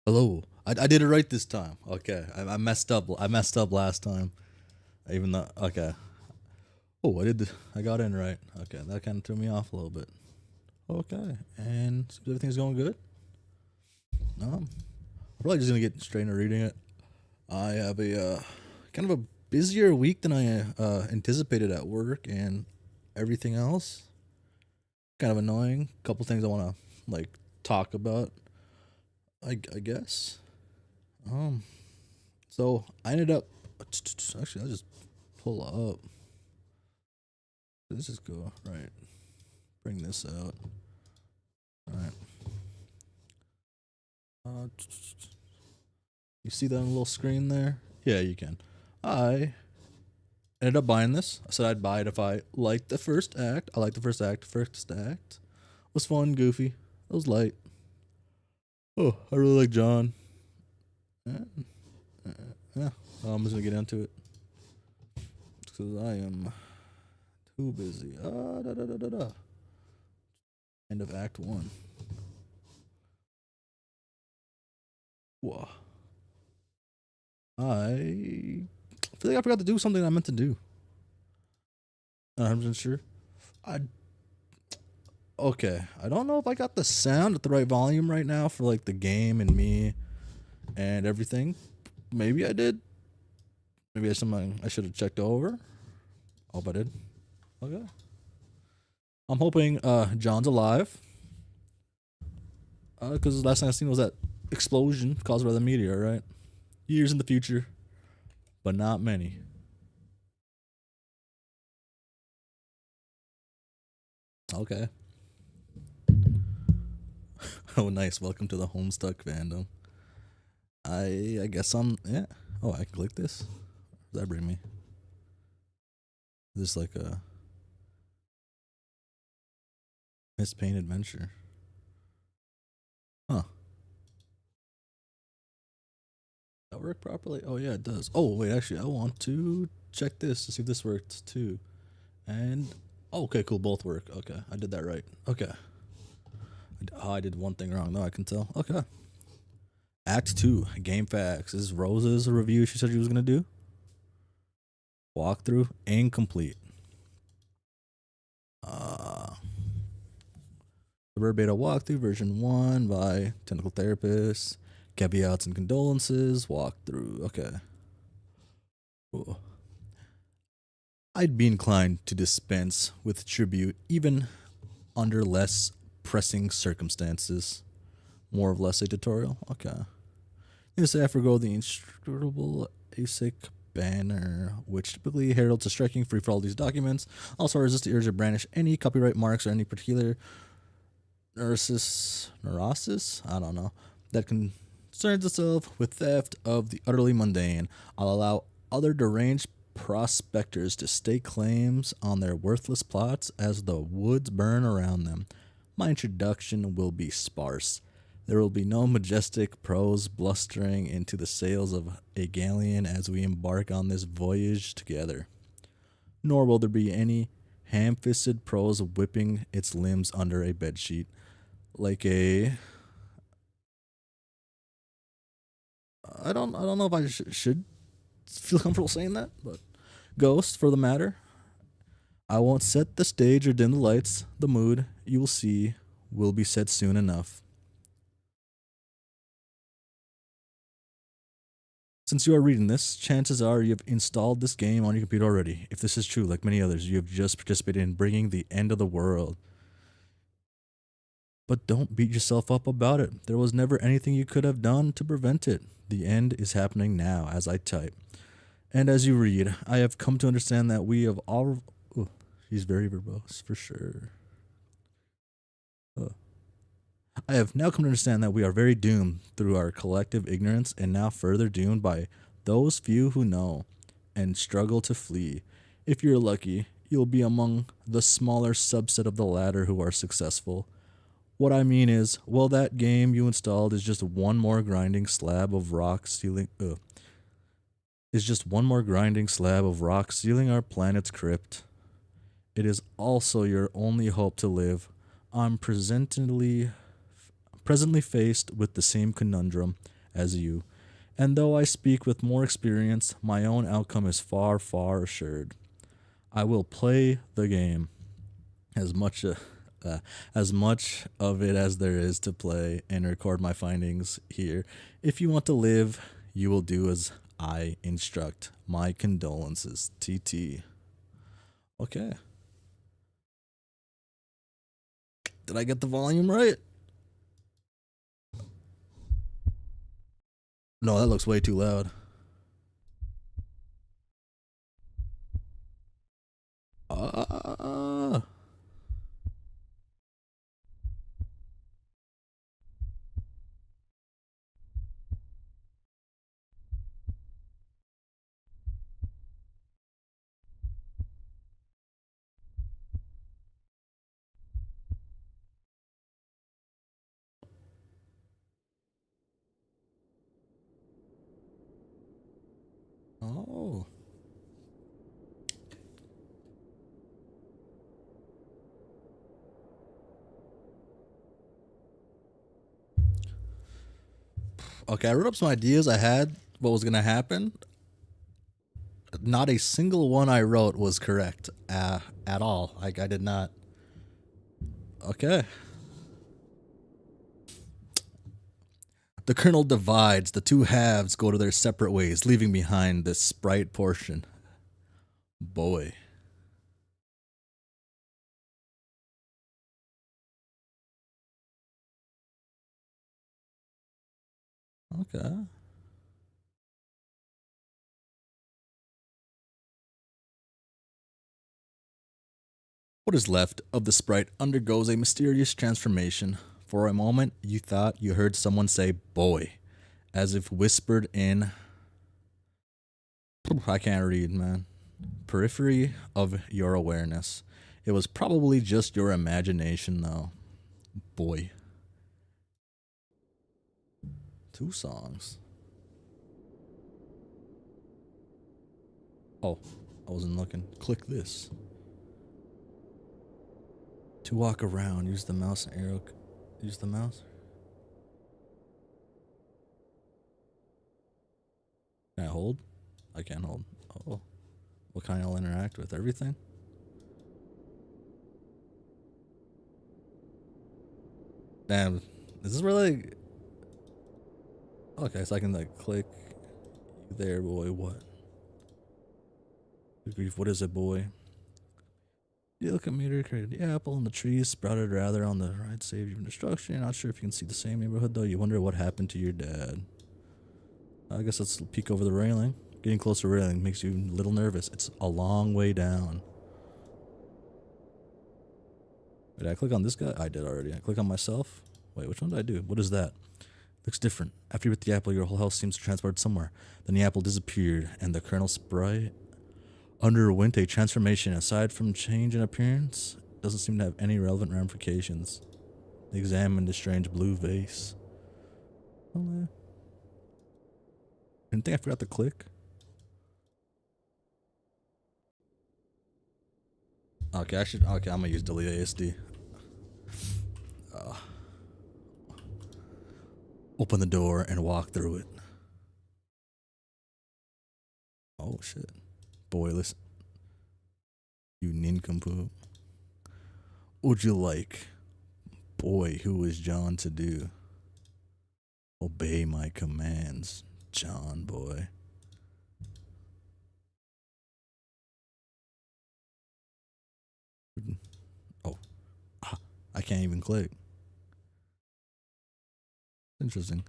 Hello. I did it right this time. Okay. I messed up. I messed up last time. Even though. Okay. Oh, I got in right. Okay. That kind of threw me off a little bit. Okay. And seems everything's going good. I'm probably just gonna get straight into reading it. I have a kind of a busier week than I anticipated at work and everything else. Kind of annoying. Couple things I want to talk about. I guess. Um. So I ended up. Actually, I'll just pull up. Let's just go right. Bring this out. All right. Uh, you see that on the little screen there? Yeah, you can. I ended up buying this. I said I'd buy it if I liked the first act. I liked the first act. First act was fun, goofy. It was light. Oh, I really like John. Yeah, I'm just gonna get into it because I am too busy. Da. End of Act One. Whoa. I feel like I forgot to do something I meant to do. 100% sure. I okay. I don't know if I got the sound at the right volume right now for like the game and me and everything. Maybe I did. Maybe that's something I should have checked over. Hope I did. Okay. I'm hoping John's alive. Because the last thing I seen was that explosion caused by the meteor, right? Years in the future, but not many. Okay. Oh, nice. Welcome to the Homestuck fandom. I guess I'm yeah. Oh, I can click this. Does that bring me? Is this like a Miss Pain adventure? Huh? That work properly? Oh yeah, it does. Oh wait, actually, I want to check this to see if this works too. And oh, okay, cool. Both work. Okay, I did that right. Okay. I did one thing wrong though. I can tell. Okay. Act two. Game facts. This is Rose's review. She said she was gonna do. Walkthrough incomplete. Uh, the verbatim walkthrough version one by technical therapist. Caveats and condolences. Walkthrough. Okay. Cool. I'd be inclined to dispense with tribute even under less pressing circumstances. More or less a tutorial. Okay. Yes, I forgo the inscrutable ASIC banner, which typically heralds a striking free for all these documents. Also resist the urge to brandish any copyright marks or any particular neurosis, I don't know, that concerns itself with theft of the utterly mundane. I'll allow other deranged prospectors to stake claims on their worthless plots as the woods burn around them. My introduction will be sparse. There will be no majestic prose blustering into the sails of a galleon as we embark on this voyage together. Nor will there be any ham-fisted prose whipping its limbs under a bedsheet, like a. I don't know if I should feel comfortable saying that, but Ghost for the matter. I won't set the stage or dim the lights. The mood you will see will be set soon enough. Since you are reading this, chances are you have installed this game on your computer already. If this is true, like many others, you have just participated in bringing the end of the world. But don't beat yourself up about it. There was never anything you could have done to prevent it. The end is happening now as I type. And as you read, I have come to understand that we have all. Oh, he's very verbose, for sure. Oh. I have now come to understand that we are very doomed through our collective ignorance, and now further doomed by those few who know and struggle to flee. If you're lucky, you'll be among the smaller subset of the latter who are successful. What I mean is, well, that game you installed is just one more grinding slab of rock sealing. Is just one more grinding slab of rock sealing our planet's crypt. It is also your only hope to live. I'm presently faced with the same conundrum. as you. And though I speak with more experience, my own outcome is far, far assured. I will play the game as much as much of it as there is to play and record my findings here. If you want to live, you will do as I instruct. My condolences, TT. Okay. Did I get the volume right? No, that looks way too loud. Ah. Oh. Okay, I wrote up some ideas I had what was gonna happen. Not a single one I wrote was correct at all. Like I did not. Okay. The kernel divides. The two halves go to their separate ways, leaving behind this sprite portion. Boy. Okay. What is left of the sprite undergoes a mysterious transformation. For a moment, you thought you heard someone say boy, as if whispered in. I can't read, man. Periphery of your awareness. It was probably just your imagination, though. Boy. 2 songs. Oh, I wasn't looking. Click this. To walk around, use the mouse and arrow. Use the mouse. Can I hold? I can't hold. Oh. What kind I'll interact with? Everything? Damn. Is this really. Okay, so I can like click. There, boy. What? Good grief, what is it, boy? You look at meter, created the apple, and the trees sprouted rather on the right, saved you from destruction. You're not sure if you can see the same neighborhood, though. You wonder what happened to your dad. I guess let's peek over the railing. Getting close to the railing makes you a little nervous. It's a long way down. Did I click on this guy? I did already. I click on myself. Wait, which one did I do? What is that? Looks different. After you hit the apple, your whole house seems to transport somewhere. Then the apple disappeared, and the kernel sprite underwent a transformation. Aside from change in appearance, it doesn't seem to have any relevant ramifications. Examine the strange blue vase. Oh, didn't think I forgot to click. Okay, I should. Okay, I'm gonna use delete ASD. Open the door and walk through it. Oh shit, boy, listen, you nincompoop. Would you like, boy, who is John to do? Obey my commands, John boy. Oh, I can't even click. Interesting.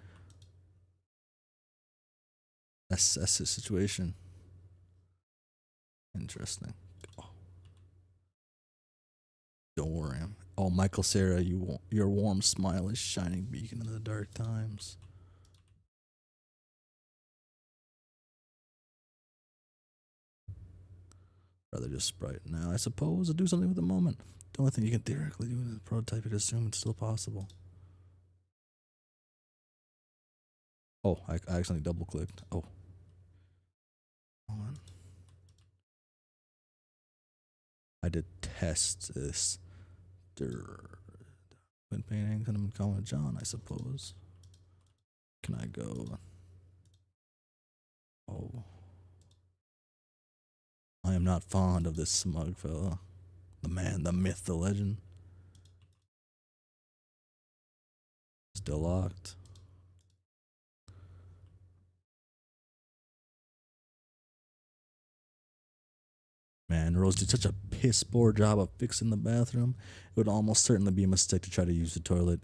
That's the situation. Interesting. Oh. Don't worry. Oh, Michael Sarah, your warm smile is shining beacon in the dark times. Rather just sprite. Now, I suppose to do something with the moment. The only thing you can theoretically do in the prototype is assume it's still possible. Oh, I accidentally double clicked. Oh. Hold on. I detest this. Been painting, and I'm calling it John, I suppose. Can I go? Oh. I am not fond of this smug fella. The man, the myth, the legend. Still locked. Man, Rose did such a piss poor job of fixing the bathroom. It would almost certainly be a mistake to try to use the toilet.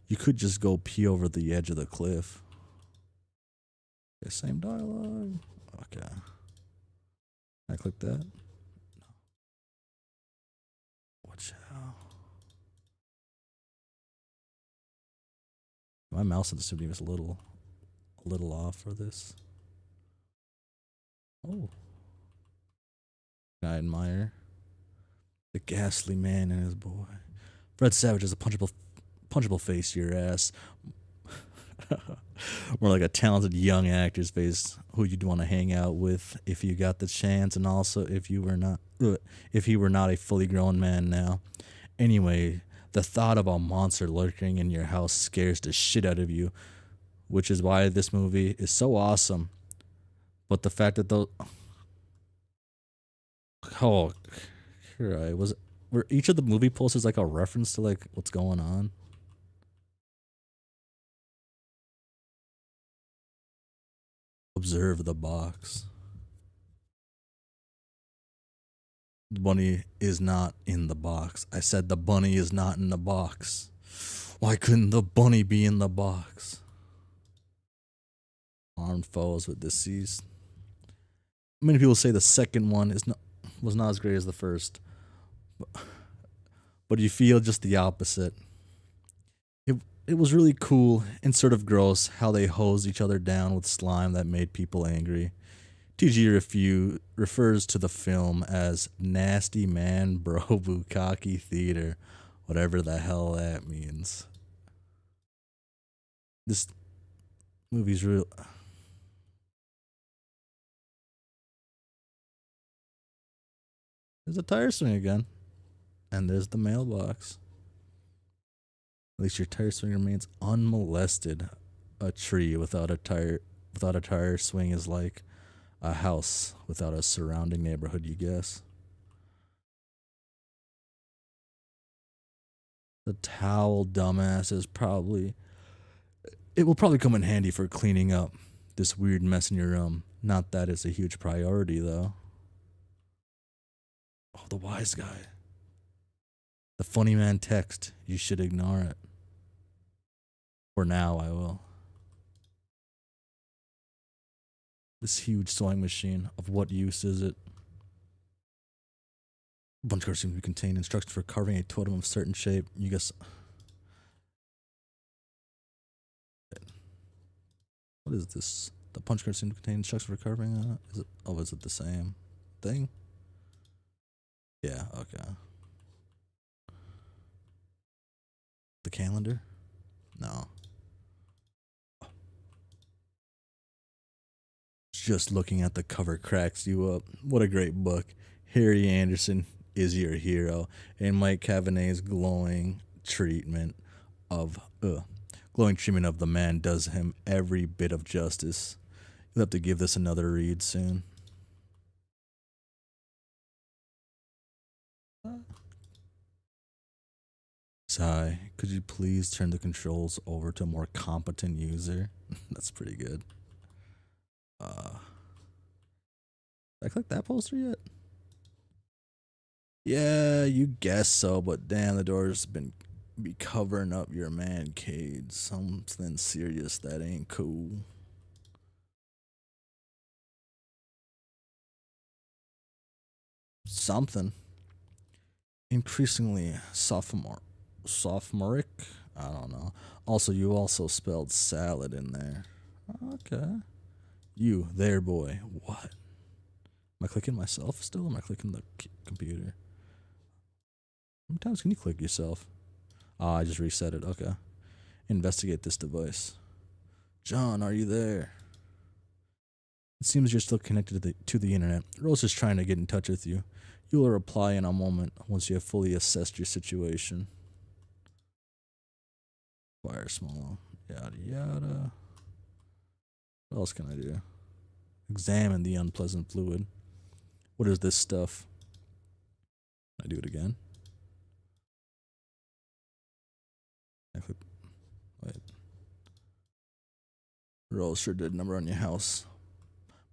You could just go pee over the edge of the cliff. Okay, same dialogue. Okay. I click that. No. Watch out. My mouse sensitivity was a little off for this. Oh. I admire the ghastly man and his boy. Fred Savage has a punchable face to your ass. More like a talented young actor's face who you'd want to hang out with if you got the chance, and also if he were not a fully grown man now. Anyway, the thought of a monster lurking in your house scares the shit out of you, which is why this movie is so awesome. But the fact that were each of the movie posters like a reference to like what's going on? Observe the box. The bunny is not in the box. I said the bunny is not in the box. Why couldn't the bunny be in the box? Armed foes with deceased. Many people say the second one was not as great as the first, but you feel just the opposite. It was really cool and sort of gross how they hosed each other down with slime that made people angry. TG refers to the film as Nasty Man Bro Bukkake Theater, whatever the hell that means. This movie's real. There's a tire swing again. And there's the mailbox. At least your tire swing remains unmolested. A tree without a tire swing is like a house without a surrounding neighborhood, you guess. The towel, dumbass, it will probably come in handy for cleaning up this weird mess in your room. Not that it's a huge priority, though. Oh, the wise guy. The funny man text. You should ignore it. For now, I will. This huge sewing machine. Of what use is it? Punch cards seem to contain instructions for carving a totem of certain shape. You guess. What is this? The punch cards seem to contain instructions for carving. Is it the same thing? Yeah. Okay. The calendar? No. Just looking at the cover cracks you up. What a great book. Harry Anderson is your hero, and Mike Cavanagh's glowing treatment of the man does him every bit of justice. You'll have to give this another read soon. Sigh, could you please turn the controls over to a more competent user? That's pretty good. Did I click that poster yet? Yeah, you guess so, but damn, the door's be covering up your man cage. Something serious that ain't cool. Something. Increasingly sophomoric? I don't know. Also, you also spelled salad in there. Okay. You, there, boy. What? Am I clicking myself still? Or am I clicking the computer? How many times can you click yourself? Ah, I just reset it. Okay. Investigate this device. John, are you there? It seems you're still connected to the internet. Rose is trying to get in touch with you. You will reply in a moment once you have fully assessed your situation. Fire small. Yada yada. What else can I do? Examine the unpleasant fluid. What is this stuff? I do it again. Wait. Roll sure did number on your house.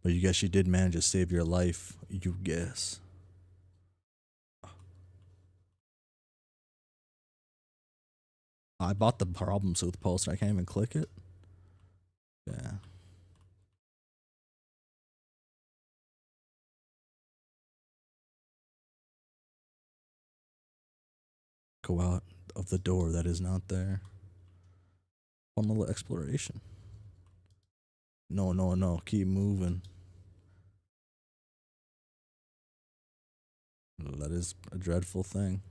But you guess you did manage to save your life. You guess. I bought the problem soothe poster. I can't even click it. Yeah. Go out of the door that is not there. One little exploration. No, no, no. Keep moving. That is a dreadful thing.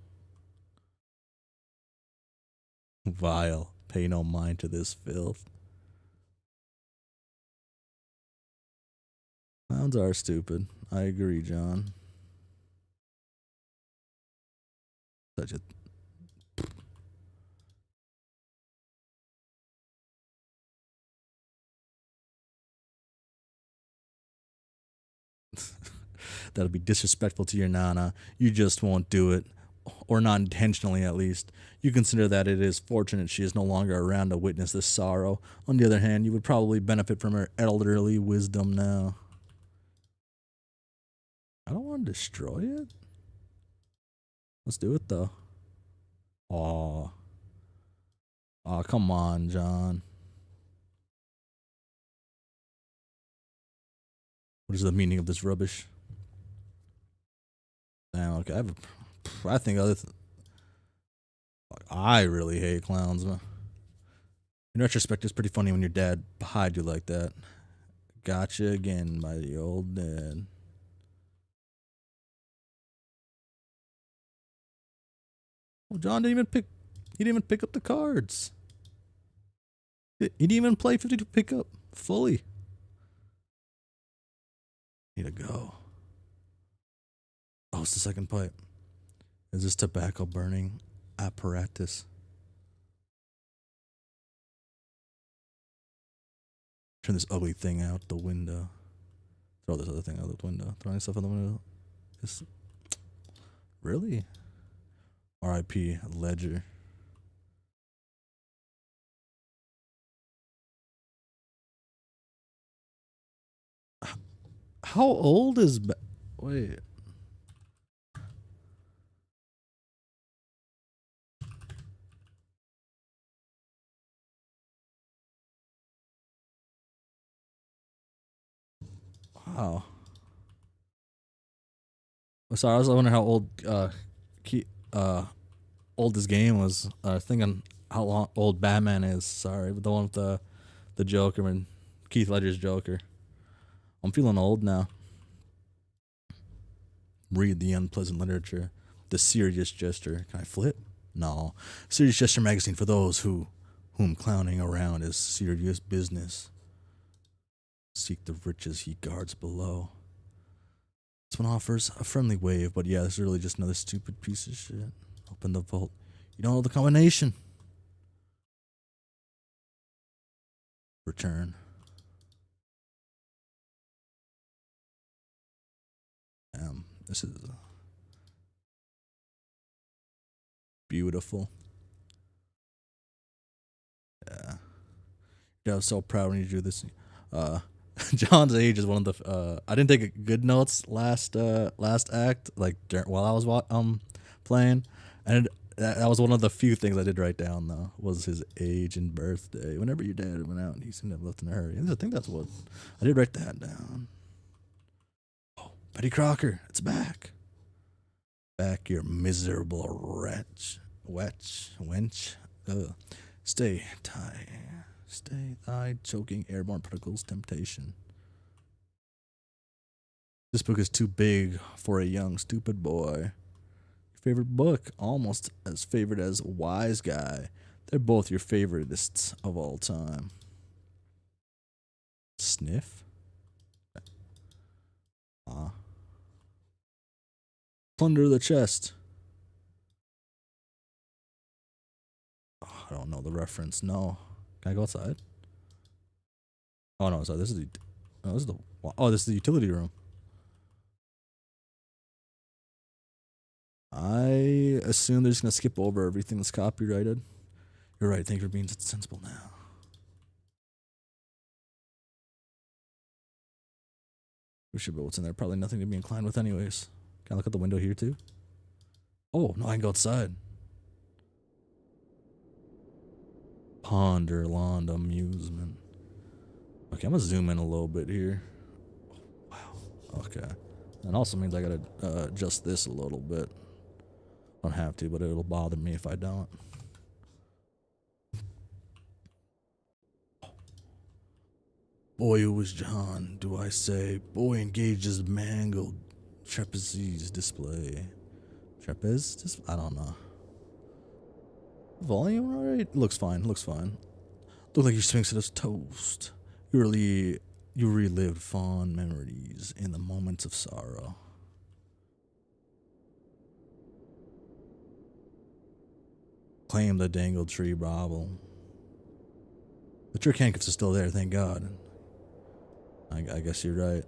Vile. Pay no mind to this filth. Clowns are stupid. I agree, John. Such a... That'll be disrespectful to your nana. You just won't do it. Or not intentionally, at least. You consider that it is fortunate she is no longer around to witness this sorrow. On the other hand, you would probably benefit from her elderly wisdom now. I don't want to destroy it. Let's do it, though. Aw. Aw, come on, John. What is the meaning of this rubbish? Damn, okay. I think I really hate clowns, man. In retrospect, it's pretty funny when your dad hide you like that. Gotcha again, my old dad. Well, John didn't even pick. He didn't even pick up the cards. He didn't even play 52 pickup fully. Need to go. Oh, it's the second pipe. Is this tobacco burning apparatus? Turn this ugly thing out the window. Throw this other thing out the window. Throwing stuff out the window. This... Really? R.I.P. Ledger. How old is... Wait. Wow. Sorry, I was wondering how old old this game was. Thinking how long old Batman is. Sorry, but the one with the Joker and Keith Ledger's Joker. I'm feeling old now. Read the unpleasant literature. The Serious Gesture. Can I flip? No. Serious Gesture magazine for those whom clowning around is serious business. Seek the riches he guards below. This one offers a friendly wave, but yeah, this is really just another stupid piece of shit. Open the vault. You don't know the combination. Return. This is beautiful. Yeah. I was so proud when you drew this. John's age is one of the. I didn't take good notes last act, like while I was playing, and that was one of the few things I did write down though, was his age and birthday. Whenever your dad went out, and he seemed to have left in a hurry. I think that's what I did write that down. Oh, Betty Crocker, it's back. Back, you miserable wretch, wench. Stay thy choking airborne particles temptation. This book is too big for a young stupid boy. Your favorite book, almost as favorite as Wise Guy. They're both your favoritists of all time. Sniff? Plunder the chest. Oh, I don't know the reference. No. Can I go outside? Oh no, sorry. This is the. Oh, this is the. Oh, this is the utility room. I assume they're just gonna skip over everything that's copyrighted. You're right. Thank you for being sensible now. We should know what's in there. Probably nothing to be inclined with, anyways. Can I look at the window here too? Oh no, I can go outside. Ponderland amusement. Okay, I'm gonna zoom in a little bit here. Wow. Okay. And also means I gotta adjust this a little bit. I don't have to, but it'll bother me if I don't. Boy, it was John, do I say. Boy engages mangled trapeze display. Trapeze? I don't know. Volume, alright? Looks fine, looks fine. Look like your Sphinx is toast. You relived fond memories in the moments of sorrow. Claim the dangled tree bravo. The trick handcuffs are still there, thank God. I guess you're right.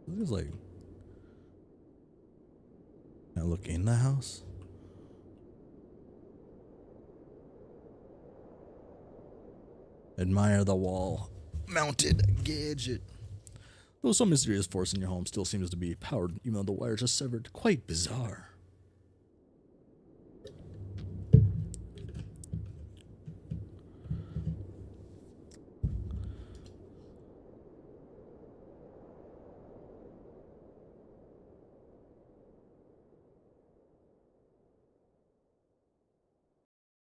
This is like... Can I look in the house? Admire the wall-mounted gadget. Though some mysterious force in your home still seems to be powered, even though the wires are severed. Quite bizarre.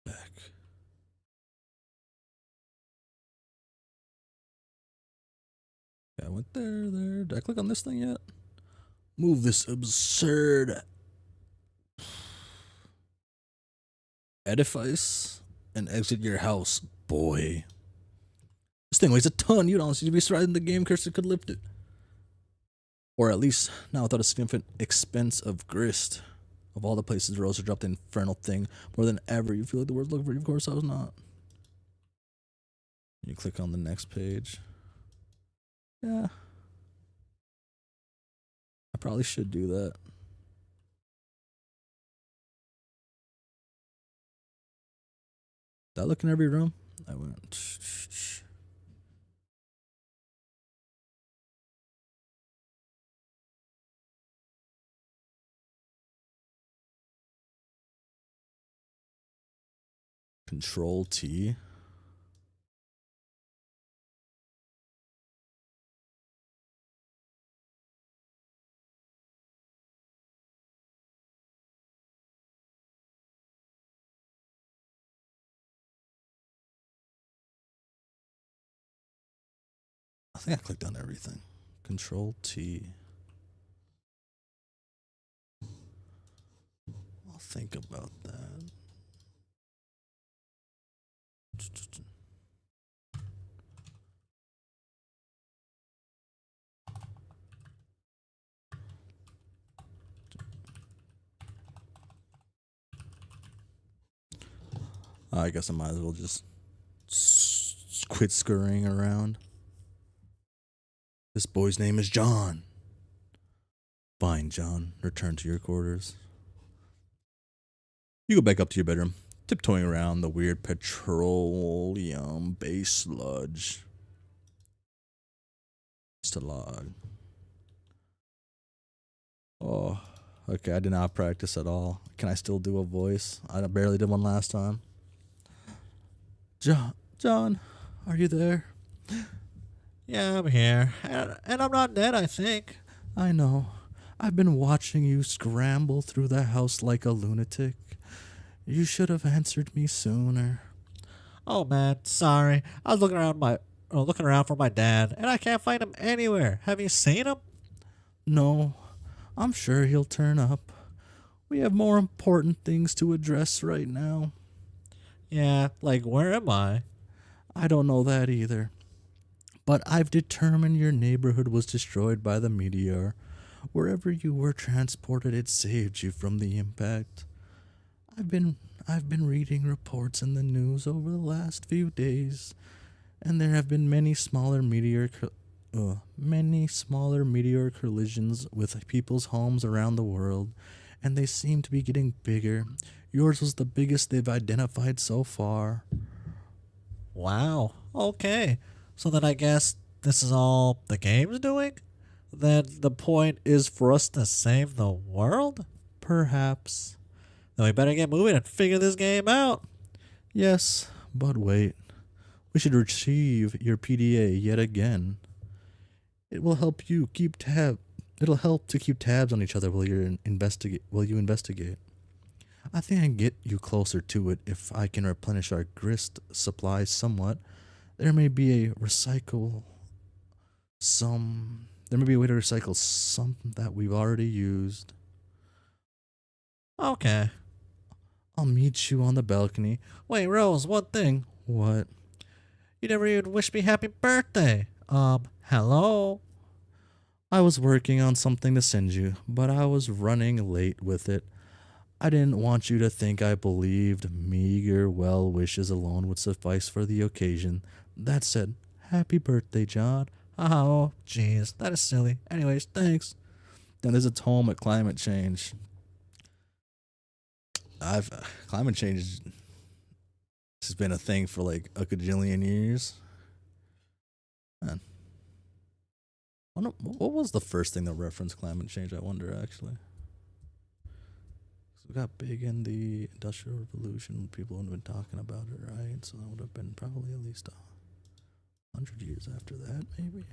Back. I went there. Did I click on this thing yet? Move this absurd edifice and exit your house, boy. This thing weighs a ton. You don't seem to be surprised the game cursor could lift it. Or at least, not without a significant expense of grist. Of all the places Rosa dropped the infernal thing, more than ever, you feel like the world's looking for you. Of course, I was not. You click on the next page. Yeah. I probably should do that. Did I look in every room? I went. Control T. I think I clicked on everything. Control T. I'll think about that. I guess I might as well just quit scurrying around. This boy's name is John. Fine, John. Return to your quarters. You go back up to your bedroom, tiptoeing around the weird petroleum-based sludge. Just a log. Oh, okay. I did not practice at all. Can I still do a voice? I barely did one last time. John, are you there? Yeah, I'm here. And I'm not dead, I think. I know. I've been watching you scramble through the house like a lunatic. You should have answered me sooner. Oh man, sorry. I was looking around for my dad, and I can't find him anywhere. Have you seen him? No, I'm sure he'll turn up. We have more important things to address right now. Yeah, like where am I? I don't know that either. But I've determined your neighborhood was destroyed by the meteor. Wherever you were transported, it saved you from the impact. I've been I've been reading reports in the news over the last few days, and there have been many smaller meteor collisions with people's homes around the world, and they seem to be getting bigger. Yours was the biggest they've identified so far. Wow. Okay. So then I guess this is all the game's doing? Then the point is for us to save the world? Perhaps. Then we better get moving and figure this game out. Yes, but wait. We should retrieve your PDA yet again. It will help you keep tab. It'll help to keep tabs on each other while you investigate. I think I can get you closer to it if I can replenish our grist supplies somewhat. There may be a way to recycle some that we've already used. Okay. I'll meet you on the balcony. Wait, Rose, one thing. What? You never even wished me happy birthday. Hello? I was working on something to send you, but I was running late with it. I didn't want you to think I believed meager well wishes alone would suffice for the occasion. That said, happy birthday, John. Oh, jeez, that is silly. Anyways, thanks. Then there's a tome at climate change. Climate change has been a thing for like a gajillion years. Man. What was the first thing that referenced climate change? I wonder, actually. We got big in the Industrial Revolution. People would have been talking about it, right? So that would have been probably at least 100 years after that, maybe.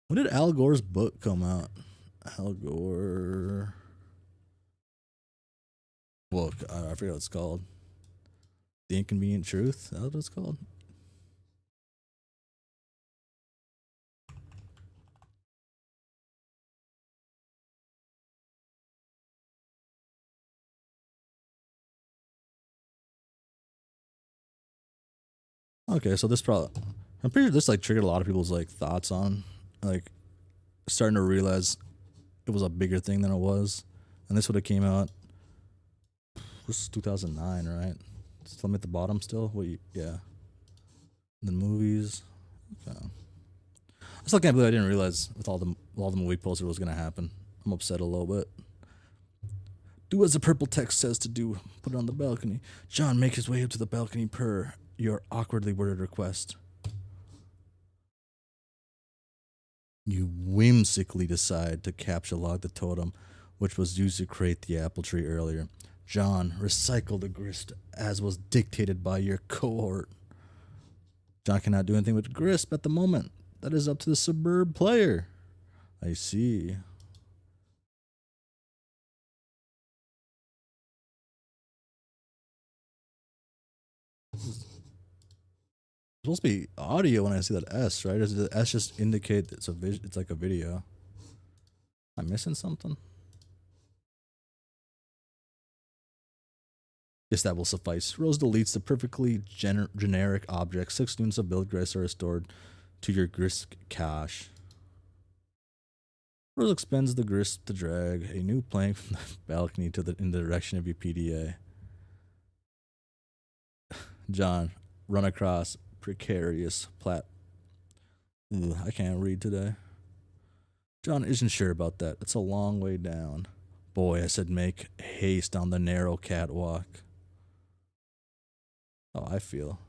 When did Al Gore's book come out? Al Gore. Well, I forget what it's called. The Inconvenient Truth? Is that what it's called? Okay, so I'm pretty sure this like triggered a lot of people's like thoughts on like starting to realize it was a bigger thing than it was, and this would have came out. This is 2009, right? Still at the bottom still. Yeah. The movies. Okay. I still can't believe I didn't realize with all the movie posters was gonna happen. I'm upset a little bit. Do as the purple text says to do. Put it on the balcony. John, make his way up to the balcony per your awkwardly worded request. You whimsically decide to capture log the totem, which was used to create the apple tree earlier. John, recycle the grist as was dictated by your cohort. John cannot do anything with grist at the moment. That is up to the suburb player. I see. It's supposed to be audio when I see that S, right? Does the S just indicate it's it's like a video? Am I missing something? Yes, that will suffice. Rose deletes the perfectly generic object. 6 units of build grist are restored to your grist cache. Rose expends the grist to drag a new plank from the balcony in the direction of your PDA. John, run across precarious I can't read today. John isn't sure about that. It's a long way down. Boy, I said make haste on the narrow catwalk. Oh, I feel.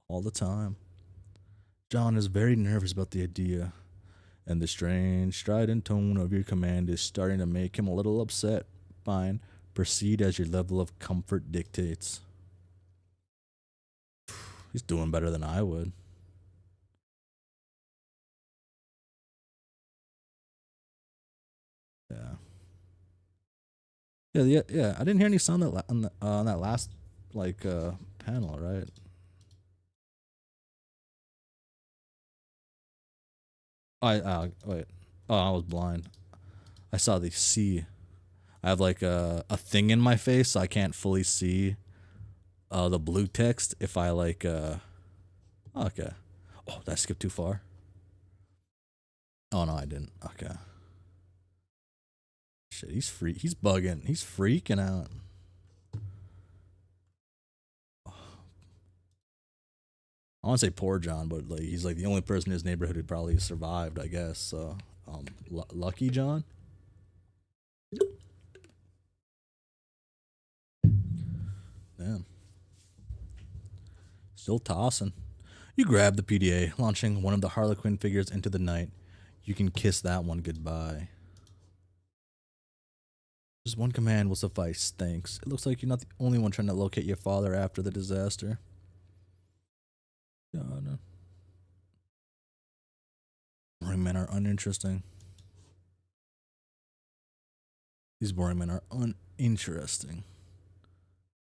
All the time. John is very nervous about the idea, and the strange, strident tone of your command is starting to make him a little upset. Fine. Proceed as your level of comfort dictates. He's doing better than I would. Yeah. I didn't hear any sound on that last panel, right? Wait. Oh, I was blind. I saw the C. I have like a thing in my face, so I can't fully see the blue text if I okay. Oh, did I skip too far? Oh no, I didn't. Okay. Shit, he's bugging. He's freaking out. I want to say poor John, but like he's like the only person in his neighborhood who probably survived, I guess. So, lucky John. Damn. Still tossing. You grab the PDA, launching one of the Harlequin figures into the night. You can kiss that one goodbye. Just one command will suffice, thanks. It looks like you're not the only one trying to locate your father after the disaster. God. Boring men are uninteresting. These boring men are uninteresting.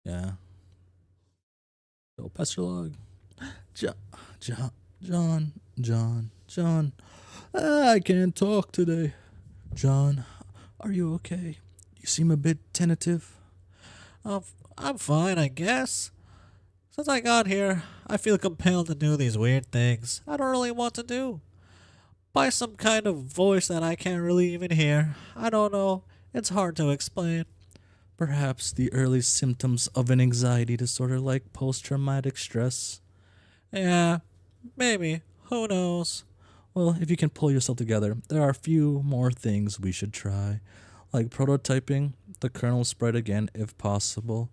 Yeah. So, Pastor Log. John. I can't talk today. John, are you okay? You seem a bit tentative. I'm fine, I guess. Since I got here, I feel compelled to do these weird things I don't really want to do. By some kind of voice that I can't really even hear. I don't know. It's hard to explain. Perhaps the early symptoms of an anxiety disorder like post-traumatic stress. Yeah, maybe. Who knows? Well, if you can pull yourself together, there are a few more things we should try. Like prototyping the kernel sprite again if possible.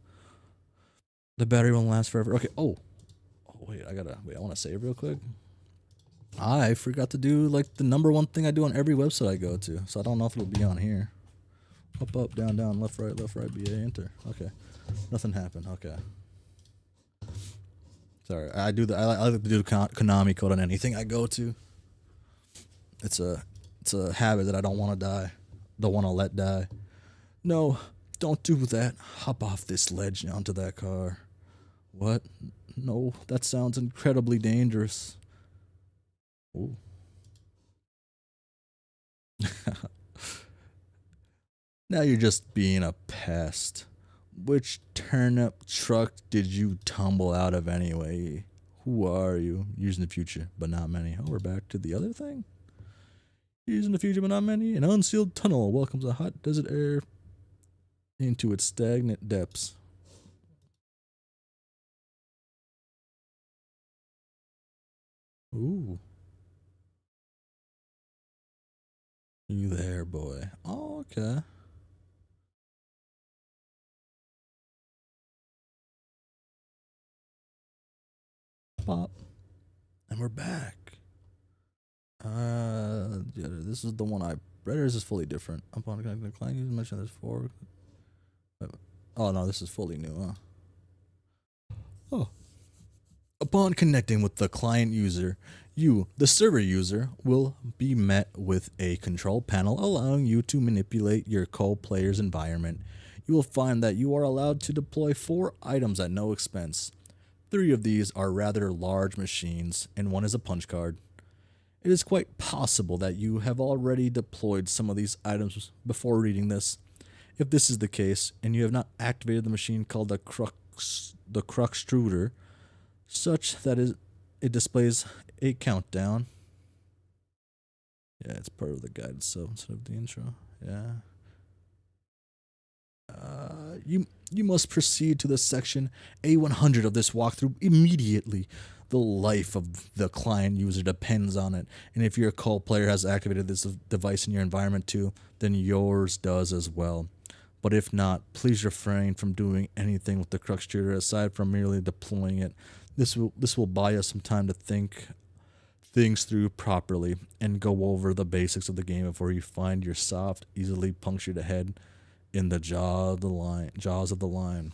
The battery won't last forever. Okay, wait, I want to save real quick. I forgot to do like the number one thing I do on every website I go to, so I don't know if it'll be on here. Up, down, left, right, BA, enter. Okay, nothing happened. Okay, sorry. I like to do the Konami code on anything I go to. It's a habit that I don't want to die. Don't want to let die. No, don't do that. Hop off this ledge onto that car. What? No, that sounds incredibly dangerous. Ooh. Now you're just being a pest. Which turnip truck did you tumble out of anyway? Who are you? Using the future, but not many. Oh, we're back to the other thing? Using the future, but not many. An unsealed tunnel welcomes a hot desert air into its stagnant depths. Ooh. You there, boy. Oh, okay. Pop. And we're back. Yeah, this is the one I read, or is this fully different? Upon connecting the client, you mentioned there's 4. Oh no, this is fully new, huh? Oh. Upon connecting with the client user, you, the server user, will be met with a control panel allowing you to manipulate your co-player's environment. You will find that you are allowed to deploy 4 items at no expense. 3 of these are rather large machines, and 1 is a punch card. It is quite possible that you have already deployed some of these items before reading this. If this is the case, and you have not activated the machine called the Cruxtruder, such that it displays a countdown. Yeah, it's part of the guide itself instead of the intro. Yeah. You must proceed to the section A100 of this walkthrough immediately. The life of the client user depends on it, and if your co-player has activated this device in your environment too, then yours does as well. But if not, please refrain from doing anything with the Cruxtruder aside from merely deploying it. This will buy us some time to think things through properly and go over the basics of the game before you find your soft, easily punctured head in the jaws of the line.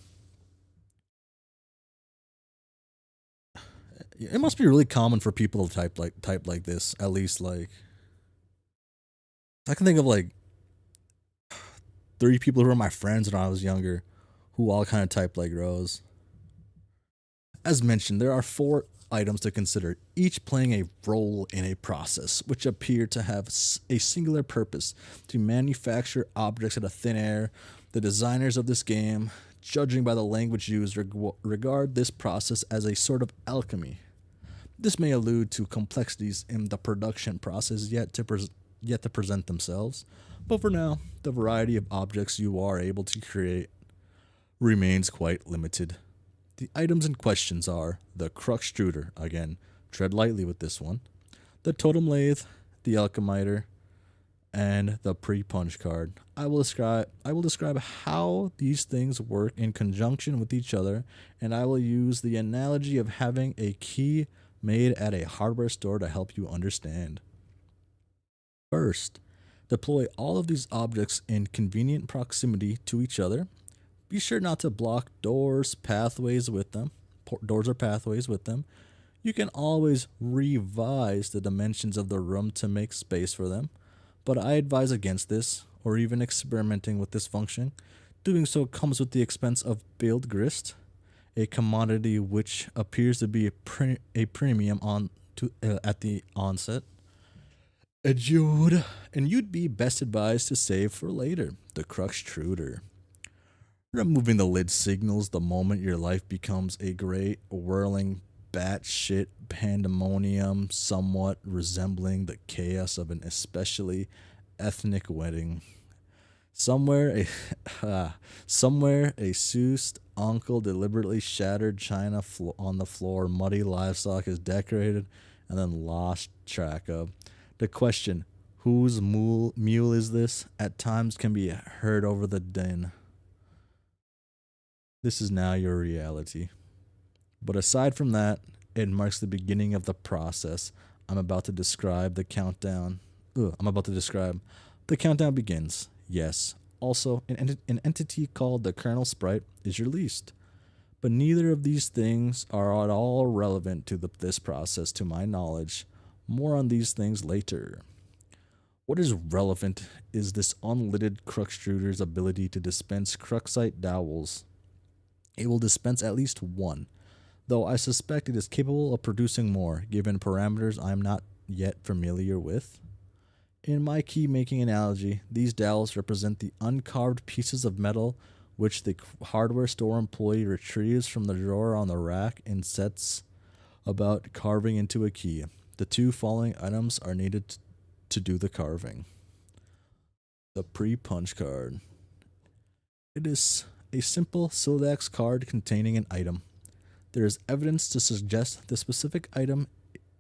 It must be really common for people to type like this. At least like I can think of like 3 people who were my friends when I was younger, who all kind of type like Rose. As mentioned, there are 4 items to consider, each playing a role in a process, which appear to have a singular purpose: to manufacture objects out of thin air. The designers of this game, judging by the language used, regard this process as a sort of alchemy. This may allude to complexities in the production process yet yet to present themselves, but for now, the variety of objects you are able to create remains quite limited. The items in questions are the Cruxtruder, again, tread lightly with this one, the Totem Lathe, the Alchemiter, and the pre-punch card. I will describe how these things work in conjunction with each other, and I will use the analogy of having a key made at a hardware store to help you understand. First, deploy all of these objects in convenient proximity to each other. Be sure not to block doors or pathways with them. You can always revise the dimensions of the room to make space for them, but I advise against this, or even experimenting with this function. Doing so comes with the expense of build grist, a commodity which appears to be a premium at the onset. And you'd be best advised to save for later, the Cruxtruder. Removing the lid signals the moment your life becomes a great, whirling, batshit pandemonium, somewhat resembling the chaos of an especially ethnic wedding. Somewhere a soused uncle deliberately shattered china on the floor, muddy livestock is decorated, and then lost track of. The question, whose mule is this, at times can be heard over the din. This is now your reality. But aside from that, it marks the beginning of the process. I'm about to describe. The countdown begins. Yes. Also, an entity called the Kernel Sprite is released. But neither of these things are at all relevant to this process, to my knowledge. More on these things later. What is relevant is this unlidded Cruxtruder's ability to dispense Cruxite dowels. It will dispense at least one, though I suspect it is capable of producing more, given parameters I am not yet familiar with. In my key-making analogy, these dowels represent the uncarved pieces of metal which the hardware store employee retrieves from the drawer on the rack and sets about carving into a key. The two following items are needed to do the carving. The pre-punch card. It is a simple Sildax card containing an item. There is evidence to suggest the specific item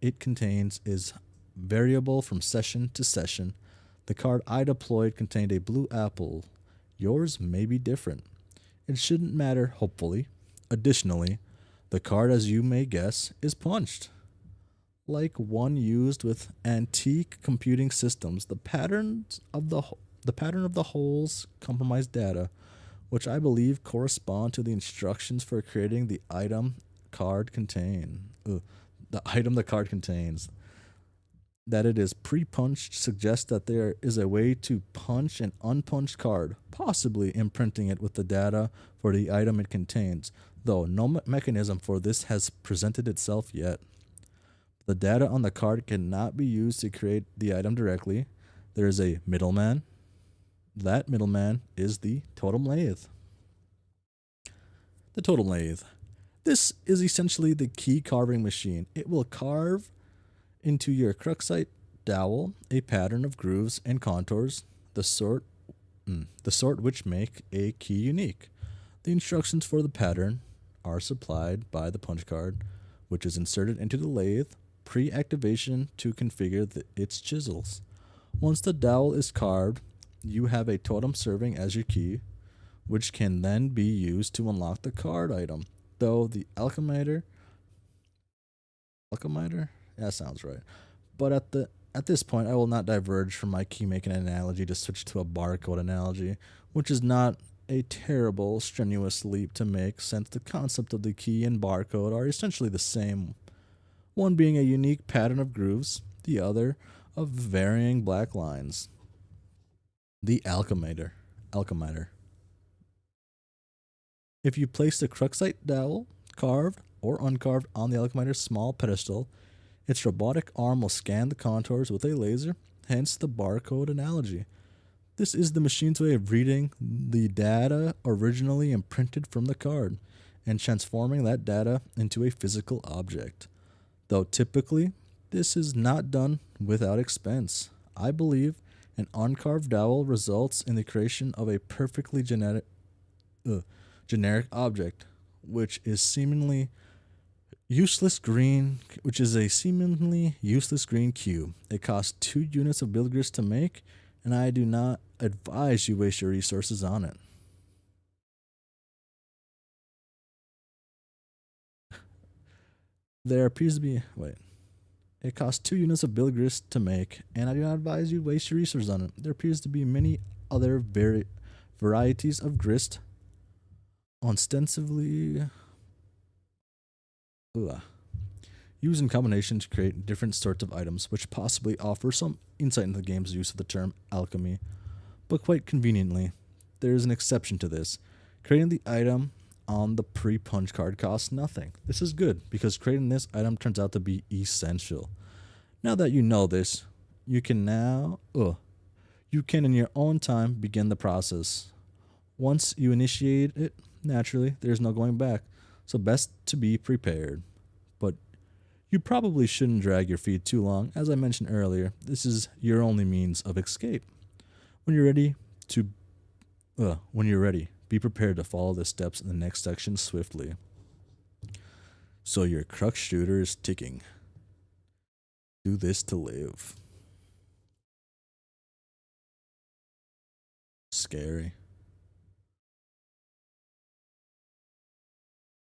it contains is variable from session to session. The card I deployed contained a blue apple. Yours may be different. It shouldn't matter, hopefully. Additionally, the card, as you may guess, is punched. Like one used with antique computing systems, the pattern of the holes comprise data, which I believe correspond to the instructions for creating the item the card contains. That it is pre-punched suggests that there is a way to punch an unpunched card, possibly imprinting it with the data for the item it contains, though no mechanism for this has presented itself yet. The data on the card cannot be used to create the item directly. There is a middleman. That middleman is the Totem Lathe. The Totem Lathe. This is essentially the key carving machine. It will carve into your Cruxite dowel a pattern of grooves and contours, the sort which make a key unique. The instructions for the pattern are supplied by the punch card, which is inserted into the lathe pre-activation to configure its chisels. Once the dowel is carved, you have a totem serving as your key, which can then be used to unlock the card item. Though the Alchemiter, that sounds right. But at this point, I will not diverge from my key making analogy to switch to a barcode analogy, which is not a terrible, strenuous leap to make, since the concept of the key and barcode are essentially the same. One being a unique pattern of grooves, the other of varying black lines. The Alchemiter. If you place the Cruxite dowel, carved or uncarved, on the Alchemiter's small pedestal, its robotic arm will scan the contours with a laser, hence the barcode analogy. This is the machine's way of reading the data originally imprinted from the card and transforming that data into a physical object. Though typically, this is not done without expense. I believe an uncarved dowel results in the creation of a perfectly generic object, which is seemingly which is a seemingly useless green cube. It costs 2 units of build grist to make, and I do not advise you waste your resources on it. There appears to be It costs 2 units of build grist to make, and I do not advise you waste your resources on it. There appears to be many other varieties of grist, ostensibly used in combination to create different sorts of items, which possibly offer some insight into the game's use of the term alchemy. But quite conveniently, there is an exception to this. Creating the item on the pre-punch card costs nothing. This is good, because creating this item turns out to be essential. Now that you know this, you can in your own time begin the process. Once you initiate it, naturally, there's no going back, so best to be prepared. But you probably shouldn't drag your feet too long. As I mentioned earlier, this is your only means of escape. When you're ready, be prepared to follow the steps in the next section swiftly. So your crux shooter is ticking. Do this to live. Scary.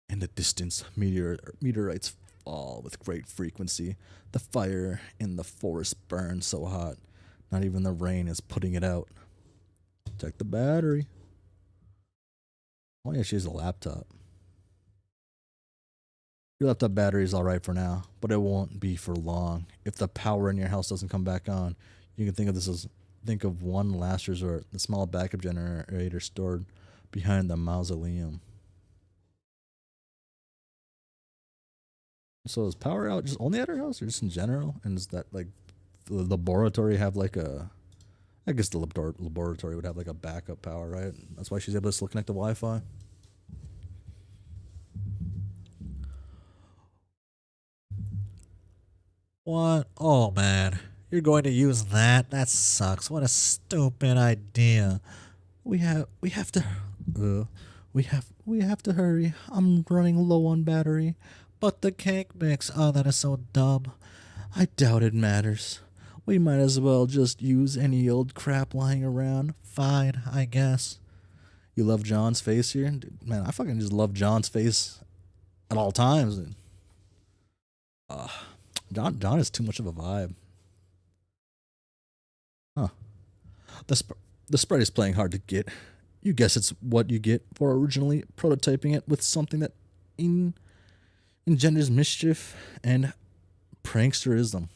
In the distance, meteorites fall with great frequency. The fire in the forest burns so hot, not even the rain is putting it out. Check the battery. Oh yeah, she has a laptop. Your laptop battery is alright for now, but it won't be for long. If the power in your house doesn't come back on, you can think of one last resort, the small backup generator stored behind the mausoleum. So is power out just only at her house or just in general? And is that like the laboratory have like I guess the laboratory would have like a backup power, right? That's why she's able to still connect to Wi-Fi. What? Oh man, you're going to use that? That sucks. What a stupid idea. We have to we have to hurry. I'm running low on battery. But the cake mix, oh, that is so dumb. I doubt it matters. We might as well just use any old crap lying around. Fine, I guess. You love John's face here? Dude, man, I fucking just love John's face at all times. John is too much of a vibe. Huh. The sprite is playing hard to get. You guess it's what you get for originally prototyping it with something that engenders mischief and pranksterism.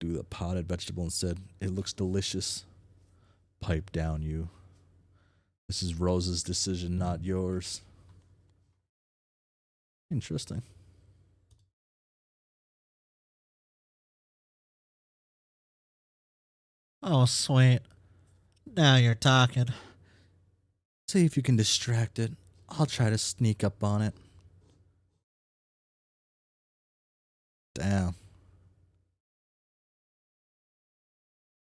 Do the potted vegetable instead. It looks delicious. Pipe down, you. This is Rose's decision, not yours. Interesting. Oh, sweet. Now you're talking. See if you can distract it. I'll try to sneak up on it. Damn.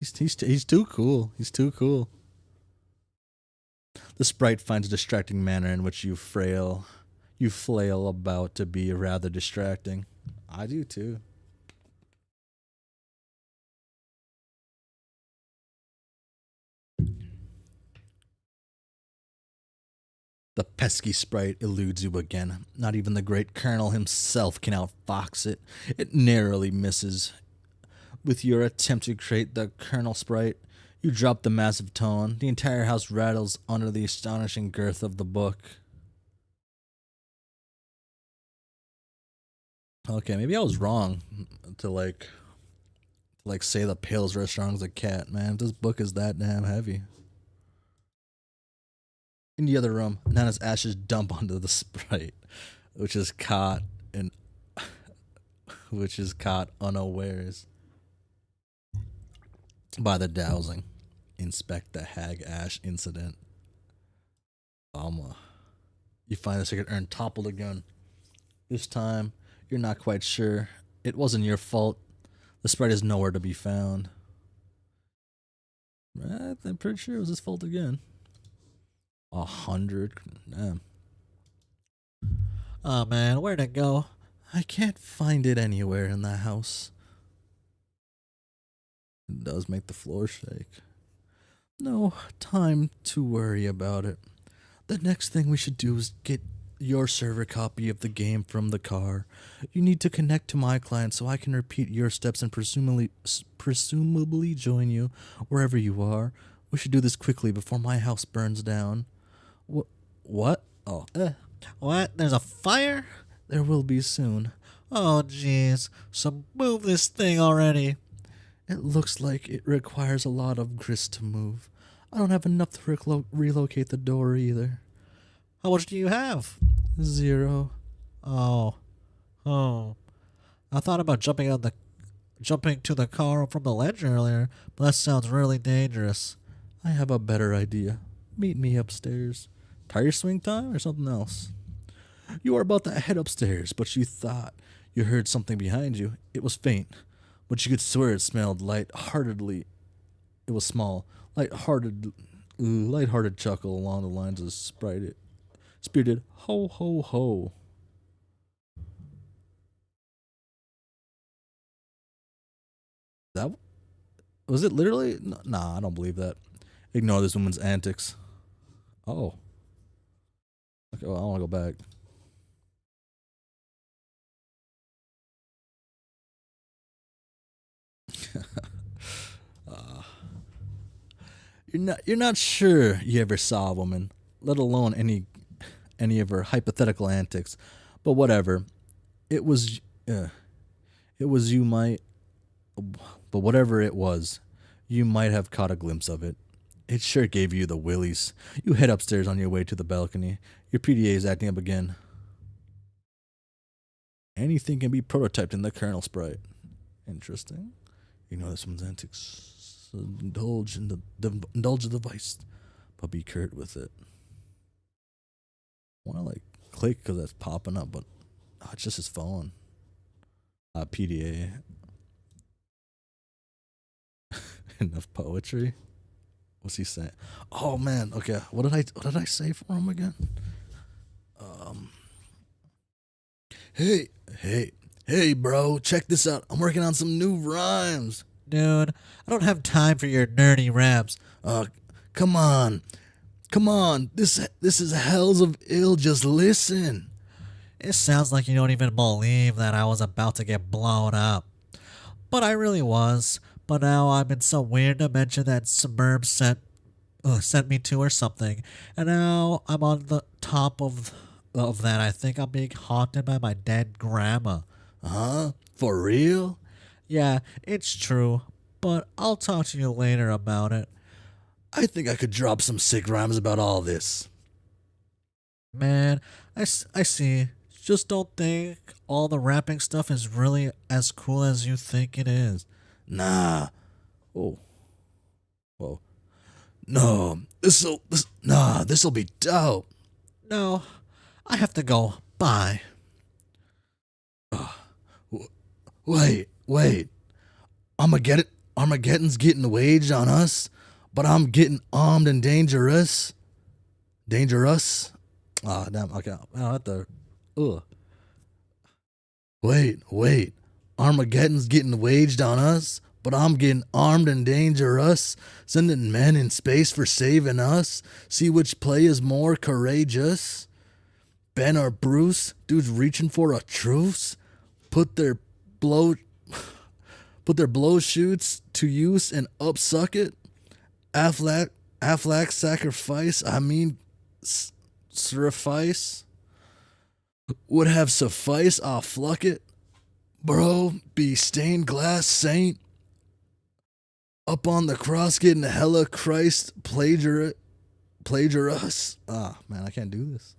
He's too cool. He's too cool. The sprite finds a distracting manner in which you flail about to be rather distracting. I do too. The pesky sprite eludes you again. Not even the great Colonel himself can outfox it. It narrowly misses. With your attempt to create the Colonel sprite, you drop the massive tone. The entire house rattles under the astonishing girth of the book. Okay, maybe I was wrong to say the pails are as strong as a cat, man. This book is that damn heavy. In the other room, Nana's ashes dump onto the sprite, which is caught unawares by the dowsing. Inspect the hag ash incident. You find the sacred urn toppled again. This time, you're not quite sure It wasn't your fault. The sprite is nowhere to be found. I'm pretty sure it was his fault again. 100. Damn. Oh man, where'd it go? I can't find it anywhere in the house. It does make the floor shake. No time to worry about it. The next thing we should do is get your server copy of the game from the car. You need to connect to my client so I can repeat your steps and presumably join you wherever you are. We should do this quickly before my house burns down. What? Oh, What? There's a fire? there will be soon. Oh jeez. So move this thing already. It looks like it requires a lot of grist to move. I don't have enough to relocate the door either. How much do you have? 0. Oh. I thought about jumping to the car from the ledge earlier, but that sounds really dangerous. I have a better idea. Meet me upstairs. Tire swing time or something else? You are about to head upstairs, but you thought you heard something behind you. It was faint, but you could swear it smelled light-heartedly. It was small, light-hearted chuckle along the lines of spirited ho ho ho. That was it. Literally? Nah, I don't believe that. Ignore this woman's antics. Oh. Okay, well, I want to go back. You're not sure you ever saw a woman, let alone any of her hypothetical antics, but whatever. It was you might, but whatever it was, you might have caught a glimpse of it. It sure gave you the willies. You head upstairs on your way to the balcony. Your PDA is acting up again. Anything can be prototyped in the kernel sprite. Interesting. You know this one's antics. So indulge the device, but be curt with it. I want to click because that's popping up, but it's just his phone. PDA. Enough poetry. What's he saying? Oh man. Okay. What did I say for him again? Hey, bro. Check this out. I'm working on some new rhymes. Dude, I don't have time for your nerdy raps. Come on. This is hells of ill. Just listen. It sounds like you don't even believe that I was about to get blown up. But I really was. But now I'm in some weird dimension that Suburb sent me to or something. And now I'm on the top of that. I think I'm being haunted by my dead grandma. Huh? For real? Yeah, it's true. But I'll talk to you later about it. I think I could drop some sick rhymes about all this. Man, I see. Just don't think all the rapping stuff is really as cool as you think it is. Nah. Oh. Whoa. No. This'll be dope. No, I have to go. Bye. Wait. Armageddon's getting waged on us, but I'm getting armed and dangerous. Dangerous? Ah, damn. Okay. I'll have to. Ugh. Wait. Armageddon's getting waged on us, but I'm getting armed and dangerous. Sending men in space for saving us. See which play is more courageous. Ben or Bruce, dudes reaching for a truce. Put their blow shoots to use and upsuck it. Affleck sacrifice. I mean, suffice. Would have suffice. Fluck it. Bro, be stained glass saint. Up on the cross getting hella Christ plagiarous. Ah, man, I can't do this.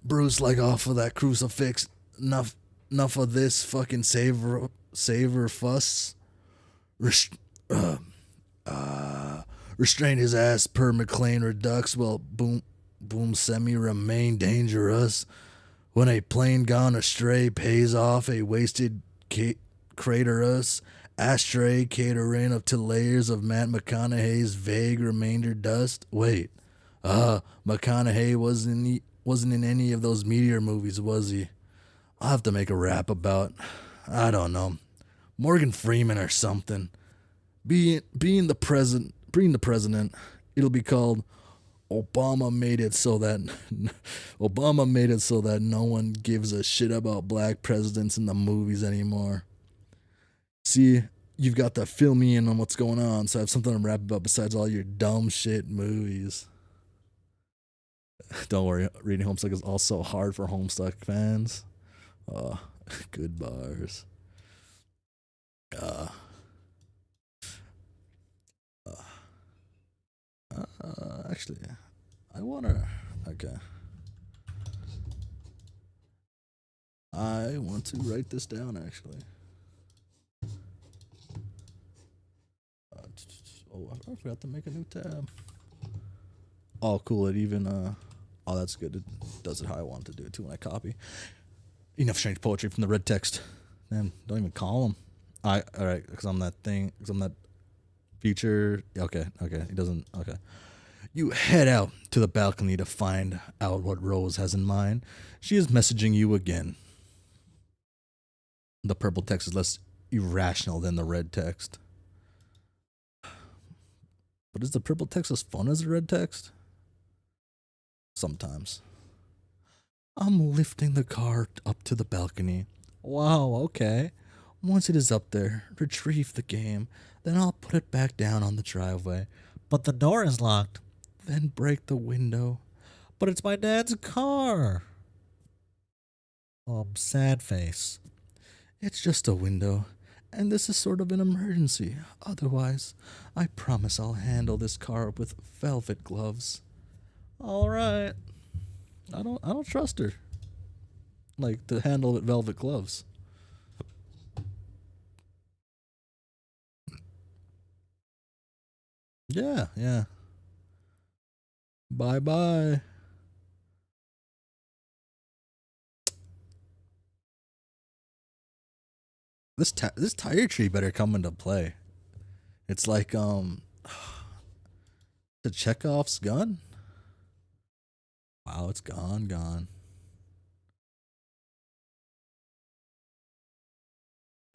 Bruce like off of that crucifix. Enough of this fucking savor fuss. Restrain his ass per McLean Redux while boom semi remain dangerous. When a plane gone astray pays off a wasted craterous ashtray catering up to layers of Matt McConaughey's vague remainder dust. Wait, McConaughey wasn't in any of those meteor movies, was he? I'll have to make a rap about, I don't know, Morgan Freeman or something. Being the president, it'll be called Obama made it so that no one gives a shit about black presidents in the movies anymore. See, you've got to fill me in on what's going on, so I have something to rap about besides all your dumb shit movies. Don't worry, reading Homestuck is also hard for Homestuck fans. Oh, good bars. Actually, I wanna. Okay. I want to write this down. Actually. I forgot to make a new tab. Oh, cool! It even. Oh, that's good. It does it how I want it to do it too when I copy. Enough strange poetry from the red text. Man, don't even call them. All right, because I'm that thing. Because I'm that future. Okay. He doesn't. Okay. You head out to the balcony to find out what Rose has in mind. She is messaging you again. The purple text is less irrational than the red text. But is the purple text as fun as the red text? Sometimes. I'm lifting the car up to the balcony. Wow, okay. Once it is up there, retrieve the game. Then I'll put it back down on the driveway. But the door is locked. Then break the window. But it's my dad's car. Sad face. It's just a window, and this is sort of an emergency. Otherwise, I promise I'll handle this car with velvet gloves. All right. I don't trust her. Like, to handle with velvet gloves. Yeah. Bye. This tire tree better come into play. It's like the Chekhov's gun. Wow, it's gone.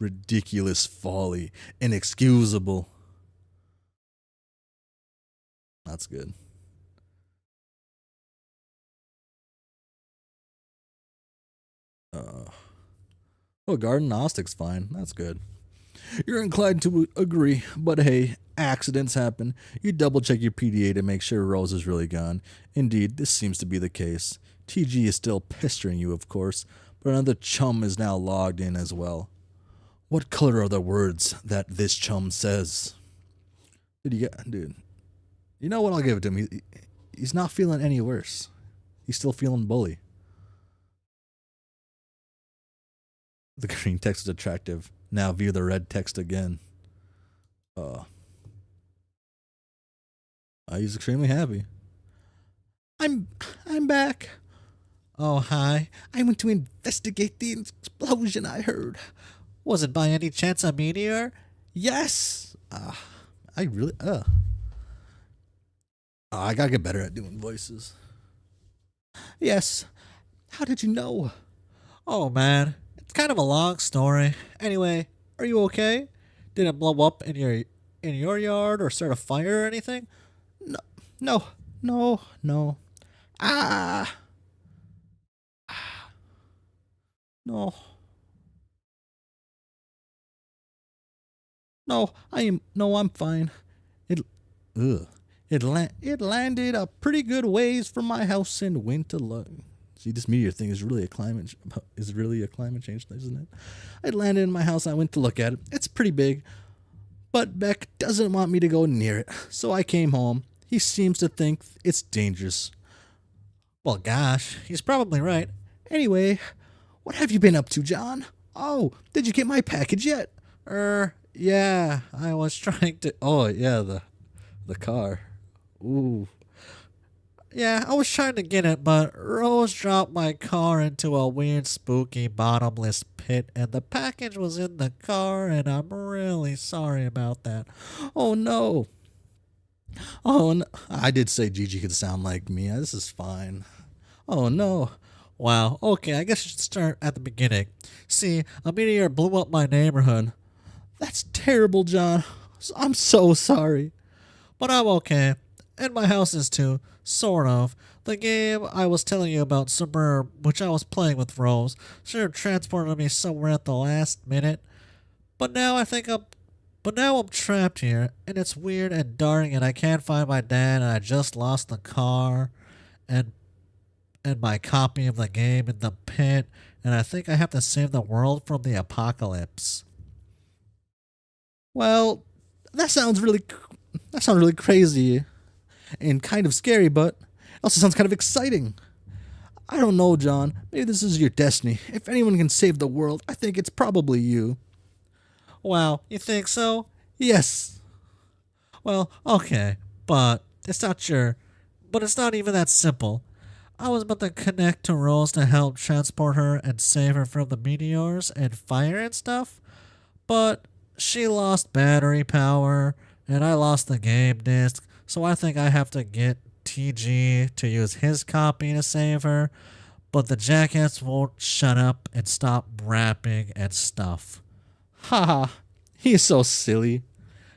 Ridiculous folly, inexcusable. That's good. Garden Gnostic's fine. That's good. You're inclined to agree, but hey, accidents happen. You double check your PDA to make sure Rose is really gone. Indeed, this seems to be the case. TG is still pestering you, of course, but another chum is now logged in as well. What color are the words that this chum says? Dude. You know what? I'll give it to him. He's not feeling any worse. He's still feeling bully. The green text is attractive. Now view the red text again. He's extremely happy. I'm back. Oh, hi. I went to investigate the explosion I heard. Was it by any chance a meteor? Yes. I gotta get better at doing voices. Yes. How did you know? Oh, man. It's kind of a long story. Anyway, are you okay? Did it blow up in your yard or start a fire or anything? No. No, I'm fine. It landed a pretty good ways from my house and went to look. See, this meteor thing is really a climate change thing, isn't it? It landed in my house and I went to look at it. It's pretty big, but Beck doesn't want me to go near it, so I came home. He seems to think it's dangerous. Well, gosh, he's probably right. Anyway, what have you been up to, John? Oh, did you get my package yet? Yeah, I was trying to... Oh, yeah, the car. Ooh. Yeah, I was trying to get it, but Rose dropped my car into a weird, spooky, bottomless pit, and the package was in the car, and I'm really sorry about that. Oh no. Oh no. I did say Gigi could sound like me. This is fine. Oh no. Wow, okay, I guess I should start at the beginning. See, a meteor blew up my neighborhood, That's terrible, John. I'm so sorry. but I'm okay. And my house is too, sort of. The game I was telling you about, Suburb, which I was playing with Rose, should have transported me somewhere at the last minute. But now I think I'm But now I'm trapped here, and it's weird and dark, and I can't find my dad, and I just lost the car, and my copy of the game in the pit, and I think I have to save the world from the apocalypse. Well, that sounds really crazy and kind of scary, but it also sounds kind of exciting. I don't know, John. Maybe this is your destiny. If anyone can save the world, I think it's probably you. Wow, you think so? Yes. Well, okay, but it's not even that simple. I was about to connect to Rose to help transport her and save her from the meteors and fire and stuff, but she lost battery power, and I lost the game disc, so I think I have to get TG to use his copy to save her, but the jackass won't shut up and stop rapping and stuff. Haha. He's so silly.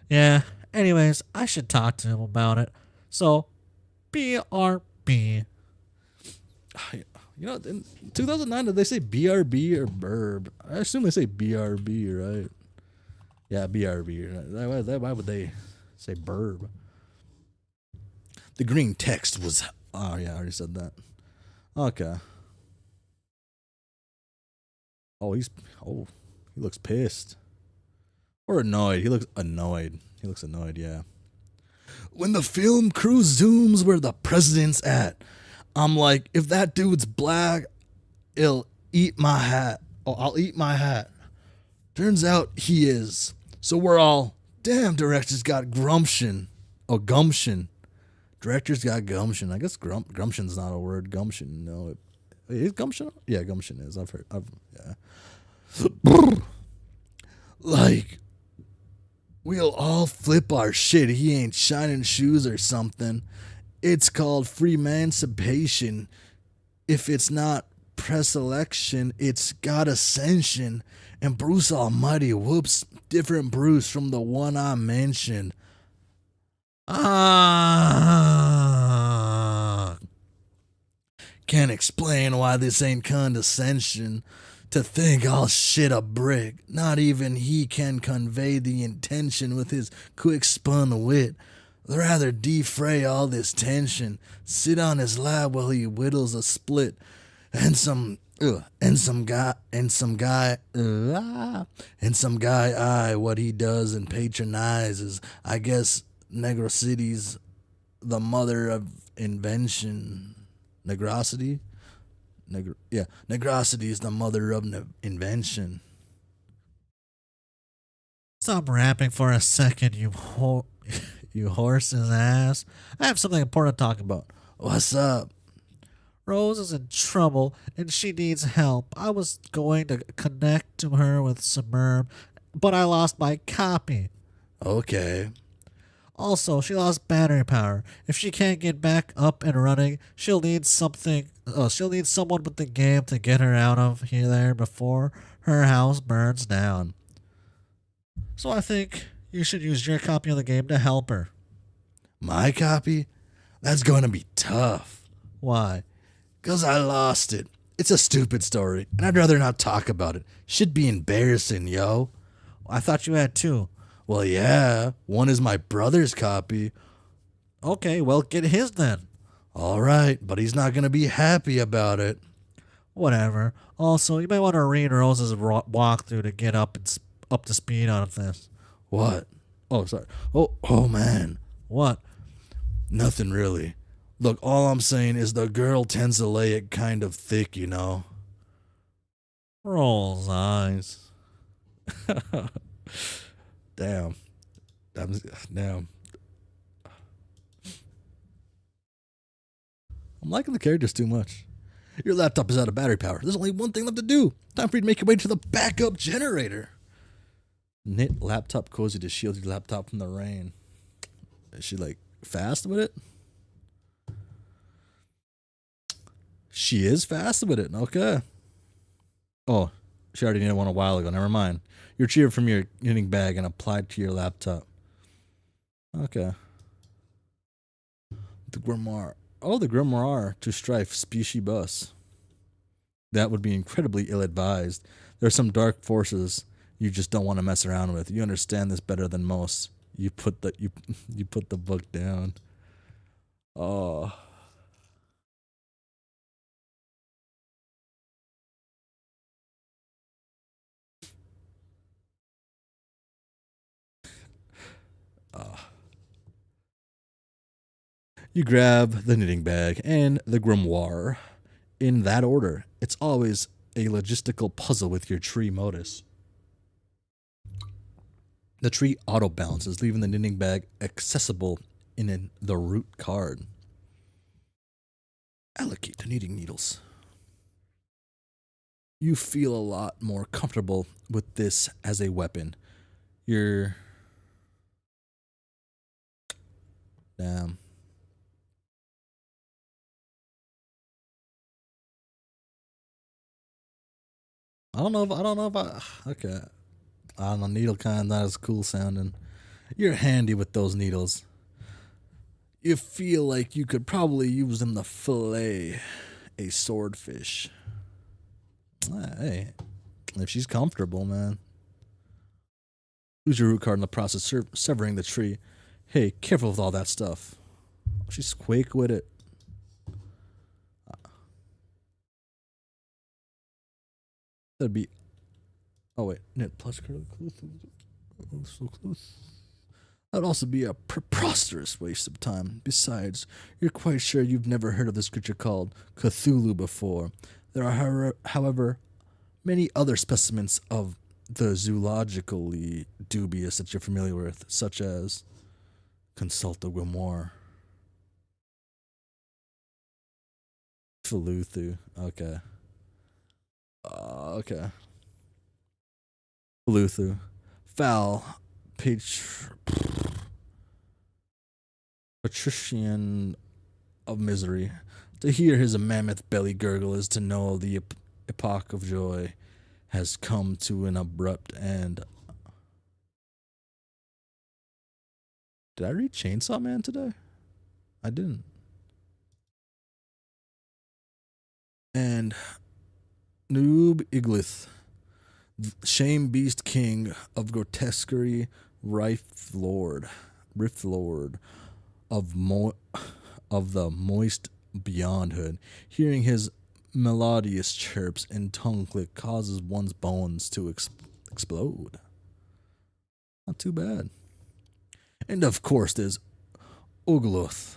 Yeah, anyways, I should talk to him about it. So, BRB. You know, in 2009, did they say BRB or Burb? I assume they say BRB, right? Yeah, BRB. Right? Why would they say Burb? The green text was. Oh, yeah, I already said that. Okay. Oh, he looks pissed. Or annoyed. He looks annoyed. Yeah. When the film crew zooms where the president's at, I'm like, if that dude's black, he'll eat my hat. Oh, I'll eat my hat. Turns out he is. So we're all, damn, director's got gumption. Oh, gumption. Director's got gumption. I guess gumption's not a word. Gumption, no. Is gumption? Yeah, gumption is. Yeah. Like, we'll all flip our shit. He ain't shining shoes or something. It's called free-mancipation. If it's not preselection, it's got ascension. And Bruce Almighty, whoops, different Bruce from the one I mentioned. Can't explain why this ain't condescension. To think I'll shit a brick. Not even he can convey the intention with his quick spun wit. Rather defray all this tension. Sit on his lap while he whittles a split. And some guy, what he does and patronizes. I guess Negro City's the mother of invention. Negrosity? Negrosity is the mother of invention. Stop rapping for a second, you horse's ass. I have something important to talk about. What's up? Rose is in trouble and she needs help. I was going to connect to her with Suburb, but I lost my copy. Okay. Also, she lost battery power. If she can't get back up and running, she'll need someone with the game to get her out of there before her house burns down. So I think you should use your copy of the game to help her. My copy? That's going to be tough. Why? 'Cause I lost it. It's a stupid story, and I'd rather not talk about it. Should be embarrassing, yo. I thought you had two. Well, yeah. One is my brother's copy. Okay, well, get his then. All right, but he's not going to be happy about it. Whatever. Also, you might want to read Rose's walkthrough to get up to speed on this. What? Oh, sorry. Oh, man. What? Nothing really. Look, all I'm saying is the girl tends to lay it kind of thick, you know. Rolls eyes. Damn. Damn. I'm liking the characters too much. Your laptop is out of battery power. There's only one thing left to do. Time for you to make your way to the backup generator. Knit laptop cozy to shield your laptop from the rain. Is she like fast with it? She is fast with it. Okay. Oh, she already knit one a while ago. Never mind. You retrieved from your knitting bag and applied to your laptop. Okay. The grimoire. Oh, the grimoire to strife species bus. That would be incredibly ill-advised. There are some dark forces you just don't want to mess around with. You understand this better than most. You put the you put the book down. Oh. You grab the knitting bag and the grimoire in that order. It's always a logistical puzzle with your tree modus. The tree auto balances, leaving the knitting bag accessible in the root card. Allocate the knitting needles. You feel a lot more comfortable with this as a weapon. You're... Damn. I don't know if I okay. I don't know, needle kind not as cool sounding. You're handy with those needles. You feel like you could probably use them to fillet a swordfish. Hey, if she's comfortable, man. Lose your root card in the process severing the tree. Hey, careful with all that stuff. She's quick with it. That'd be. Oh wait, knit plus curly so close. That'd also be a preposterous waste of time. Besides, you're quite sure you've never heard of this creature called Cthulhu before. There are, however, many other specimens of the zoologically dubious that you're familiar with, such as consult the grimoire. Cthulhu. Okay. Okay. Cthulhu. Foul. Patrician of misery. To hear his mammoth belly gurgle is to know the epoch of joy has come to an abrupt end. Did I read Chainsaw Man today? I didn't. And Noob Iglith, Shame Beast King of Grotesquerie, Rift Lord of the moist beyondhood. Hearing his melodious chirps and tongue click causes one's bones to explode. Not too bad. And of course there's Ogluth.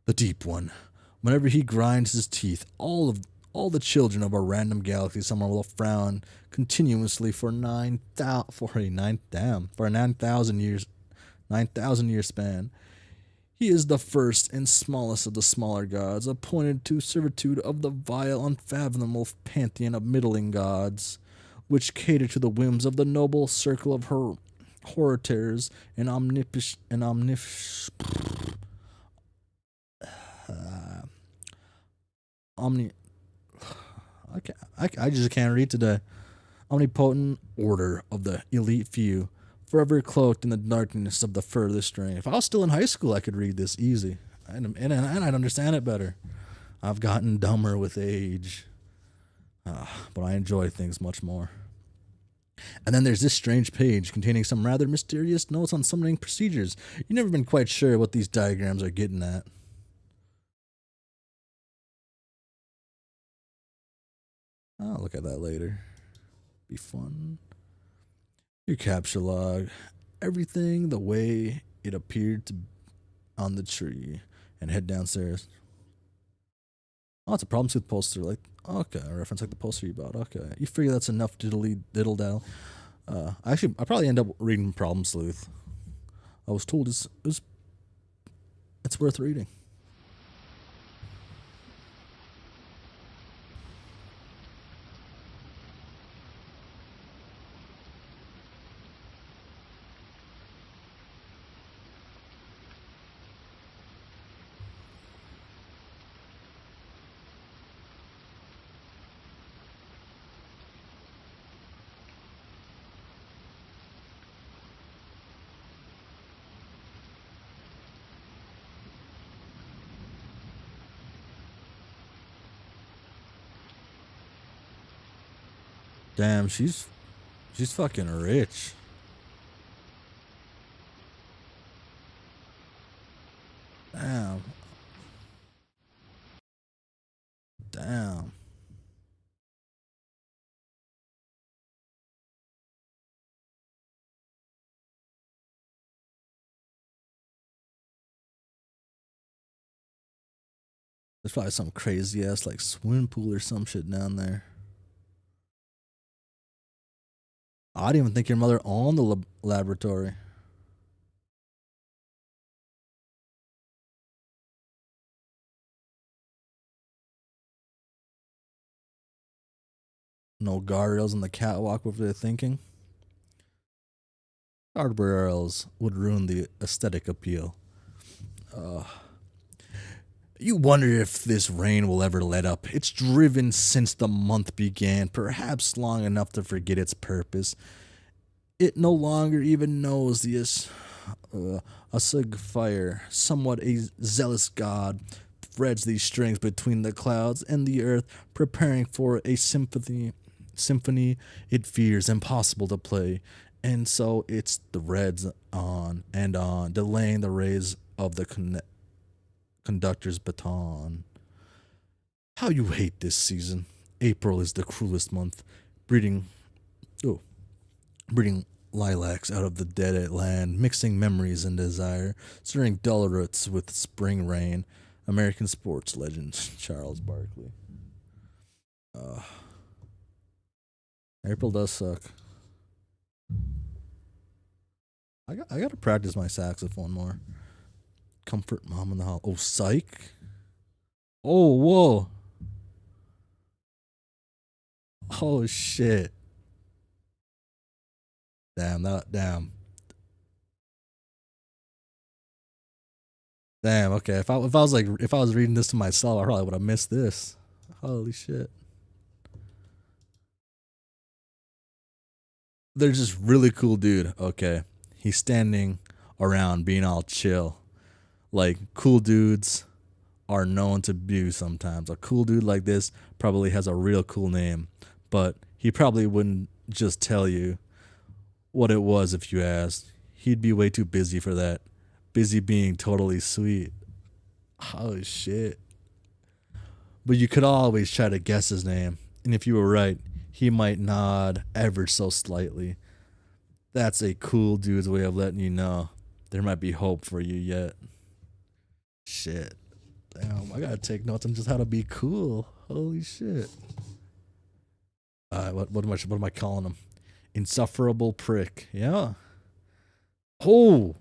The Deep One. Whenever he grinds his teeth, all the children of a random galaxy somewhere will frown continuously for 9,000 years, 9,000 year span. He is the first and smallest of the smaller gods, appointed to servitude of the vile, unfathomable pantheon of middling gods, which cater to the whims of the noble circle of her orators and I just can't read today. Omnipotent order of the elite few, forever cloaked in the darkness of the furthest range. If I was still in high school, I could read this easy, and I'd understand it better. I've gotten dumber with age, but I enjoy things much more. And then there's this strange page containing some rather mysterious notes on summoning procedures. You've never been quite sure what these diagrams are getting at. I'll look at that later. Be fun. Your capture log. Everything the way it appeared to on the tree. And head downstairs. Oh, it's a problem with poster. Like, okay, a reference like the poster you bought. Okay. You figure that's enough to diddle daddle. I probably end up reading Problem Sleuth. I was told it's It's worth reading. Damn, she's fucking rich. Damn. Damn. There's probably some crazy ass like swimming pool or some shit down there. I didn't even think your mother owned the laboratory. No guardrails on the catwalk. What they're thinking? Guardrails would ruin the aesthetic appeal. You wonder if this rain will ever let up. It's driven since the month began, perhaps long enough to forget its purpose. It no longer even knows the Asug fire, somewhat a zealous god, threads these strings between the clouds and the earth, preparing for a symphony it fears impossible to play. And so it's the reds on and on, delaying the rays of the conductor's baton. How you hate this season. April is the cruelest month, breeding lilacs out of the dead land, mixing memories and desire, stirring dull roots with spring rain. American sports legend Charles Barkley. April does suck. I gotta practice my saxophone more. Comfort mom in the house. Oh, psych. Oh, whoa. Oh shit. Damn. Okay. If I was reading this to myself, I probably would have missed this. Holy shit. They're just really cool dude. Okay. He's standing around being all chill. Like cool dudes are known to do sometimes. A cool dude like this probably has a real cool name, but he probably wouldn't just tell you what it was if you asked. He'd be way too busy for that. Busy being totally sweet. Oh shit. But you could always try to guess his name, and if you were right, he might nod ever so slightly. That's a cool dude's way of letting you know there might be hope for you yet. Shit. Damn, I gotta take notes on just how to be cool. Holy shit. What am I calling him? Insufferable prick. Yeah. Oh.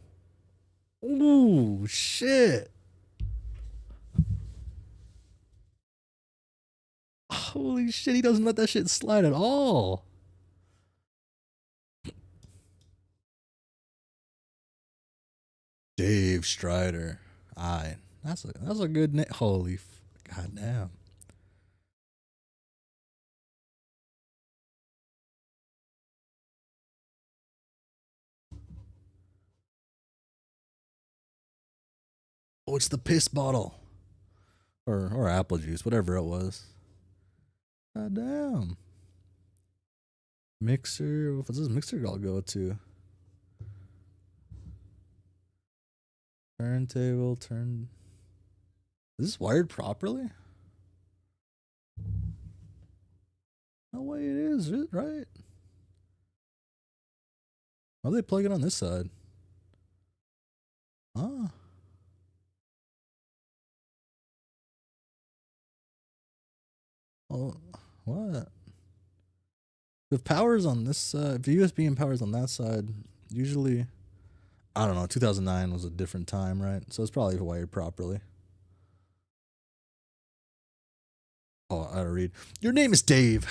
Ooh, shit. Holy shit, he doesn't let that shit slide at all. Dave Strider. Aye. That's a good name. Holy goddamn. Oh, it's the piss bottle. Or apple juice, whatever it was. God damn. Mixer. What's this mixer I'll go to? Turntable, turn. Is this wired properly? No way it is, right? Why do they plug it on this side? Ah. Oh, what? If power's on this side, if the USB and power's on that side, usually I don't know. 2009 was a different time, right? So it's probably wired properly. Oh, I read. Your name is Dave.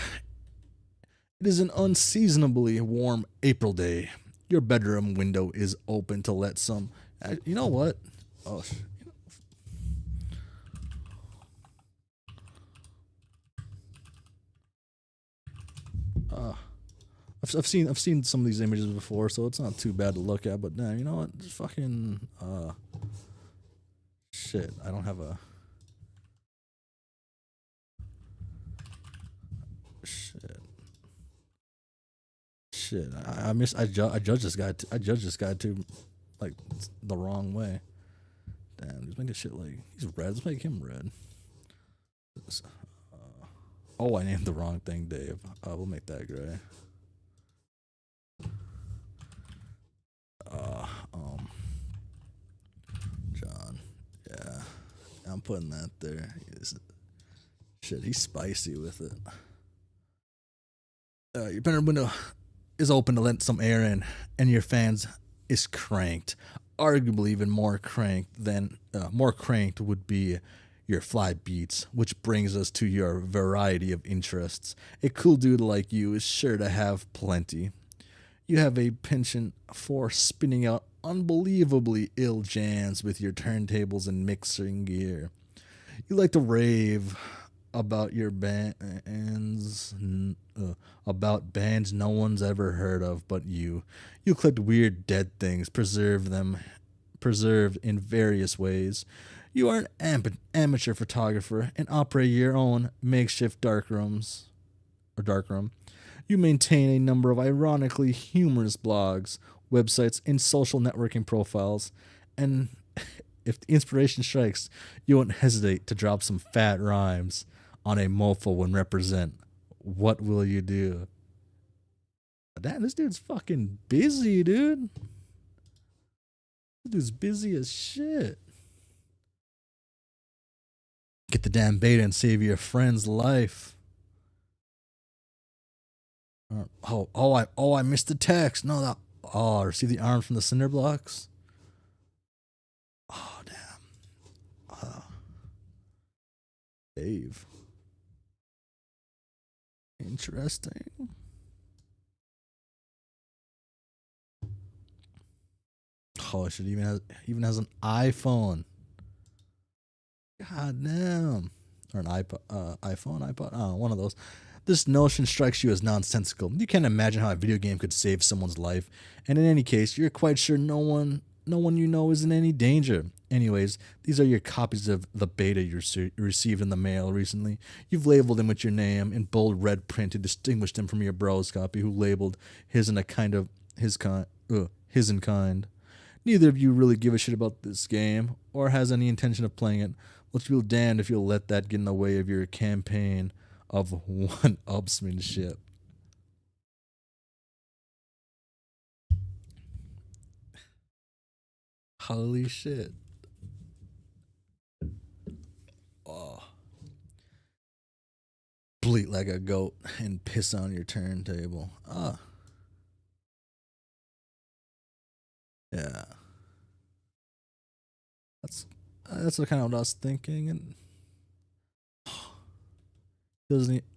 It is an unseasonably warm April day. Your bedroom window is open to let some. You know what? Oh, uh, I've seen some of these images before, so it's not too bad to look at. But damn, you know what? Just fucking shit. I don't have a shit. Shit. I judge this guy. I judge this guy too, like the wrong way. Damn, just make this shit like he's red. Let's make him red. Oh, I named the wrong thing, Dave. We'll make that gray. Uh, um, John. Yeah, I'm putting that there. Shit, he's spicy with it. Your bedroom window is open to let some air in, and your fans is cranked. Arguably, even more cranked would be your fly beats, which brings us to your variety of interests. A cool dude like you is sure to have plenty. You have a penchant for spinning out unbelievably ill jams with your turntables and mixing gear. You like to rave about your about bands no one's ever heard of but you. You collect weird dead things, preserved in various ways. You are an amateur photographer and operate your own makeshift darkroom. You maintain a number of ironically humorous blogs, websites, and social networking profiles, and if the inspiration strikes, you won't hesitate to drop some fat rhymes on a mofo when represent. What will you do? Damn, this dude's fucking busy, dude. This dude's busy as shit. Get the damn beta and save your friend's life. I missed the text. No, that. Oh, see the arms from the cinder blocks. Oh, damn. Dave. Interesting. Oh, it even has an iPhone. God damn. Or an iPhone, iPod. Oh, one of those. This notion strikes you as nonsensical. You can't imagine how a video game could save someone's life, and in any case, you're quite sure no one you know is in any danger. Anyways, these are your copies of the beta you received in the mail recently. You've labeled them with your name in bold red print to distinguish them from your bros copy, who labeled his in kind. Neither of you really give a shit about this game or has any intention of playing it. Let's be damned if you'll let that get in the way of your campaign of one-upsmanship. Holy shit. Oh. Bleat like a goat and piss on your turntable. Ah. Yeah. That's what kind of what I was thinking, and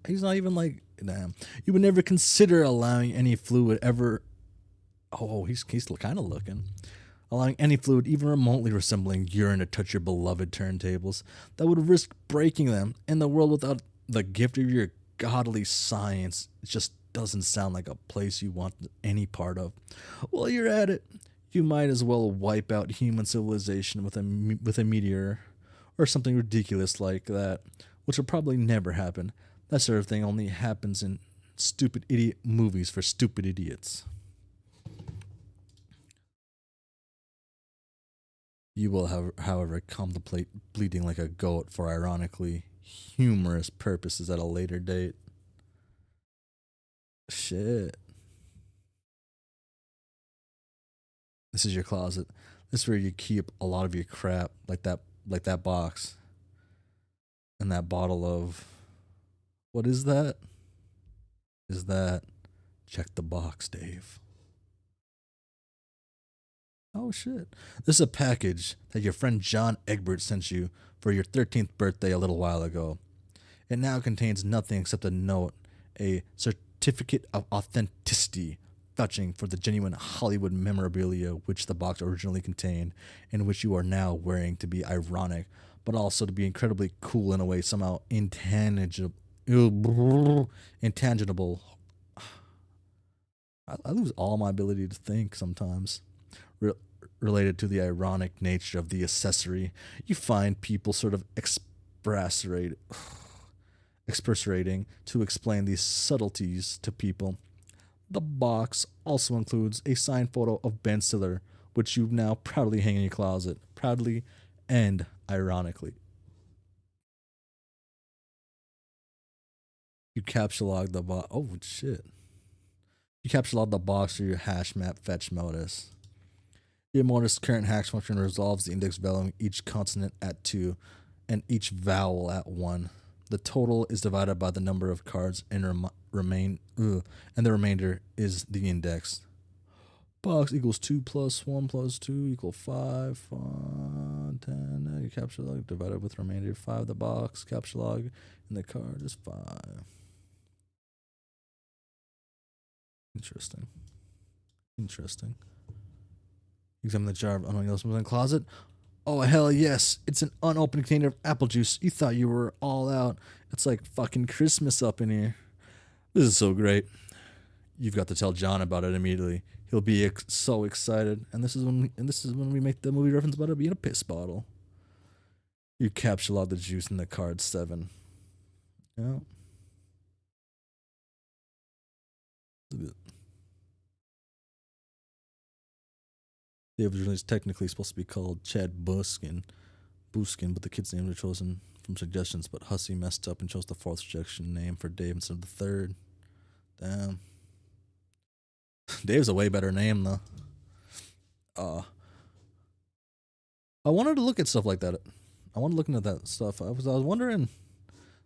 he's not even like, damn. You would never consider allowing any fluid ever. Oh, he's kind of looking. Allowing any fluid even remotely resembling urine to touch your beloved turntables. That would risk breaking them. In the world without the gift of your godly science, it just doesn't sound like a place you want any part of. While you're at it, you might as well wipe out human civilization with a meteor or something ridiculous like that, which will probably never happen. That sort of thing only happens in stupid idiot movies for stupid idiots. You will, however, contemplate bleeding like a goat for ironically humorous purposes at a later date. Shit. This is your closet. This is where you keep a lot of your crap, like that box. And that bottle of, what is that? Is that, check the box, Dave. Oh shit. This is a package that your friend John Egbert sent you for your 13th birthday a little while ago. It now contains nothing except a note, a certificate of authenticity, vouching for the genuine Hollywood memorabilia which the box originally contained, and which you are now wearing to be ironic, but also to be incredibly cool in a way somehow intangible. Intangible. I lose all my ability to think sometimes. Re- Related to the ironic nature of the accessory, you find people sort of expursating to explain these subtleties to people. The box also includes a signed photo of Ben Stiller, which you now proudly hang in your closet, proudly and ironically. You capsulog the box. Oh shit! You capsulog the box through your hash map fetch modus. Your modus current hash function resolves the index value of each consonant at 2 and each vowel at 1. The total is divided by the number of cards and and the remainder is the index. Box equals 2 plus 1 plus 2 equal 5. 10. Your capture log divided with remainder 5. The box capture log and the card is 5. Interesting. Interesting. Examine the jar of unknown in the closet. Oh, hell yes. It's an unopened container of apple juice. You thought you were all out. It's like fucking Christmas up in here. This is so great. You've got to tell John about it immediately. He'll be so excited. And this is when we make the movie reference about it being a piss bottle. You capture all the juice in the card 7. Yeah. The original is technically supposed to be called Chad Buskin, but the kid's names were chosen from suggestions. But Hussie messed up and chose the 4th suggestion name for Dave instead of the 3rd. Damn. Dave's a way better name though. I wanted to look at stuff like that. I wanted to look into that stuff. I was wondering,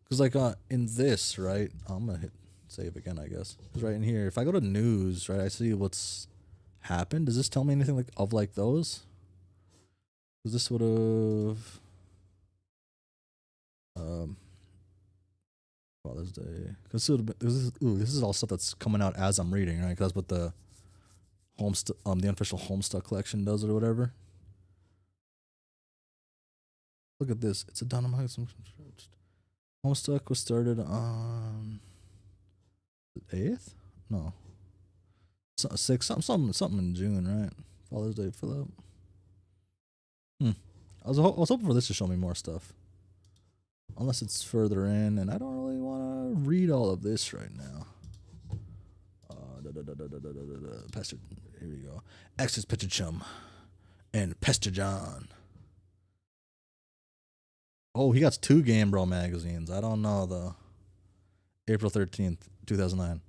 because like in this, right? I'm gonna hit save again, I guess. Because right in here, if I go to news, right, I see what's happened. Does this tell me anything like those? Because this would have Father's Day. Because this is all stuff that's coming out as I'm reading, right? Because that's what the the unofficial Homestuck collection does or whatever. Look at this. It's a dynamite. Homestuck was started on the 8th? No. 6th, something in June, right? Father's Day, fill up. I was hoping for this to show me more stuff. Unless it's further in, and I don't really want to read all of this right now. Pastor, here we go. Access Picture Chum and Pastor John. Oh, he got 2 Gambro magazines. I don't know though. April 13th, 2009.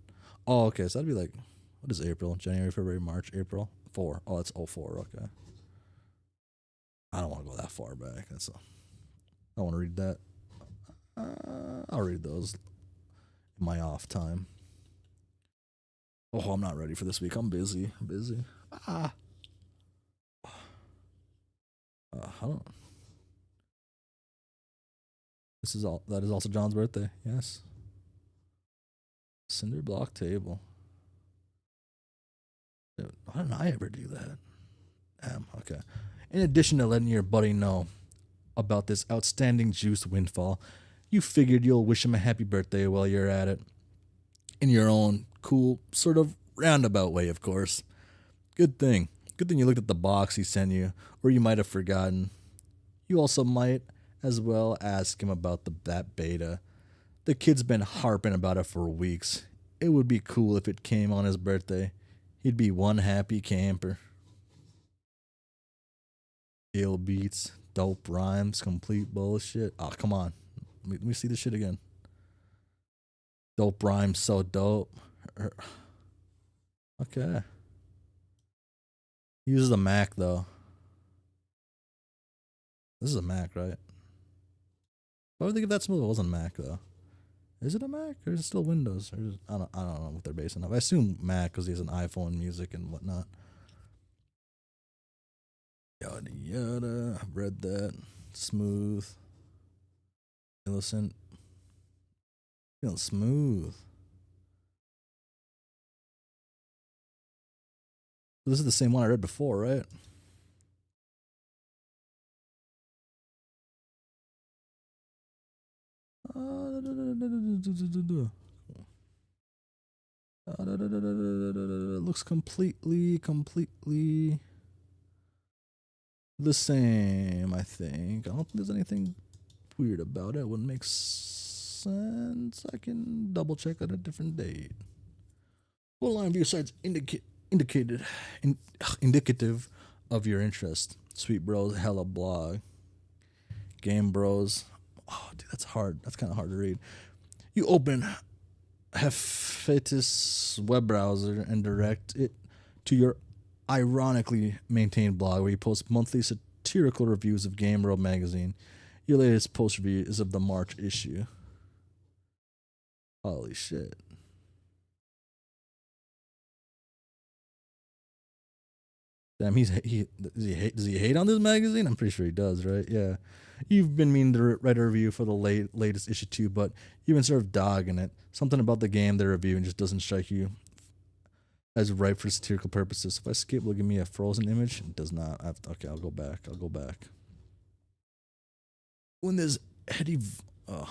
Oh, okay. So that'd be like, what is April? January, February, March, April? 4. Oh, it's 04. Okay. I don't want to go that far back. I don't want to read that. I'll read those in my off time. Oh, I'm not ready for this week. I'm busy. I don't. That is also John's birthday. Yes. Cinder block table. Dude, why didn't I ever do that? Okay. In addition to letting your buddy know about this outstanding juice windfall, you figured you'll wish him a happy birthday while you're at it. In your own cool, sort of roundabout way, of course. Good thing you looked at the box he sent you, or you might have forgotten. You also might as well ask him about that beta. The kid's been harping about it for weeks. It would be cool if it came on his birthday. He'd be one happy camper. Ill beats, dope rhymes, complete bullshit. Oh, come on. Let me see this shit again. Dope rhymes, so dope. Okay. He uses a Mac, though. This is a Mac, right? Why would they give that smooth? It wasn't a Mac, though. Is it a Mac or is it still Windows? I don't know what they're basing off. I assume Mac because he has an iPhone, music, and whatnot. Yada yada. I've read that. Smooth. Innocent. Feeling smooth. This is the same one I read before, right? Looks completely the same, I think. I don't think there's anything weird about it. It wouldn't make sense. I can double check at a different date. What line of your sites indicative of your interest? Sweet Bros, Hella Blog, Game Bros. Oh, dude, that's hard. That's kind of hard to read. You open Hephaestus web browser and direct it to your ironically maintained blog where you post monthly satirical reviews of Game World magazine. Your latest post review is of the March issue. Holy shit. Damn, does he hate on this magazine? I'm pretty sure he does, right? Yeah. You've been meaning to write a review for the latest issue too, but you've been sort of dogging it. Something about the game they're reviewing just doesn't strike you as ripe for satirical purposes. If I skip, will it give me a frozen image? It does not. Okay, I'll go back. When there's heady... I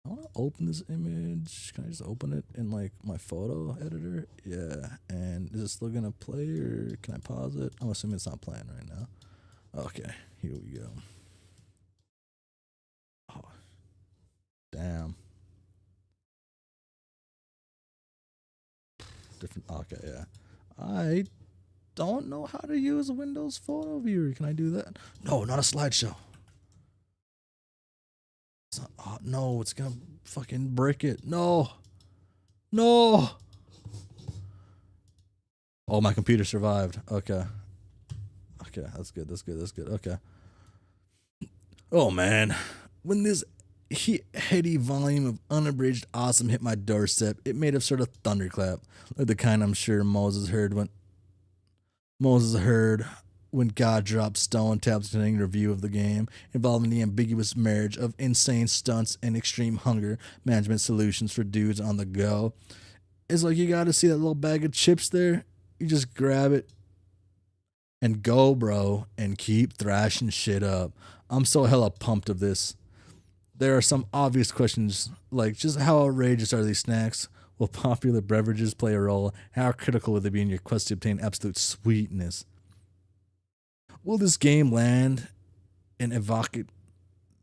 want to open this image. Can I just open it in like my photo editor? Yeah. And is it still gonna play or can I pause it? I'm assuming it's not playing right now. Okay, here we go. Oh, damn. Different. Okay, yeah. I don't know how to use a Windows photo viewer. Can I do that? No, not a slideshow. Oh, no, it's gonna fucking brick it. No. Oh, my computer survived. Okay, that's good. Okay. Oh, man. When this heady volume of unabridged awesome hit my doorstep, it made a sort of thunderclap, like the kind I'm sure Moses heard when God dropped stone tablets containing a review of the game, involving the ambiguous marriage of insane stunts and extreme hunger management solutions for dudes on the go. It's like you gotta see that little bag of chips there. You just grab it and go, bro, and keep thrashing shit up. I'm so hella pumped of this. There are some obvious questions, like just how outrageous are these snacks? Will popular beverages play a role? How critical will they be in your quest to obtain absolute sweetness? Will this game land and evoke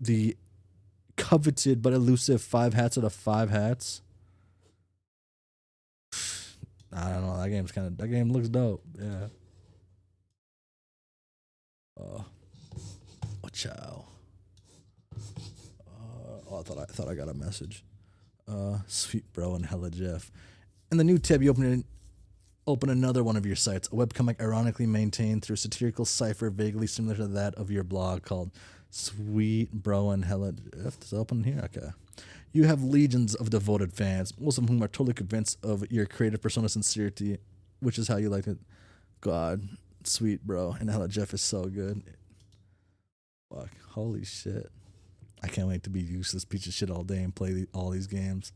the coveted but elusive 5 hats out of 5 hats? I don't know. That game looks dope. Yeah. Oh, ciao. I thought I got a message. Sweet Bro and Hella Jeff. In the new tab, you open another one of your sites, a webcomic ironically maintained through a satirical cipher vaguely similar to that of your blog called Sweet Bro and Hella Jeff. Does it open here? Okay. You have legions of devoted fans, most of whom are totally convinced of your creative persona sincerity, which is how you like it. God, Sweet Bro and Hella Jeff is so good. Fuck. Holy shit. I can't wait to be useless piece of shit all day and play all these games.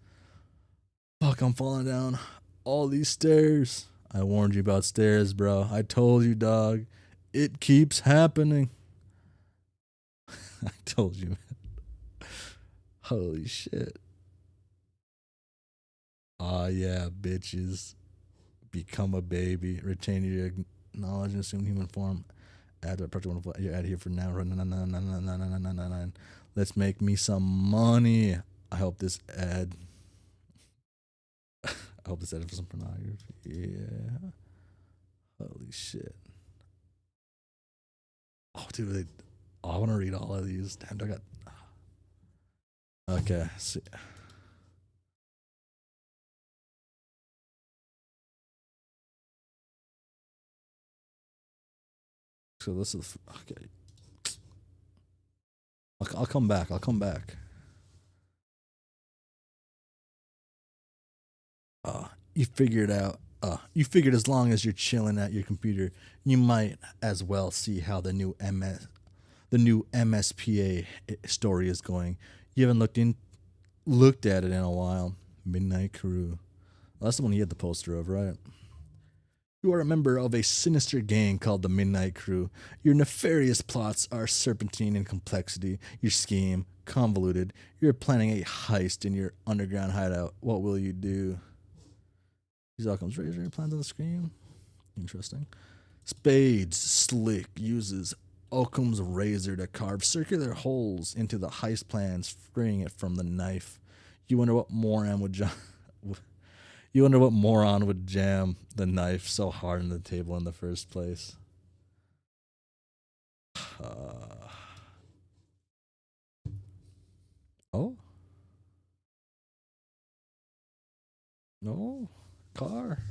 Fuck, I'm falling down all these stairs. I warned you about stairs, bro. I told you, dog. It keeps happening. I told you, man. Holy shit. Ah, yeah, bitches. Become a baby. Retain your knowledge and assume human form. Add to a you're out here for now. Let's make me some money. I hope this ad for some pornography. Yeah. Holy shit. Oh, dude. I want to read all of these. Damn, I got. Okay. See. So this is okay. I'll come back. You figured out You figured as long as you're chilling at your computer, you might as well see how the new MSPA story is going. You haven't looked at it in a while. Midnight Crew. Well, that's the one you had the poster of, right? You are a member of a sinister gang called the Midnight Crew. Your nefarious plots are serpentine in complexity. Your scheme, convoluted. You're planning a heist in your underground hideout. What will you do? These outcomes razor your plans on the screen. Interesting. Spades Slick uses Occam's razor to carve circular holes into the heist plans, freeing it from the knife. You wonder what moron would jam the knife so hard in the table in the first place. Oh? No? Car?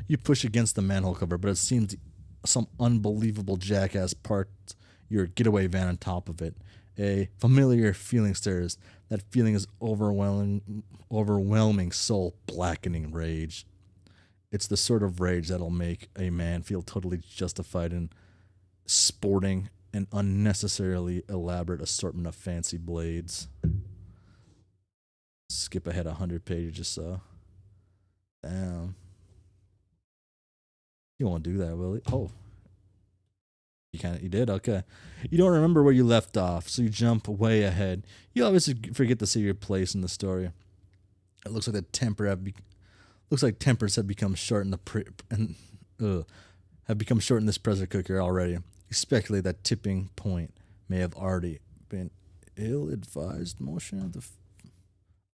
You push against the manhole cover, but it seems some unbelievable jackass parked your getaway van on top of it. A familiar feeling stirs. That feeling is overwhelming, soul-blackening rage. It's the sort of rage that'll make a man feel totally justified in sporting an unnecessarily elaborate assortment of fancy blades. Skip ahead 100 pages or so. Damn. You won't do that, will you? Oh. You did? Okay. You don't remember where you left off, so you jump way ahead. You obviously forget to see your place in the story. It looks like tempers have become short in have become short in this pressure cooker already. You speculate that tipping point may have already been ill-advised motion of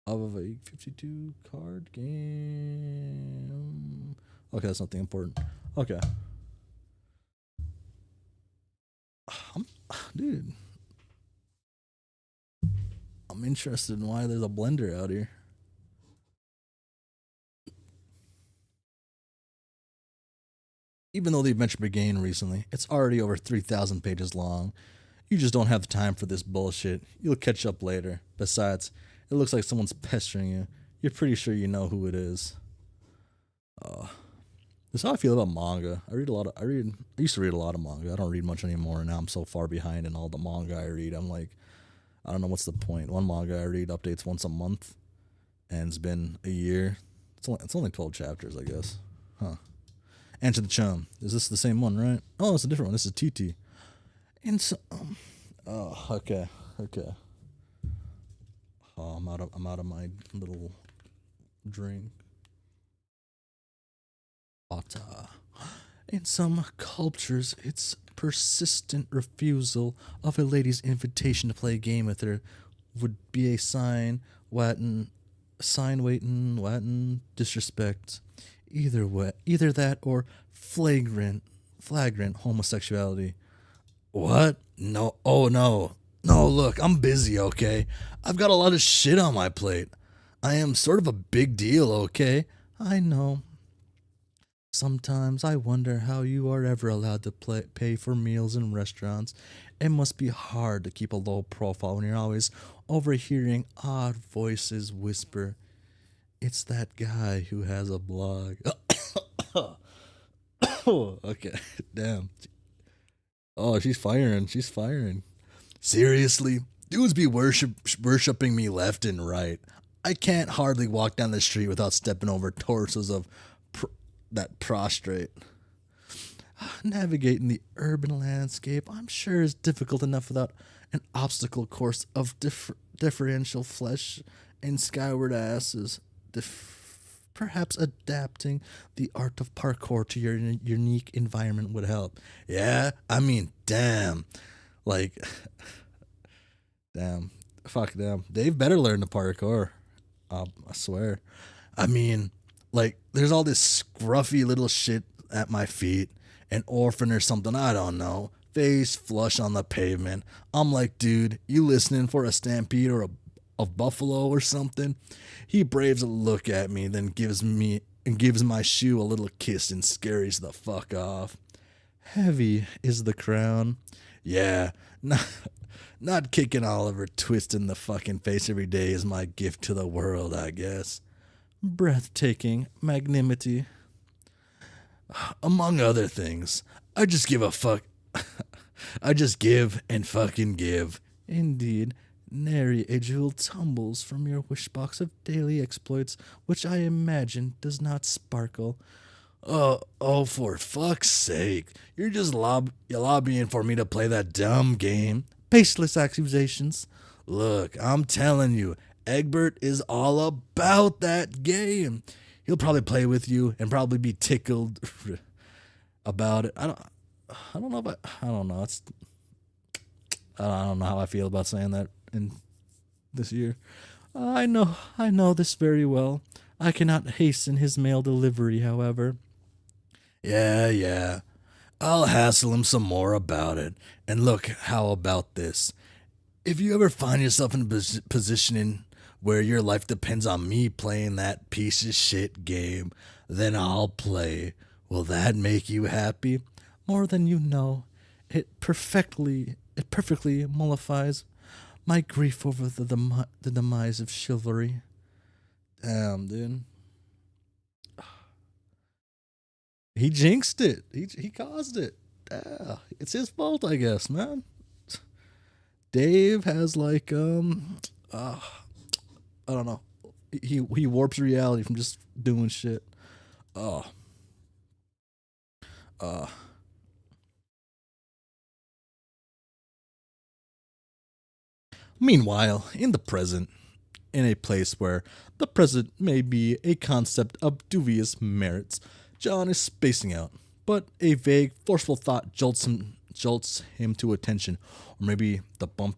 a 52 card game. Okay, that's nothing important. Okay. Dude, I'm interested in why there's a blender out here. Even though the adventure began recently, it's already over 3,000 pages long. You just don't have time for this bullshit. You'll catch up later. Besides, it looks like someone's pestering you. You're pretty sure you know who it is. That's how I feel about manga. I used to read a lot of manga. I don't read much anymore, and now I'm so far behind in all the manga I read. I'm like, I don't know what's the point. One manga I read updates once a month, and it's been a year. It's only 12 chapters, I guess. Huh. Answer the Chum. Is this the same one, right? Oh, it's a different one. This is TT. And so, okay. Oh, I'm out of my little drink. In some cultures, it's persistent refusal of a lady's invitation to play a game with her would be a sign waiting disrespect. Either that or flagrant homosexuality. What? No. Oh no. No, look, I'm busy, okay? I've got a lot of shit on my plate. I am sort of a big deal, okay? I know. Sometimes I wonder how you are ever allowed to pay for meals in restaurants. It must be hard to keep a low profile when you're always overhearing odd voices whisper, "It's that guy who has a blog." Okay, damn. Oh, she's firing. Seriously? Dudes be worshipping me left and right. I can't hardly walk down the street without stepping over torsos of that prostrate. Navigating the urban landscape, I'm sure, is difficult enough without an obstacle course of differential flesh and skyward asses. Perhaps adapting the art of parkour to your unique environment would help. Yeah? I mean, damn. Like, damn. Fuck them. Dave better learn the parkour. I swear. I mean, like, there's all this scruffy little shit at my feet. An orphan or something, I don't know. Face flush on the pavement. I'm like, dude, you listening for a stampede or a buffalo or something? He braves a look at me, then gives my shoe a little kiss and scurries the fuck off. Heavy is the crown. Yeah, not kicking Oliver Twist in the fucking face every day is my gift to the world, I guess. Breathtaking magnanimity. Among other things, I just give a fuck. I just give and fucking give. Indeed, nary a jewel tumbles from your wishbox of daily exploits, which I imagine does not sparkle. Oh, for fuck's sake. You're just you're lobbying for me to play that dumb game. Baseless accusations. Look, I'm telling you, Egbert is all about that game. He'll probably play with you and probably be tickled about it. I don't know about, I don't know. I don't know how I feel about saying that in this year. I know this very well. I cannot hasten his mail delivery, however. Yeah. I'll hassle him some more about it. And look, how about this? If you ever find yourself in a position where your life depends on me playing that piece of shit game, then I'll play. Will that make you happy? More than you know. It perfectly mollifies my grief over the demise of chivalry. Damn, dude. He jinxed it. He caused it. Yeah, it's his fault, I guess, man. Dave has like I don't know. He warps reality from just doing shit. Oh. Meanwhile, in the present, in a place where the present may be a concept of dubious merits, John is spacing out, but a vague, forceful thought jolts him to attention. Or maybe the bump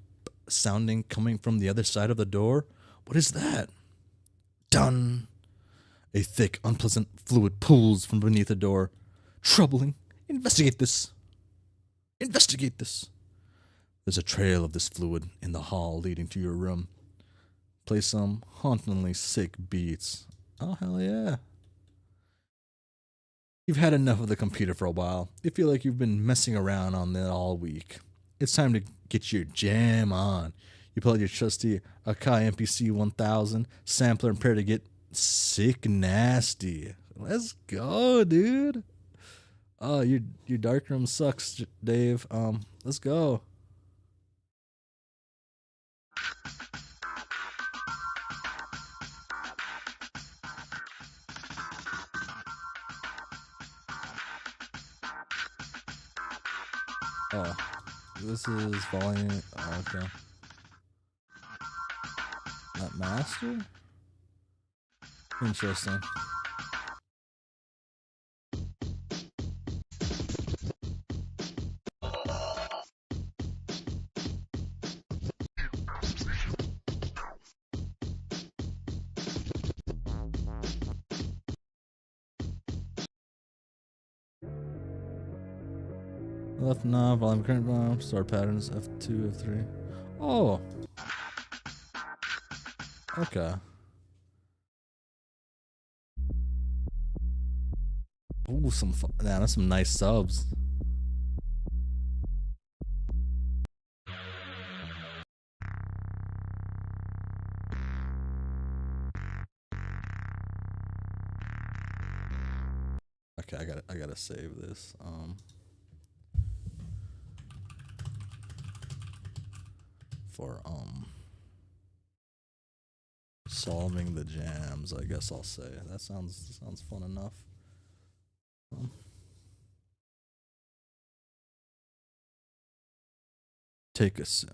sounding coming from the other side of the door? What is that? Done. A thick, unpleasant fluid pools from beneath the door. Troubling. Investigate this. There's a trail of this fluid in the hall leading to your room. Play some hauntingly sick beats. Oh, hell yeah. You've had enough of the computer for a while. You feel like you've been messing around on it all week. It's time to get your jam on. You pull out your trusty Akai MPC 1000 sampler and prepare to get sick nasty. Let's go, dude. Oh, your darkroom sucks, Dave. Let's go. Oh, this is volume. Oh, okay. That master? Interesting. Left knob, volume current volume, start patterns, F2, F3. Oh! Okay. Ooh, that's some nice subs. Okay, I gotta save this. For solving the jams, I guess I'll say. That sounds fun enough. Take a sip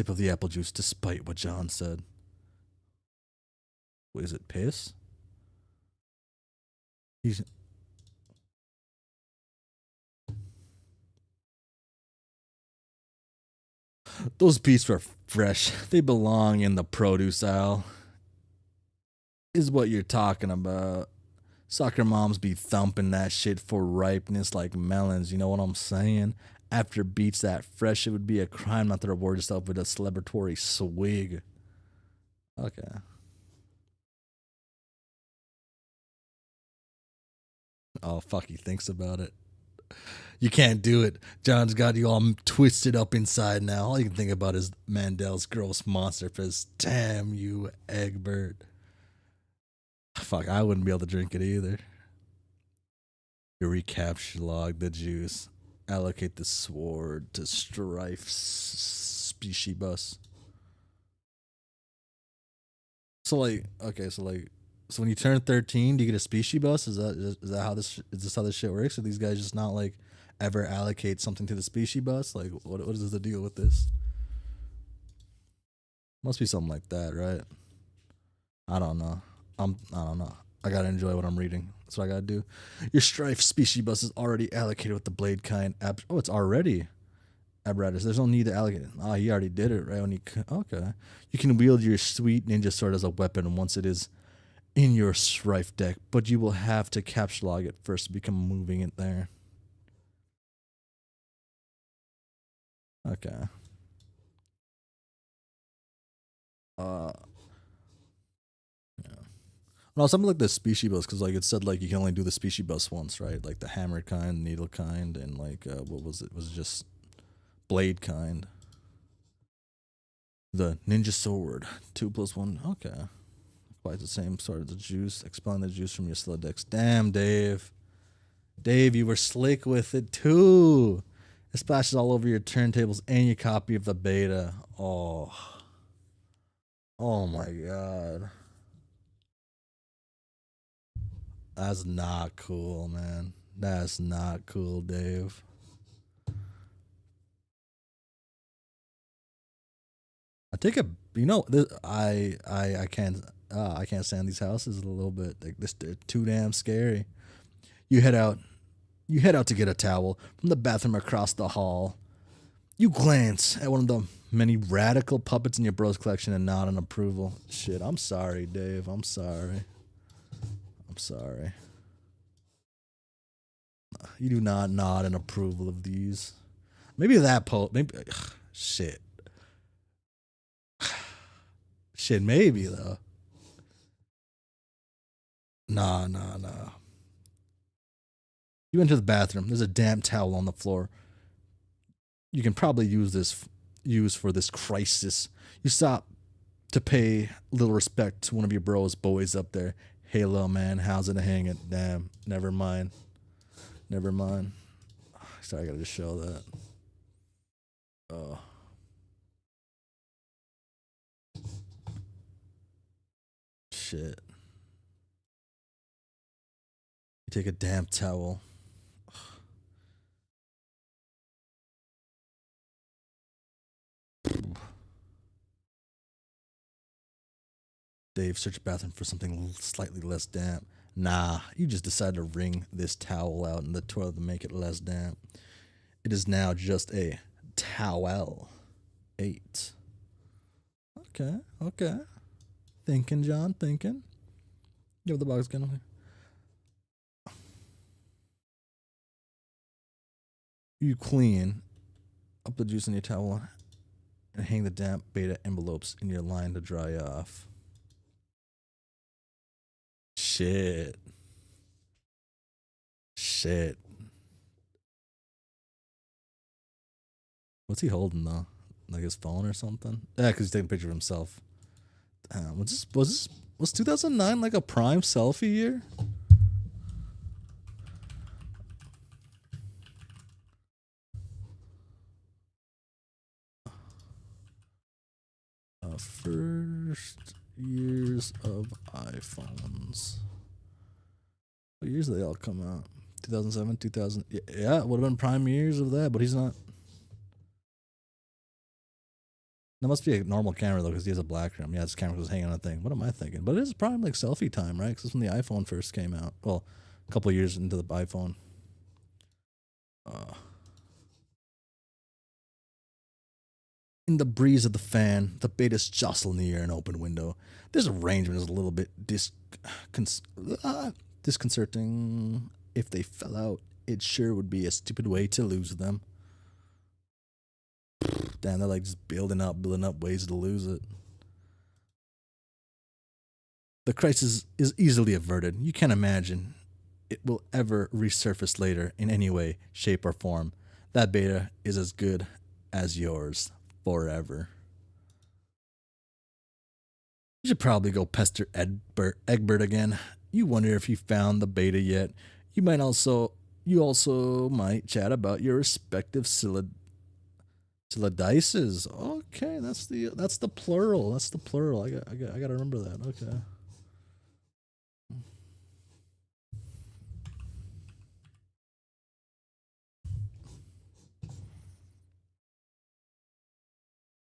of the apple juice despite what John said. Wait, is it piss? Those beets are fresh. They belong in the produce aisle. Is what you're talking about. Soccer moms be thumping that shit for ripeness like melons, you know what I'm saying? After beets that fresh, it would be a crime not to reward yourself with a celebratory swig. Okay. Oh, fuck, he thinks about it. You can't do it. John's got you all twisted up inside now. All you can think about is Mandel's gross monster fist. Damn you, Egbert. Fuck, I wouldn't be able to drink it either. You recapture log the juice. Allocate the sword to Strife species bus. So like, okay, so when you turn 13, do you get a species bus? Is that how this shit works? Are these guys just not like ever allocate something to the species bus? Like, what is the deal with this? Must be something like that, right? I don't know. I don't know. I gotta enjoy what I'm reading. That's what I gotta do. Your Strife species bus is already allocated with the blade kind. Oh, it's already apparatus. There's no need to allocate. Ah, he already did it, right? Okay. You can wield your sweet ninja sword as a weapon once it is in your Strife deck, but you will have to capture log it first to become moving it there. Okay. Yeah. No, something like the species bus, because like it said like you can only do the species bus once, right? Like the hammer kind, needle kind, and like what was it? Was it just blade kind? The ninja sword, 2+1. Okay, quite the same sort of the juice. Expelling the juice from your slow decks. Damn, Dave. Dave, you were slick with it too. It splashes all over your turntables and your copy of the beta. Oh my god. That's not cool, man. That's not cool, Dave. I take a, this, I can't stand these houses a little bit. Like this, they're too damn scary. You head out to get a towel from the bathroom across the hall. You glance at one of the many radical puppets in your bro's collection and nod in approval. Shit, I'm sorry, Dave. I'm sorry. You do not nod in approval of these. Maybe that maybe shit. Shit, maybe though. Nah. You enter the bathroom. There's a damp towel on the floor. You can probably use for this crisis. You stop to pay little respect to one of your bros boys up there. Hey, little man, how's it hanging? Damn, never mind. Sorry, I gotta just show that. Oh. Shit. You take a damp towel. Dave, search the bathroom for something slightly less damp. Nah, you just decided to wring this towel out in the toilet to make it less damp. It is now just a towel. 8. Okay. Thinking, John, thinking. Give the box again. You clean up the juice in your towel and hang the damp beta envelopes in your line to dry off. Shit. What's he holding though? Like his phone or something? Yeah, because he's taking a picture of himself. Was 2009 like a prime selfie year? First years of iPhones. What years did they all come out? 2007, 2000. Yeah, it would have been prime years of that, but he's not. That must be a normal camera though, because he has a black rim. Yeah, his camera was hanging on a thing. What am I thinking? But it is prime like selfie time, right? Because that's when the iPhone first came out. Well, a couple of years into the iPhone. In the breeze of the fan, the betas jostle near an open window. This arrangement is a little bit disconcerting. If they fell out, it sure would be a stupid way to lose them. Damn, they're like just building up ways to lose it. The crisis is easily averted. You can't imagine it will ever resurface later in any way, shape, or form. That beta is as good as yours forever. You should probably go pester Egbert again. You wonder if he found the beta yet. You also might chat about your respective Sylodices. Okay, that's the plural. That's the plural. I gotta remember that. Okay.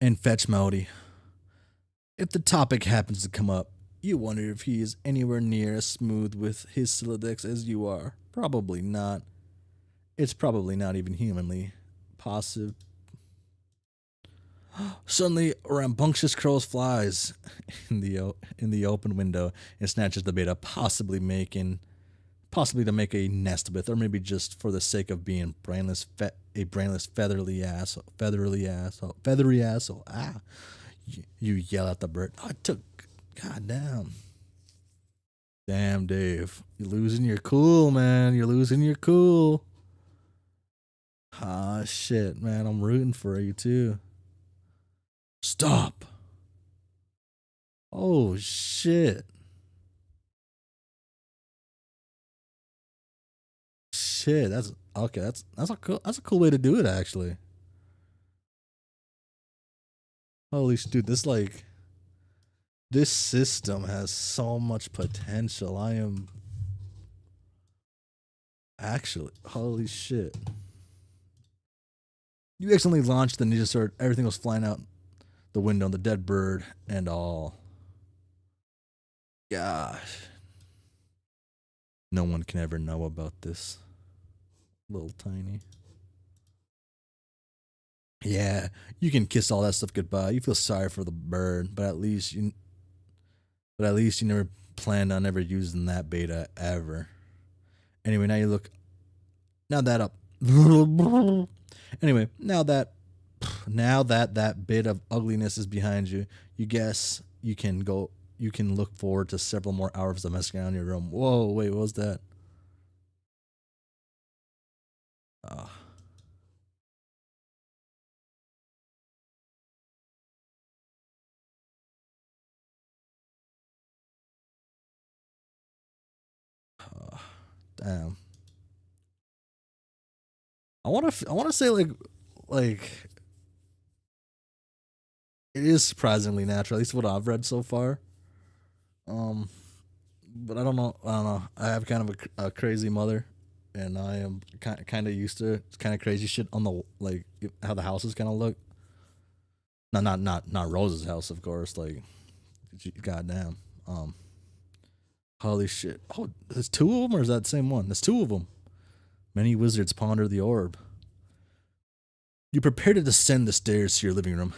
And fetch Maudi. If the topic happens to come up, you wonder if he is anywhere near as smooth with his Sylodex as you are. Probably not. It's probably not even humanly possible. Suddenly, a rambunctious crow flies in the open window and snatches the beta, possibly to make a nest with, or maybe just for the sake of being a brainless feathery asshole. Ah, you yell at the bird. Goddamn. Damn, Dave, you're losing your cool, man. You're losing your cool. Ah, shit, man. I'm rooting for you too. Stop. Oh shit. Shit, that's okay. That's a cool way to do it, actually. Holy shit, dude! This system has so much potential. I am actually holy shit. You accidentally launched the ninja sword. Everything was flying out the window, the dead bird and all. Gosh, no one can ever know about this. Little tiny. Yeah, you can kiss all that stuff goodbye. You feel sorry for the bird, but at least you never planned on ever using that beta ever. Anyway, now that up. Anyway, now that bit of ugliness is behind you, you guess you can look forward to several more hours of messing around in your room. Whoa, wait, what was that? Uh, damn. I want to say like it is surprisingly natural, at least what I've read so far. Um, but I don't know. I don't know. I have kind of a crazy mother, and I am kind of used to kind of crazy shit on the like how the houses kind of look. No, not Rose's house, of course. Like, goddamn. Holy shit. Oh, there's two of them, or is that the same one? There's two of them. Many wizards ponder the orb. You prepare to descend the stairs to your living room.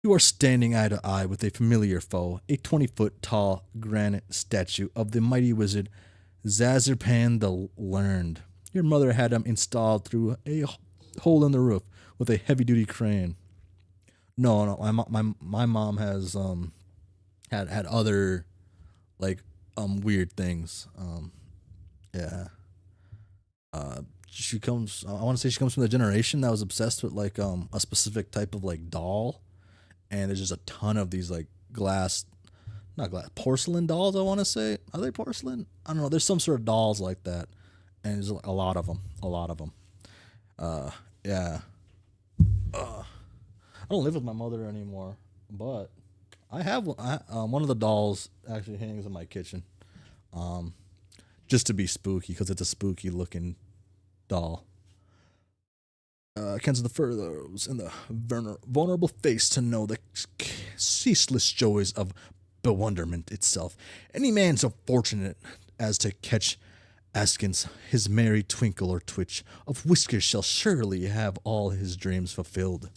You are standing eye to eye with a familiar foe, a 20-foot tall granite statue of the mighty wizard Zazirpan the Learned. Your mother had him installed through a hole in the roof with a heavy-duty crane. No, my mom has had other like weird things. Yeah. She comes. I want to say she comes from the generation that was obsessed with like a specific type of like doll, and there's just a ton of these like not glass, porcelain dolls. I want to say, are they porcelain? I don't know. There's some sort of dolls like that, and there's a lot of them. A lot of them. Yeah. I don't live with my mother anymore, but I have one of the dolls actually hangs in my kitchen, just to be spooky because it's a spooky looking doll. Kens the furrows in the vulnerable face to know the ceaseless joys of bewilderment itself. Any man so fortunate as to catch askance his merry twinkle or twitch of whiskers shall surely have all his dreams fulfilled.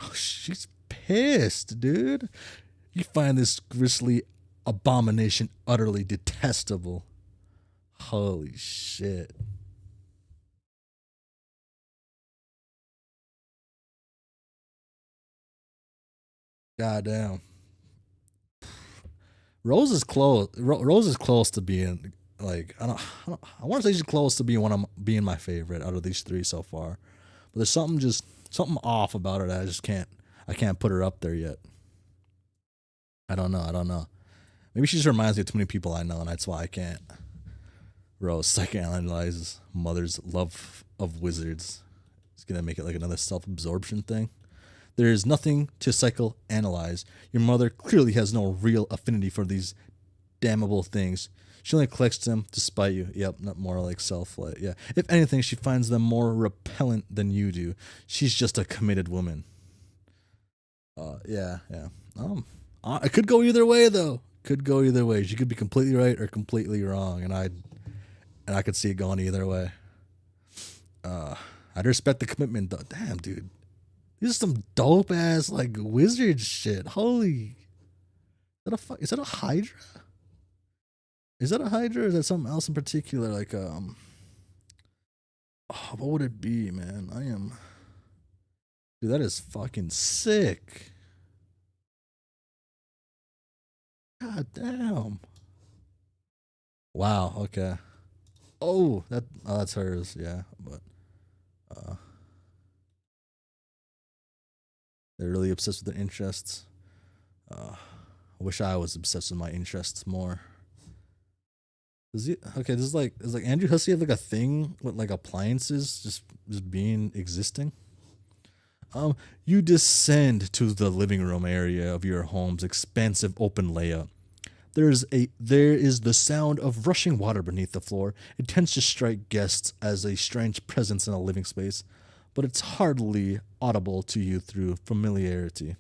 Oh, she's pissed, dude. You find this grisly abomination utterly detestable. Holy shit. Goddamn. Rose is close to being like I want to say she's close to being my favorite out of these three so far. But there's something off about her that I can't put her up there yet. I don't know. I don't know. Maybe she just reminds me of too many people I know, and that's why I can't psychoanalyze mother's love of wizards. It's gonna make it like another self-absorption thing. There is nothing to psychoanalyze. Your mother clearly has no real affinity for these damnable things. She only collects them to spite you. Yep, not more like self-light. Yeah. If anything, she finds them more repellent than you do. She's just a committed woman. Yeah, yeah. It could go either way though. Could go either way. She could be completely right or completely wrong, and I could see it going either way. I'd respect the commitment though. Damn, dude. This is some dope ass like wizard shit. Holy. Is that a Hydra? Is that a Hydra or is that something else in particular? Like what would it be, man? Dude, that is fucking sick. God damn. Wow, okay. That's hers, yeah. But uh they're really obsessed with their interests. I wish I was obsessed with my interests more. Does like Andrew Hussie have like a thing with like appliances just being existing? You descend to the living room area of your home's expansive open layout. There is the sound of rushing water beneath the floor. It tends to strike guests as a strange presence in a living space, but it's hardly audible to you through familiarity.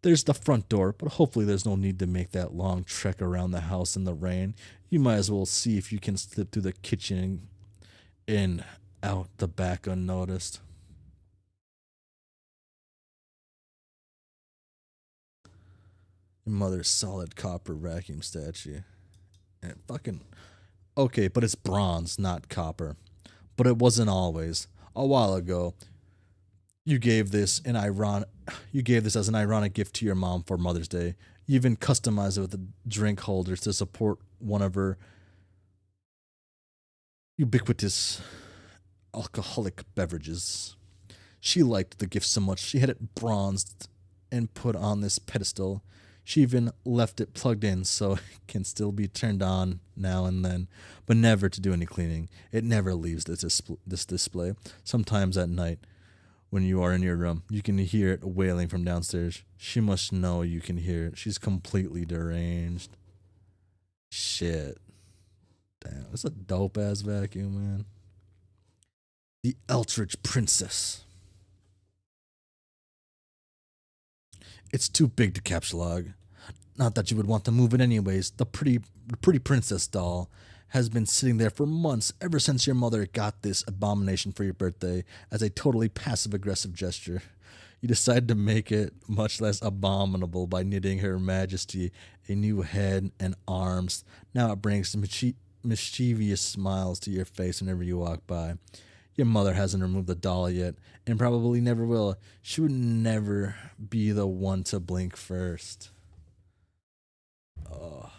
There's the front door, but hopefully there's no need to make that long trek around the house in the rain. You might as well see if you can slip through the kitchen and out the back unnoticed. Your mother's solid copper vacuum statue. And it fucking okay, but it's bronze, not copper. But it wasn't always. A while ago, you gave this as an ironic gift to your mom for Mother's Day. You even customized it with a drink holder to support one of her ubiquitous alcoholic beverages. She liked the gift so much she had it bronzed and put on this pedestal. She even left it plugged in so it can still be turned on now and then, but never to do any cleaning. It never leaves this display. Sometimes at night, when you are in your room, you can hear it wailing from downstairs. She must know you can hear it. She's completely deranged. Shit. Damn, that's a dope ass vacuum, man. The Eldritch Princess. It's too big to capsulog. Not that you would want to move it anyways. The pretty princess doll has been sitting there for months, ever since your mother got this abomination for your birthday as a totally passive aggressive gesture. You decided to make it much less abominable by knitting Her Majesty a new head and arms. Now it brings mischievous smiles to your face whenever you walk by. Your mother hasn't removed the doll yet, and probably never will. She would never be the one to blink first. Oh.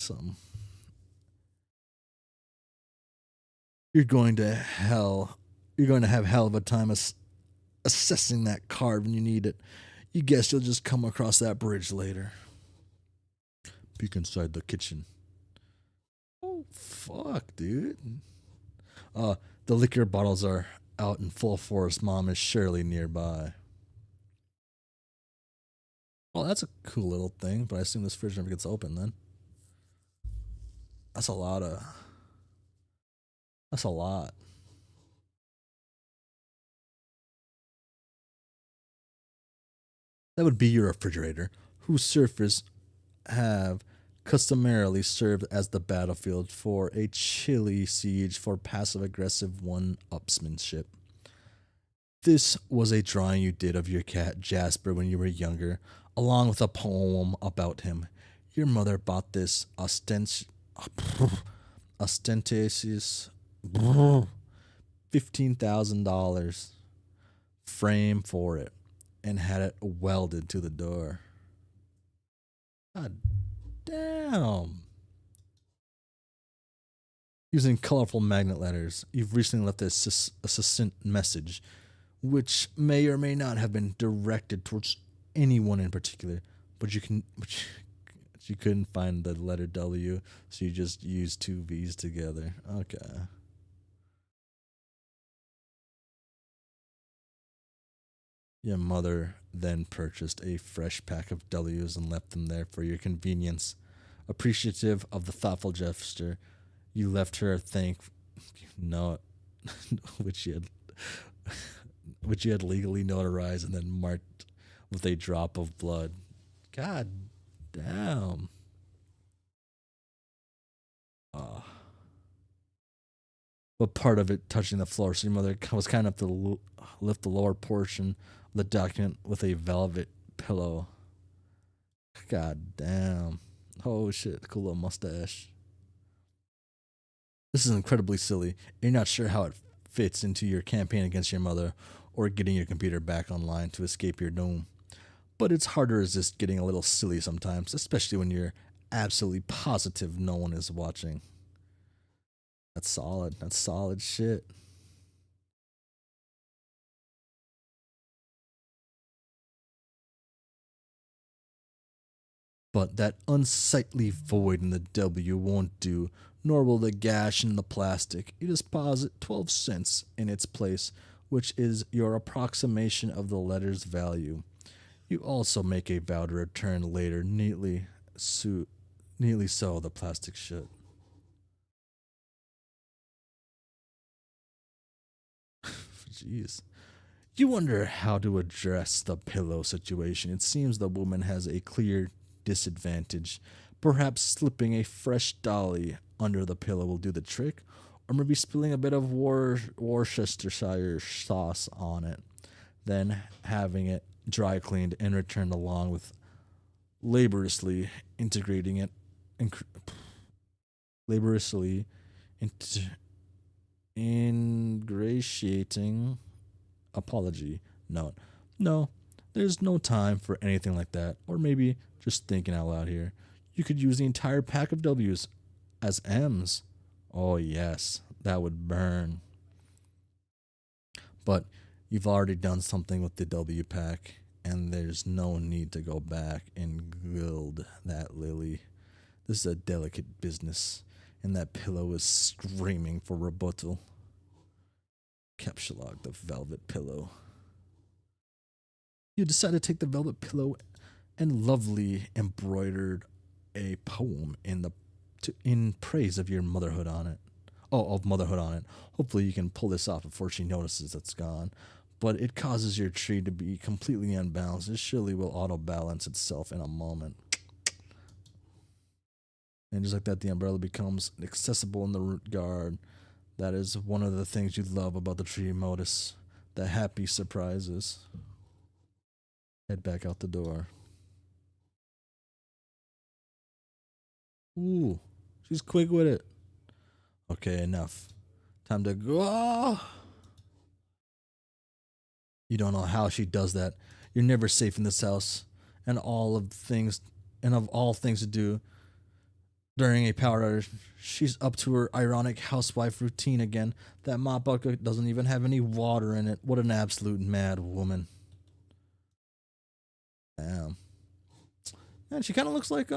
Some. You're going to hell. You're going to have hell of a time assessing that card when you need it. You guess you'll just come across that bridge later. Peek inside the kitchen. Oh, fuck, dude. The liquor bottles are out in full force. Mom is surely nearby. Well, that's a cool little thing, but I assume this fridge never gets open then. That's a lot of. That's a lot. That would be your refrigerator, whose surface have customarily served as the battlefield for a chilly siege for passive aggressive one-upsmanship. This was a drawing you did of your cat Jasper when you were younger, along with a poem about him. Your mother bought this ostentatious $15,000 frame for it and had it welded to the door. God damn. Using colorful magnet letters, you've recently left a succinct message. which may or may not have been directed towards anyone in particular, but you couldn't find the letter W, so you just used two V's together. Okay. Your mother then purchased a fresh pack of W's and left them there for your convenience. Appreciative of the thoughtful gesture, you left her thank no which she had which you had legally notarized and then marked with a drop of blood. God damn. But part of it touching the floor, so your mother was kind enough to lift the lower portion of the document with a velvet pillow. God damn. Oh shit, cool little mustache. This is incredibly silly. You're not sure how it fits into your campaign against your mother or getting your computer back online to escape your doom. But it's hard to resist getting a little silly sometimes, especially when you're absolutely positive no one is watching. That's solid. That's solid shit. But that unsightly void in the W won't do, nor will the gash in the plastic. You deposit 12 cents in its place, which is your approximation of the letter's value. You also make a vow to return later, neatly sew the plastic shut. Jeez. You wonder how to address the pillow situation. It seems the woman has a clear disadvantage. Perhaps slipping a fresh dolly under the pillow will do the trick, or maybe spilling a bit of Worcestershire sauce on it, then having it dry cleaned and returned along with laboriously integrating it, laboriously ingratiating apology note. No, there's no time for anything like that. Or maybe just thinking out loud here. You could use the entire pack of W's as M's. Oh yes, that would burn. But you've already done something with the W pack, and there's no need to go back and gild that lily. This is a delicate business, and that pillow is screaming for rebuttal. Capsulog, the velvet pillow. You decide to take the velvet pillow and lovely embroidered a poem in praise of your motherhood on it. Oh, of motherhood on it. Hopefully you can pull this off before she notices it's gone. But it causes your tree to be completely unbalanced. It surely will auto-balance itself in a moment. And just like that, the umbrella becomes accessible in the root guard. That is one of the things you love about the tree modus. The happy surprises. Head back out the door. Ooh, she's quick with it. Okay, enough. Time to go. You don't know how she does that. You're never safe in this house, and of all things to do during a power outage, she's up to her ironic housewife routine again. That mop bucket doesn't even have any water in it. What an absolute mad woman. Damn. Man, she kind of looks like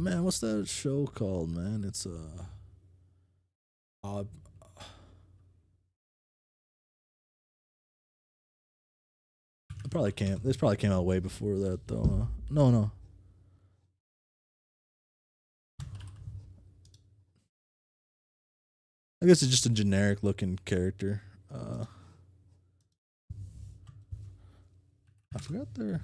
man, what's that show called, man? It's this probably came out way before that though. No. I guess it's just a generic looking character. I forgot their.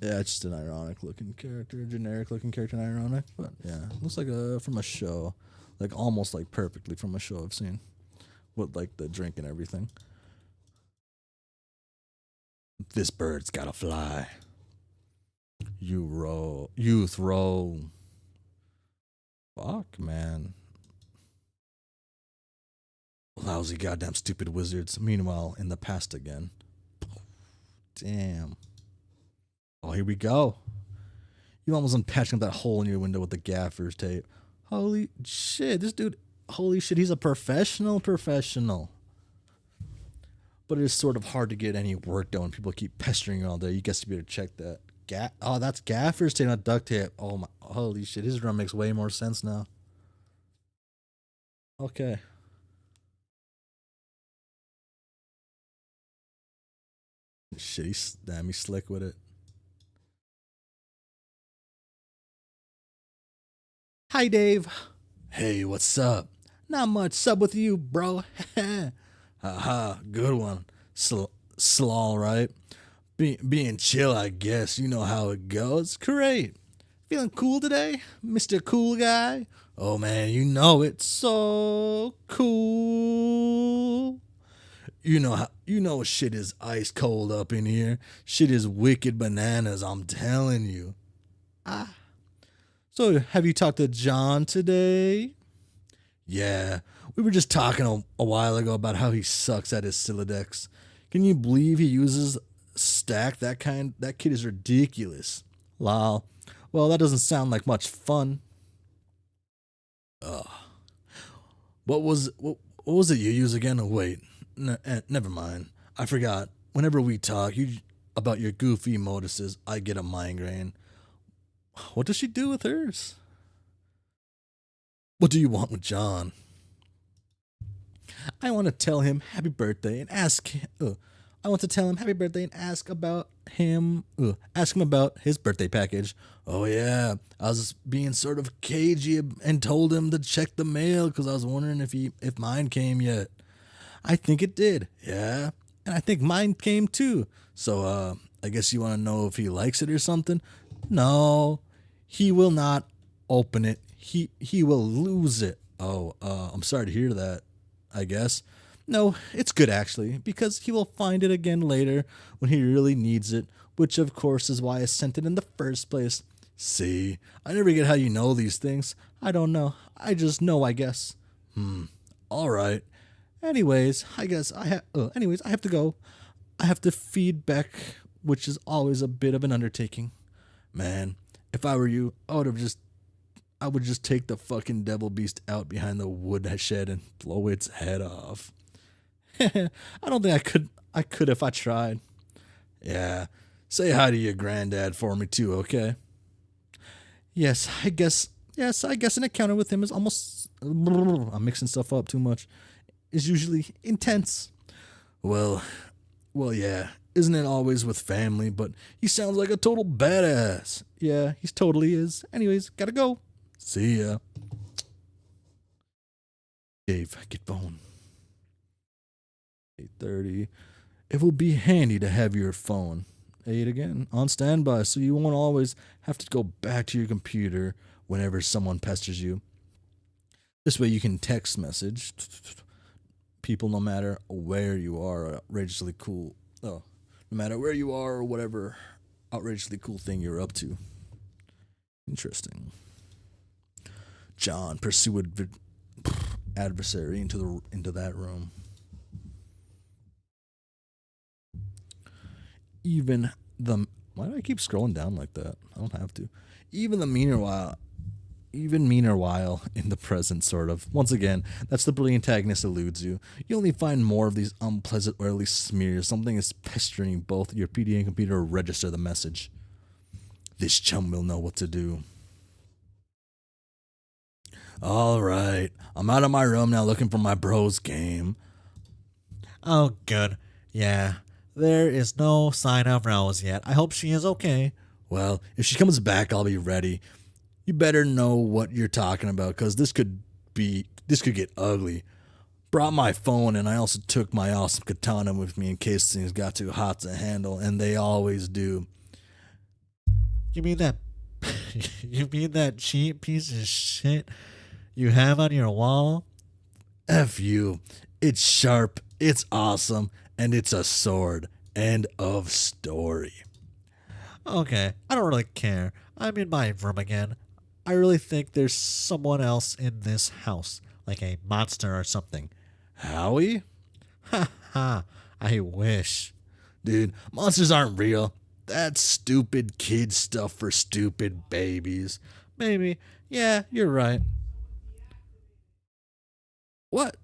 Yeah, it's just an ironic looking character, generic looking character, and ironic. But yeah, looks like from a show, like almost like perfectly from a show I've seen, with like the drink and everything. This bird's gotta fly. Youth roll. Fuck, man. Lousy goddamn stupid wizards. Meanwhile, in the past again. Damn. Oh, here we go. You almost unpatching up that hole in your window with the gaffer's tape. Holy shit, this dude, holy shit, he's a professional. But it is sort of hard to get any work done. People keep pestering you all day. You guess to be able to check that. Oh, that's gaffers taking out duct tape. Oh my, holy shit, his drum makes way more sense now. Okay. Shit, he's damn, he's slick with it. Hi, Dave. Hey, what's up? Not much. Sub with you, bro. Haha, good one. Slaw, right? Being chill, I guess. You know how it goes. Great. Feeling cool today, Mr. Cool Guy? Oh man, you know it's so cool. You know shit is ice cold up in here. Shit is wicked bananas, I'm telling you. So have you talked to John today? Yeah, we were just talking a while ago about how he sucks at his Silodex. Can you believe he uses stack that kind? That kid is ridiculous. Lol. Well, that doesn't sound like much fun. What was it you use again? Oh, wait, never mind. I forgot. Whenever we talk about your goofy moduses, I get a migraine. What does she do with hers? What do you want with John? I want to tell him happy birthday and ask him. I want to tell him happy birthday and ask about him. Ask him about his birthday package. Oh yeah, I was being sort of cagey and told him to check the mail because I was wondering if mine came yet. I think it did. Yeah, and I think mine came too. So I guess you want to know if he likes it or something. No, he will not open it. He will lose it. Oh, I'm sorry to hear that. I guess. No, it's good actually, because he will find it again later when he really needs it, which of course is why I sent it in the first place. See, I never get how you know these things. I don't know. I just know, I guess. All right. Anyways, I have to go. I have to feed Beck, which is always a bit of an undertaking. Man, if I were you, I would just take the fucking devil beast out behind the wood shed and blow its head off. I don't think I could if I tried. Yeah. Say hi to your granddad for me too, okay? Yes, I guess an encounter with him is almost I'm mixing stuff up too much. Is usually intense. Well, yeah. Isn't it always with family? But he sounds like a total badass. Yeah, he totally is. Anyways, gotta go. See ya. Dave, get phone. 8:30. It will be handy to have your phone. 8 again. On standby, so you won't always have to go back to your computer whenever someone pesters you. This way you can text message people no matter where you are. Outrageously cool. No matter where you are or whatever outrageously cool thing you're up to. Interesting. John pursued adversary into that room. Why do I keep scrolling down like that? I don't have to. Even meaner while in the present, sort of. Once again, that's the brilliant antagonist eludes you. You only find more of these unpleasant oily smears. Something is pestering both your PD and computer to register the message. This chum will know what to do. Alright, I'm out of my room now looking for my bro's game. Oh, good. Yeah. There is no sign of Rose yet. I hope she is okay. Well, if she comes back, I'll be ready. You better know what you're talking about, because this could get ugly. Brought my phone, and I also took my awesome katana with me in case things got too hot to handle, and they always do. You mean that cheap piece of shit you have on your wall? F you. It's sharp, it's awesome, and it's a sword. End of story. Okay, I don't really care. I'm in my room again. I really think there's someone else in this house, like a monster or something. Howie? Ha ha, I wish. Dude, monsters aren't real. That's stupid kid stuff for stupid babies. Maybe. Yeah, you're right. What?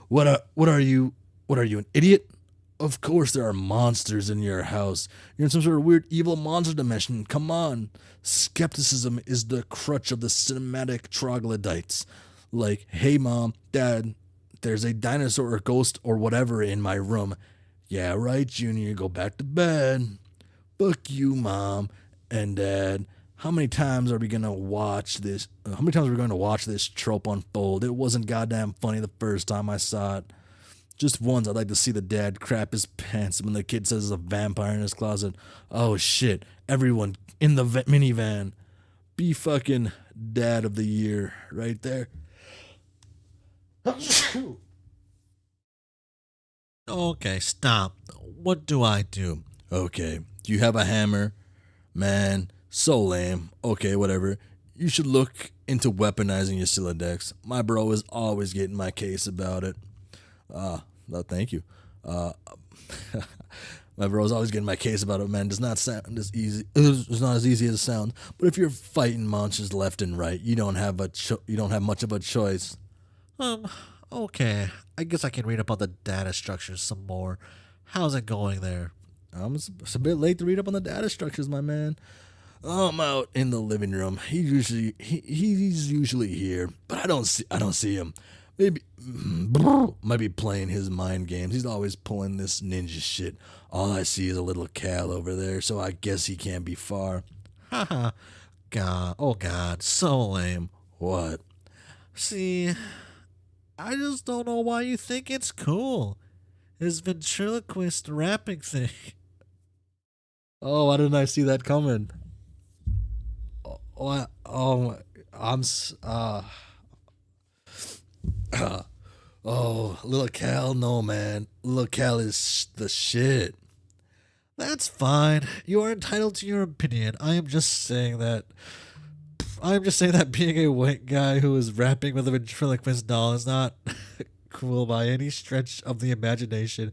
What are you, an idiot? Of course there are monsters in your house. You're in some sort of weird evil monster dimension. Come on. Skepticism is the crutch of the cinematic troglodytes. Like, hey mom, dad, there's a dinosaur or ghost or whatever in my room. Yeah, right, Junior, go back to bed. Fuck you, mom and dad. How many times are we going to watch this? How many times are we going to watch this trope unfold? It wasn't goddamn funny the first time I saw it. Just once, I'd like to see the dad crap his pants when the kid says there's a vampire in his closet. Oh shit, everyone in the minivan. Be fucking dad of the year right there. Okay, stop. What do I do? Okay, do you have a hammer? Man, so lame. Okay, whatever. You should look into weaponizing your Silodex. My bro is always getting my case about it. No, thank you. My bro's always getting my case about it, man. Does not sound as easy. It's not as easy as it sounds. But if you're fighting monsters left and right, you don't have much of a choice. Okay. I guess I can read up on the data structures some more. How's it going there? It's a bit late to read up on the data structures, my man. I'm out in the living room. He's usually here, but I don't see him. Maybe might be playing his mind games. He's always pulling this ninja shit. All I see is a little Cal over there, so I guess he can't be far. Haha. God. Oh God. So lame. What? See, I just don't know why you think it's cool. His ventriloquist rapping thing. Oh, why didn't I see that coming? Oh, little Cal, no man. Little Cal is the shit. That's fine. You are entitled to your opinion. I am just saying that being a white guy who is rapping with a ventriloquist doll is not cool by any stretch of the imagination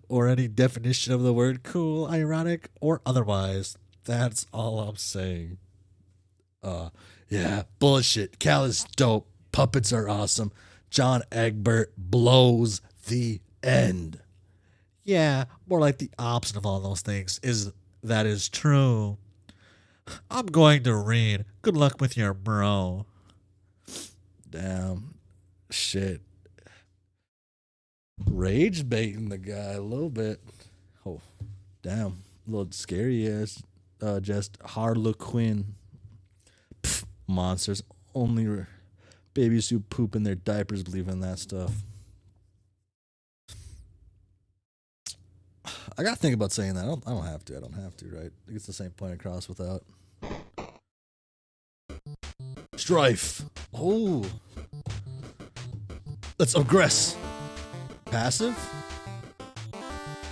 or any definition of the word cool, ironic, or otherwise. That's all I'm saying. Yeah, bullshit. Cal is dope. Puppets are awesome. John Egbert blows the end. Yeah, more like the opposite of all those things is true. I'm going to read. Good luck with your bro. Damn. Shit. Rage baiting the guy a little bit. Oh, damn. A little scary ass. Just Harlequin. Pfft, monsters. Only babies who poop in their diapers believe in that stuff. I gotta think about saying that. I don't have to, right? It gets the same point across without. Strife. Oh. Let's aggress. Passive?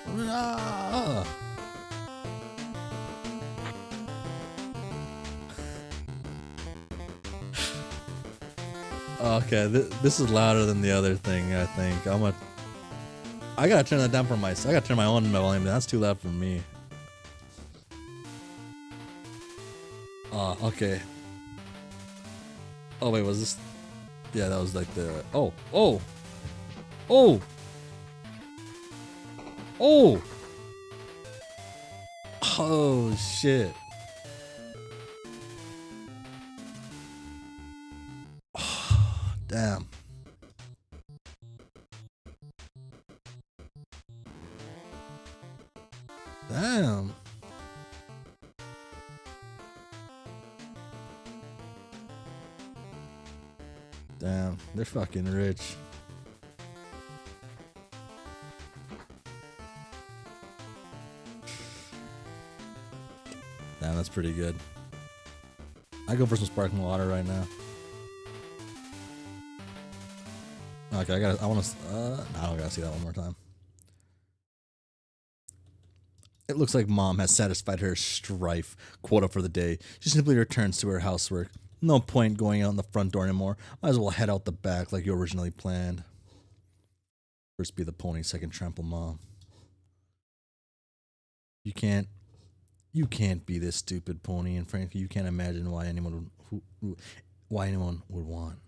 Ah. Okay, this is louder than the other thing, I think. I gotta turn that down for myself. I gotta turn my own volume down. That's too loud for me. Okay. Oh, wait, was this? Yeah, that was like the... Oh! Oh! Oh! Oh! Oh, shit. Damn. Damn. Damn, they're fucking rich. Damn, that's pretty good. I go for some sparkling water right now. Okay, I don't gotta see that one more time. It looks like mom has satisfied her strife quota for the day. She simply returns to her housework. No point going out the front door anymore. Might as well head out the back like you originally planned. First be the pony, second trample mom. You can't be this stupid, pony, and frankly, you can't imagine why anyone would want.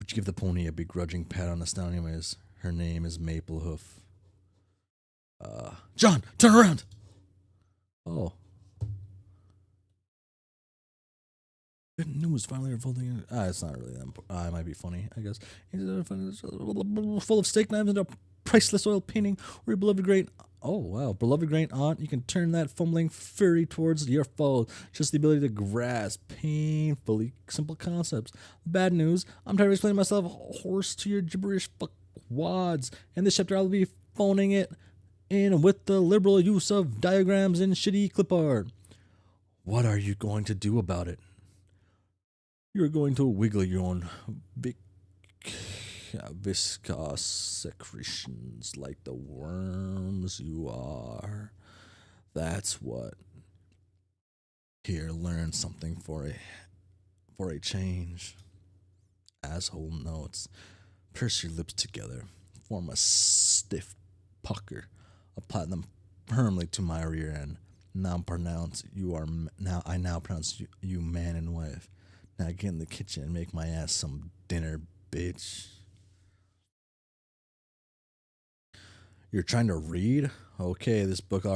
But give the pony a begrudging pat on the snout anyways. Her name is Maple Hoof. John, turn around! Oh. Good news finally unfolding. It's not really that important. It might be funny, I guess. Full of steak knives and a priceless oil painting or your beloved great. Oh, wow. Beloved great aunt, you can turn that fumbling fury towards your foe. Just the ability to grasp painfully simple concepts. Bad news, I'm tired of explaining myself hoarse to your gibberish fuck wads. In this chapter, I'll be phoning it in with the liberal use of diagrams and shitty clip art. What are you going to do about it? You're going to wiggle your own viscous secretions like the worms you are. That's what. Here, learn something for a change. Asshole notes. Purse your lips together. Form a stiff pucker. Apply them firmly to my rear end. Now pronounce I now pronounce you man and wife. Now get in the kitchen and make my ass some dinner, bitch. You're trying to read? Okay, this book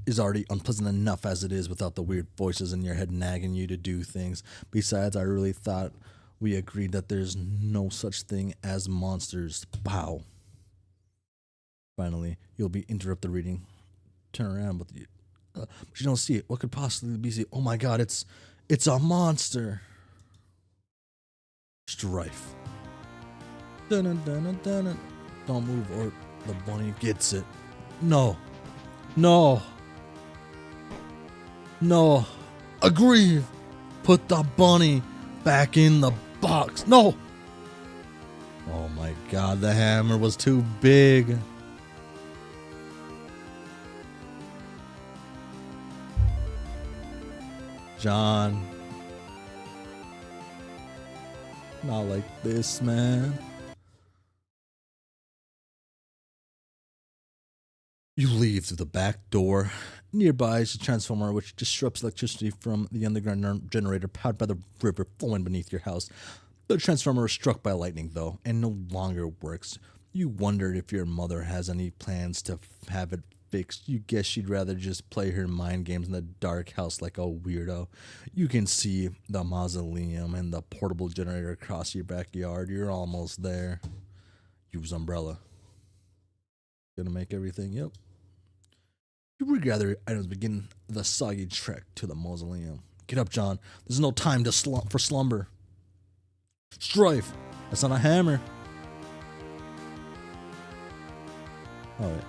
is already unpleasant enough as it is without the weird voices in your head nagging you to do things. Besides, I really thought we agreed that there's no such thing as monsters. Pow. Finally, you'll be interrupt the reading. Turn around, but you don't see it. What could possibly be? Oh my God! It's a monster. Strife. Dun dun dun dun dun. Don't move, or the bunny gets it. No. Agree. Put the bunny back in the box. No. Oh my God! The hammer was too big. John. Not like this, man. You leave through the back door. Nearby is a transformer which disrupts electricity from the underground generator powered by the river flowing beneath your house. The transformer was struck by lightning, though, and no longer works. You wondered if your mother has any plans to have it fixed. You guess she'd rather just play her mind games in the dark house like a weirdo. You can see the mausoleum and the portable generator across your backyard. You're almost there. Use umbrella. Gonna make everything, yep. You regather items, begin the soggy trek to the mausoleum. Get up, John. There's no time to for slumber. Strife. That's not a hammer. Oh, wait.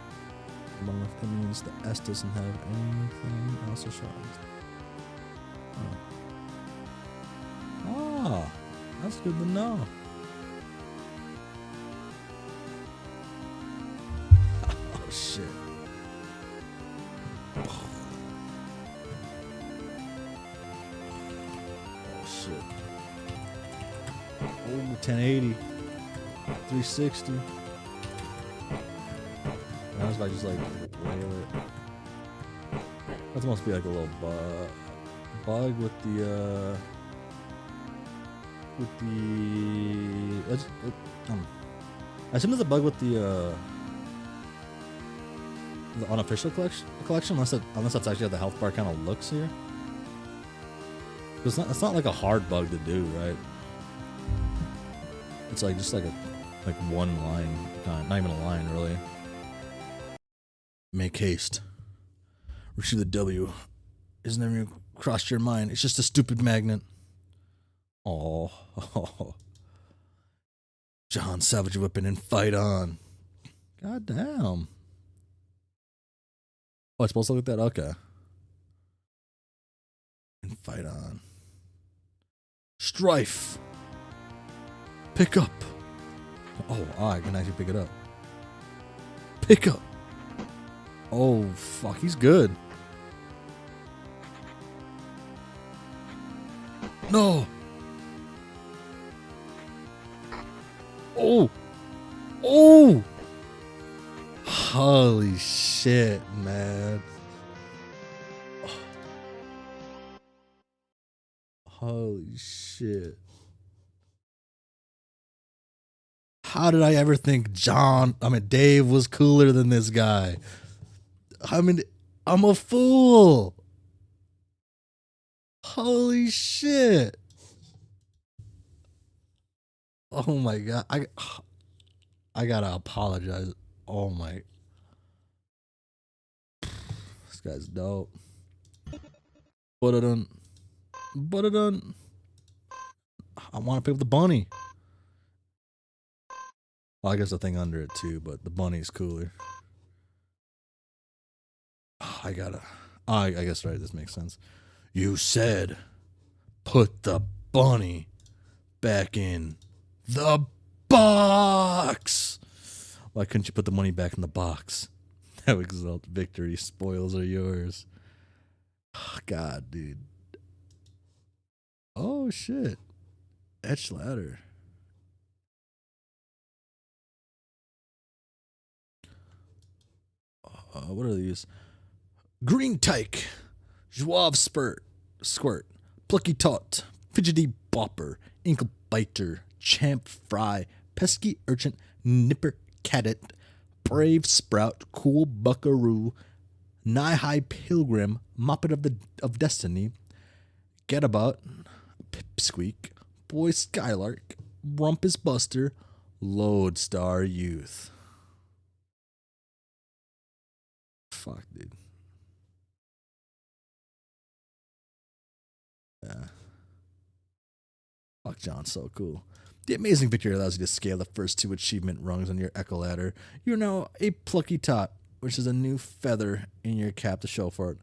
That means the S doesn't have anything else to show. Oh. That's good to know. Oh, shit. Oh, shit. Oh, 1080. 360. Now if I just like whale it. That must be like a little bug with the I assume there's a bug with the unofficial collection unless that's actually how the health bar kind of looks here. It's not like a hard bug to do, right? It's like just like one line, not even a line really. Make haste. Retrieve the W. Isn't ever crossed your mind? It's just a stupid magnet. Oh. John, salvage your weapon and fight on. God damn. Oh, it's supposed to look like that? Okay. And fight on. Strife. Pick up. Oh, I can actually pick it up. Pick up. Oh, fuck, he's good. No. Oh. Holy shit, man. Holy shit. How did I ever think Dave was cooler than this guy? I mean, I'm a fool. Holy shit. Oh my god. I gotta apologize. Oh my. This guy's dope. But it done. But it done. I want to pick up the bunny. Well, I guess the thing under it too, but the bunny's cooler. I gotta. I guess right. This makes sense. You said, put the bunny back in the box. Why couldn't you put the money back in the box? How exalt victory. Spoils are yours. Oh, God, dude. Oh shit. Etch ladder. What are these? Green tyke, Joave squirt, plucky tot, fidgety bopper, inkle biter, champ fry, pesky urchin, nipper cadet, brave sprout, cool buckaroo, nigh high pilgrim, moppet of destiny, getabout, pipsqueak, boy skylark, rumpus buster, lodestar youth. Fuck, dude. Yeah. Fuck, John's so cool. The amazing victory allows you to scale the first 2 achievement rungs on your echo ladder. You're now a plucky tot, which is a new feather in your cap to show for it.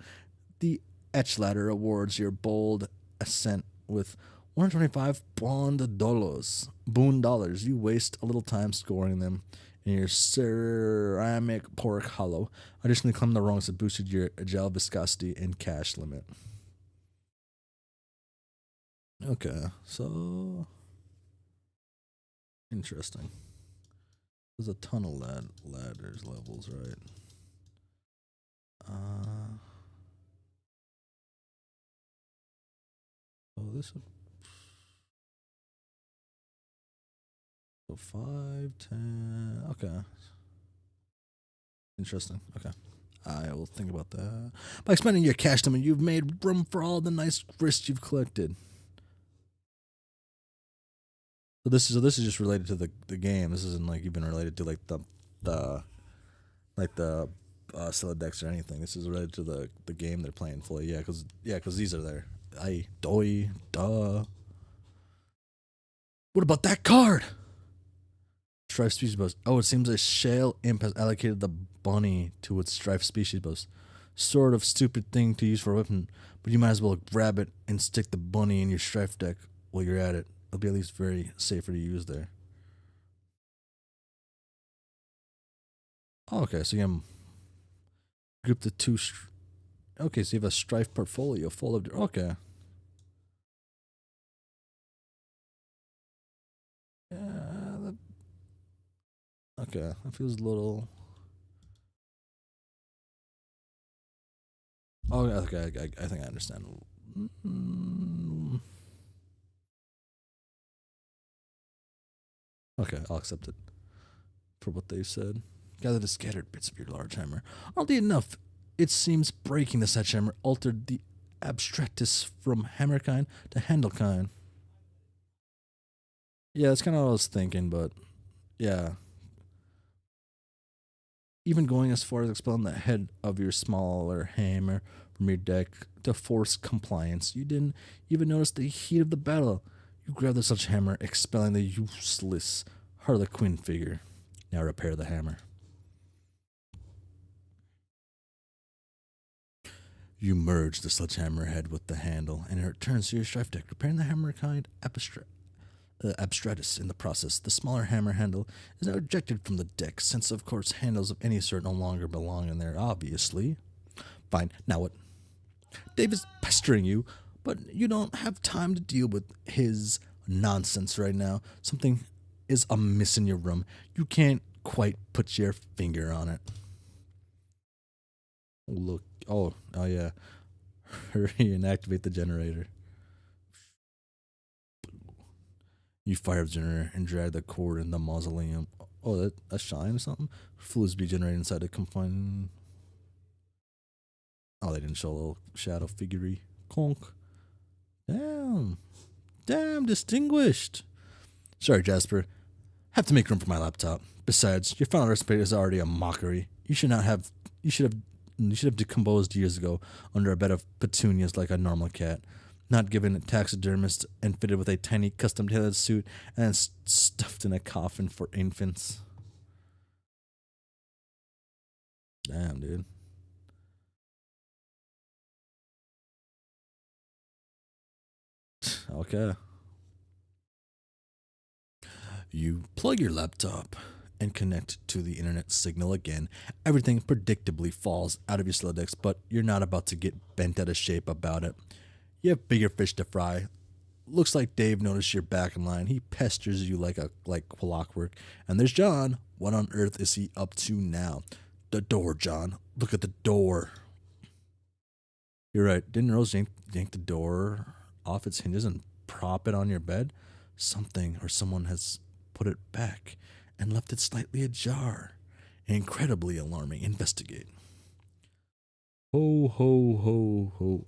The etch ladder awards your bold ascent with 125 boon dollars. You waste a little time scoring them in your ceramic pork hollow. Additionally, climb the rungs that boosted your gel viscosity and cash limit. Okay, so interesting. There's a ton of ladders levels, right? Oh, this would. So 5, 10. Okay. Interesting. Okay. I will think about that. By expending your cash limit, you've made room for all the nice grist you've collected. So this is just related to the game. This isn't like even related to like the Celodex or anything. This is related to the game they're playing fully. Yeah, because these are there. Duh. What about that card? Strife species boost. Oh, it seems a shale imp has allocated the bunny to its strife species boost. Sort of stupid thing to use for a weapon, but you might as well grab it and stick the bunny in your strife deck while you're at it. It'll be at least very safer to use there. Oh, okay, so you can group the 2. Okay, so you have a strife portfolio full of. Okay. Yeah. Okay, that feels a little. Oh, okay. I think I understand. Okay, I'll accept it for what they've said. Gather the scattered bits of your large hammer. Oddly enough, it seems breaking the such hammer altered the abstractus from hammerkind to handlekind. Yeah, that's kind of what I was thinking, but yeah. Even going as far as expelling the head of your smaller hammer from your deck to force compliance. You didn't even notice the heat of the battle. You grabbed the such hammer, expelling the useless Harlequin figure. Now repair the hammer. You merge the sledgehammer head with the handle, and it returns to your strife deck, repairing the hammer kind abstratus in the process. The smaller hammer handle is now ejected from the deck, since of course handles of any sort no longer belong in there, obviously. Fine, now what? Dave is pestering you, but you don't have time to deal with his nonsense right now. Something is amiss in your room. You can't quite put your finger on it. Look, oh yeah. Hurry and activate the generator. You fire up the generator and drag the cord in the mausoleum. Oh, that shine or something? Fluids be generated inside the confined. Oh, they didn't show a little shadow figurine. Conk. Damn. Damn, distinguished. Sorry, Jasper. Have to make room for my laptop. Besides, your final recipe is already a mockery. You should have decomposed years ago under a bed of petunias like a normal cat, not given a taxidermist and fitted with a tiny custom-tailored suit and stuffed in a coffin for infants. Damn, dude. Okay. You plug your laptop and connect to the internet signal again. Everything predictably falls out of your sled decks, but you're not about to get bent out of shape about it. You have bigger fish to fry. Looks like Dave noticed you're back in line. He pesters you like clockwork. And there's John. What on earth is he up to now? The door, John. Look at the door. You're right. Didn't Rose yank the door off its hinges and prop it on your bed? Something or someone has put it back and left it slightly ajar. Incredibly alarming. Investigate. Ho, ho, ho, ho.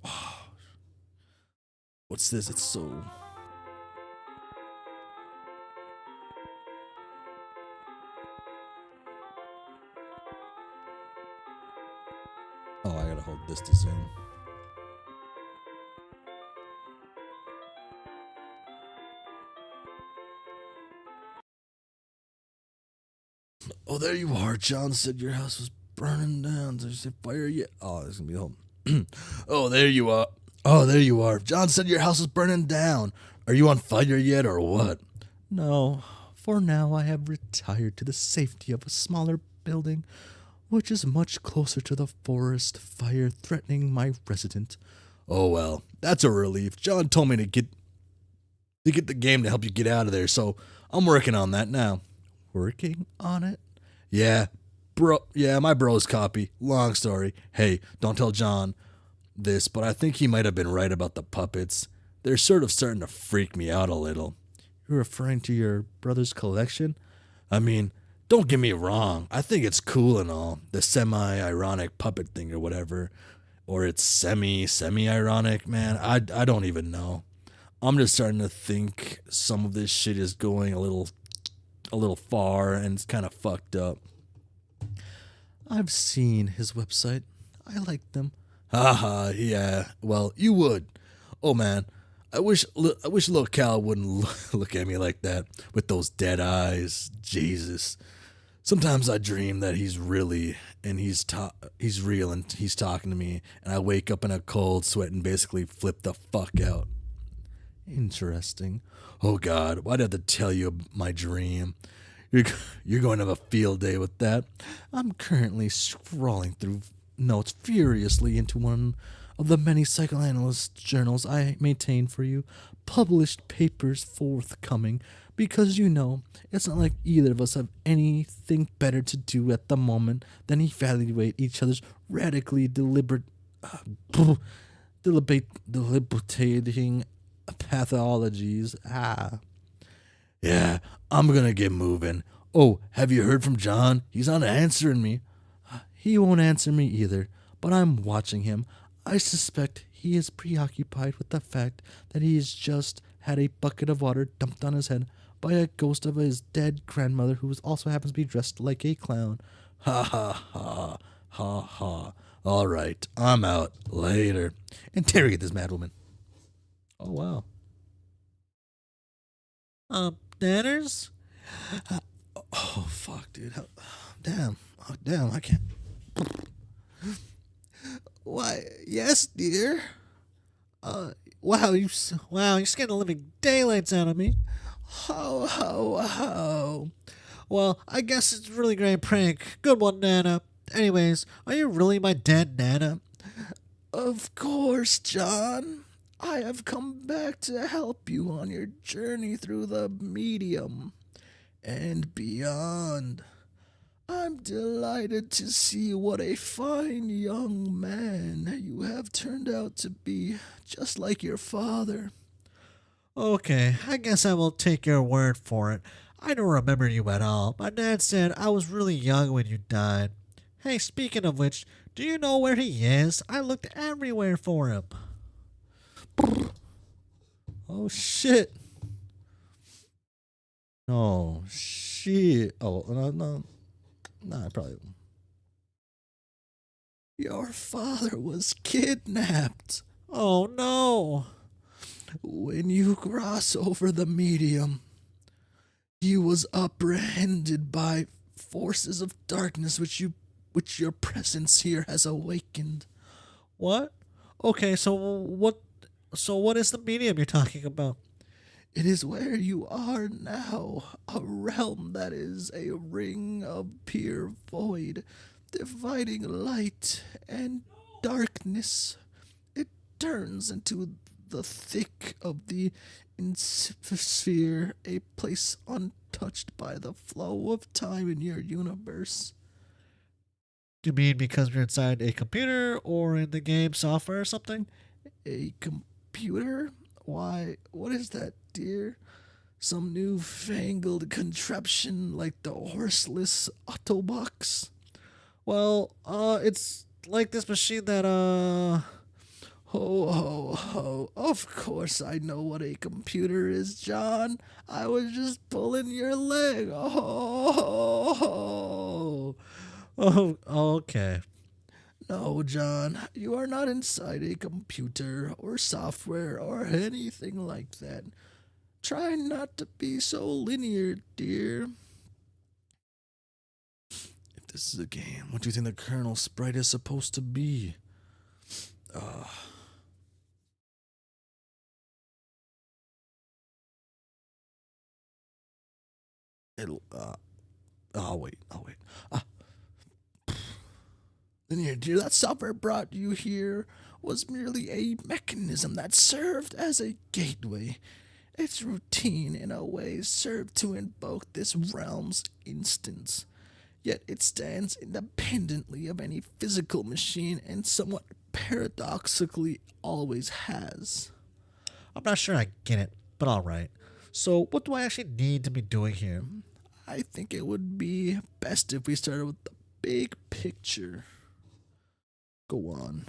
What's this? It's so... Oh, I gotta hold this to zoom. Oh, there you are. John said your house was burning down. Did you say fire yet? Oh, there's gonna be a whole... Oh, there you are. Oh, there you are. John said your house is burning down. Are you on fire yet or what? No. For now, I have retired to the safety of a smaller building, which is much closer to the forest fire threatening my resident. Oh, well, that's a relief. John told me to get the game to help you get out of there, so I'm working on that now. Working on it? Yeah, bro. Yeah, my bro's copy. Long story. Hey, don't tell John this, but I think he might have been right about the puppets. They're sort of starting to freak me out a little. You're referring to your brother's collection? I mean, don't get me wrong. I think it's cool and all. The semi-ironic puppet thing or whatever. Or it's semi-ironic, man. I don't even know. I'm just starting to think some of this shit is going a little far and it's kind of fucked up. I've seen his website. I like them. Haha, yeah. Well, you would. Oh man, I wish little Cal wouldn't look at me like that with those dead eyes. Jesus. Sometimes I dream that he's real and he's talking to me, and I wake up in a cold sweat and basically flip the fuck out. Interesting. Oh God, why'd I have to tell you my dream? You're going to have a field day with that. I'm currently scrolling through notes furiously into one of the many psychoanalyst journals I maintain for you. Published papers forthcoming, because it's not like either of us have anything better to do at the moment than evaluate each other's radically deliberating pathologies. Yeah, I'm gonna get moving. Oh, have you heard from John? He's not answering me. He won't answer me either, but I'm watching him. I suspect he is preoccupied with the fact that he has just had a bucket of water dumped on his head by a ghost of his dead grandmother, who also happens to be dressed like a clown. Ha ha ha, ha ha. All right, I'm out. Later. Interrogate this madwoman. Oh, wow. Nanners? Oh, fuck, dude. Damn. Oh, damn, I can't. Why, yes, dear. Wow, you're scaring the living daylights out of me. Ho, ho, ho. Well, I guess it's a really great prank. Good one, Nana. Anyways, are you really my dead Nana? Of course, John. I have come back to help you on your journey through the medium and beyond. I'm delighted to see what a fine young man you have turned out to be, just like your father. Okay, I guess I will take your word for it. I don't remember you at all. My dad said I was really young when you died. Hey, speaking of which, do you know where he is? I looked everywhere for him. Oh shit. Oh shit. Oh no, I probably. Your father was kidnapped. Oh no! When you cross over the medium, he was apprehended by forces of darkness which your presence here has awakened. What? Okay, so what is the medium you're talking about? It is where you are now, a realm that is a ring of pure void, dividing light and darkness. It turns into the thick of the insphere, a place untouched by the flow of time in your universe. Do you mean because we're inside a computer or in the game software or something? A computer? Why, what is that, dear? Some newfangled contraption like the horseless Autobox? Well, it's like this machine that, Ho, ho, ho. Of course I know what a computer is, John. I was just pulling your leg. Oh, ho, ho. Oh, okay. No, John, you are not inside a computer or software or anything like that. Try not to be so linear, dear. If this is a game, what do you think the Colonel Sprite is supposed to be? It'll, I'll wait. Uh, Linear, dear, that software brought you here was merely a mechanism that served as a gateway. Its routine, in a way, served to invoke this realm's instance. Yet it stands independently of any physical machine and somewhat paradoxically always has. I'm not sure I get it, but alright. So, what do I actually need to be doing here? I think it would be best if we started with the big picture. Go on.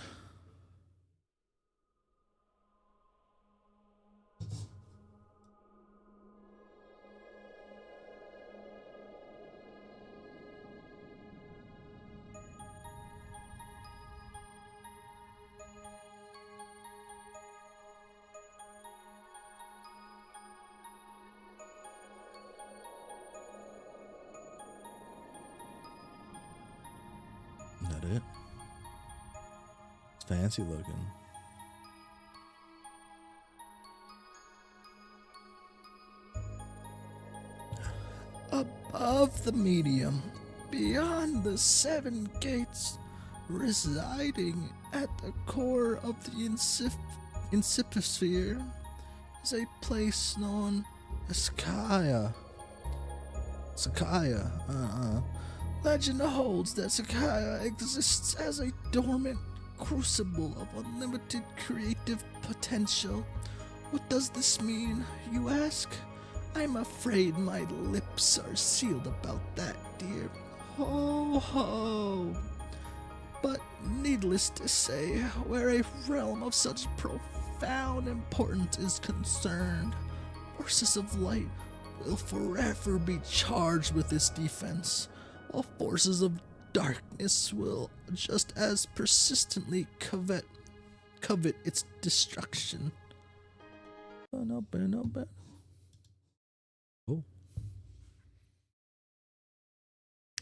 Isn't that it? It's fancy looking. Above the medium, beyond the seven gates, residing at the core of the inciposphere, is a place known as Sakaya. Sakaya, Legend holds that Sakaya exists as a dormant crucible of unlimited creative potential. What does this mean, you ask? I'm afraid my lips are sealed about that, dear. Ho ho! But needless to say, where a realm of such profound importance is concerned, forces of light will forever be charged with its defense, while forces of darkness will just as persistently covet its destruction. Oh.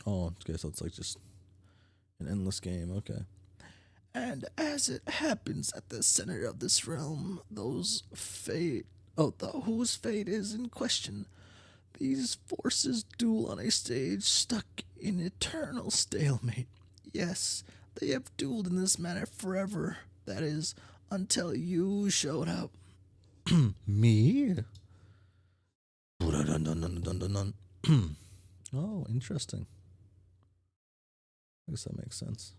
Oh, okay, so it's like just an endless game, okay. And as it happens at the center of this realm, whose fate is in question, these forces duel on a stage stuck in eternal stalemate. Yes, they have dueled in this manner forever. That is, until you showed up. Me? Oh, interesting. I guess that makes sense.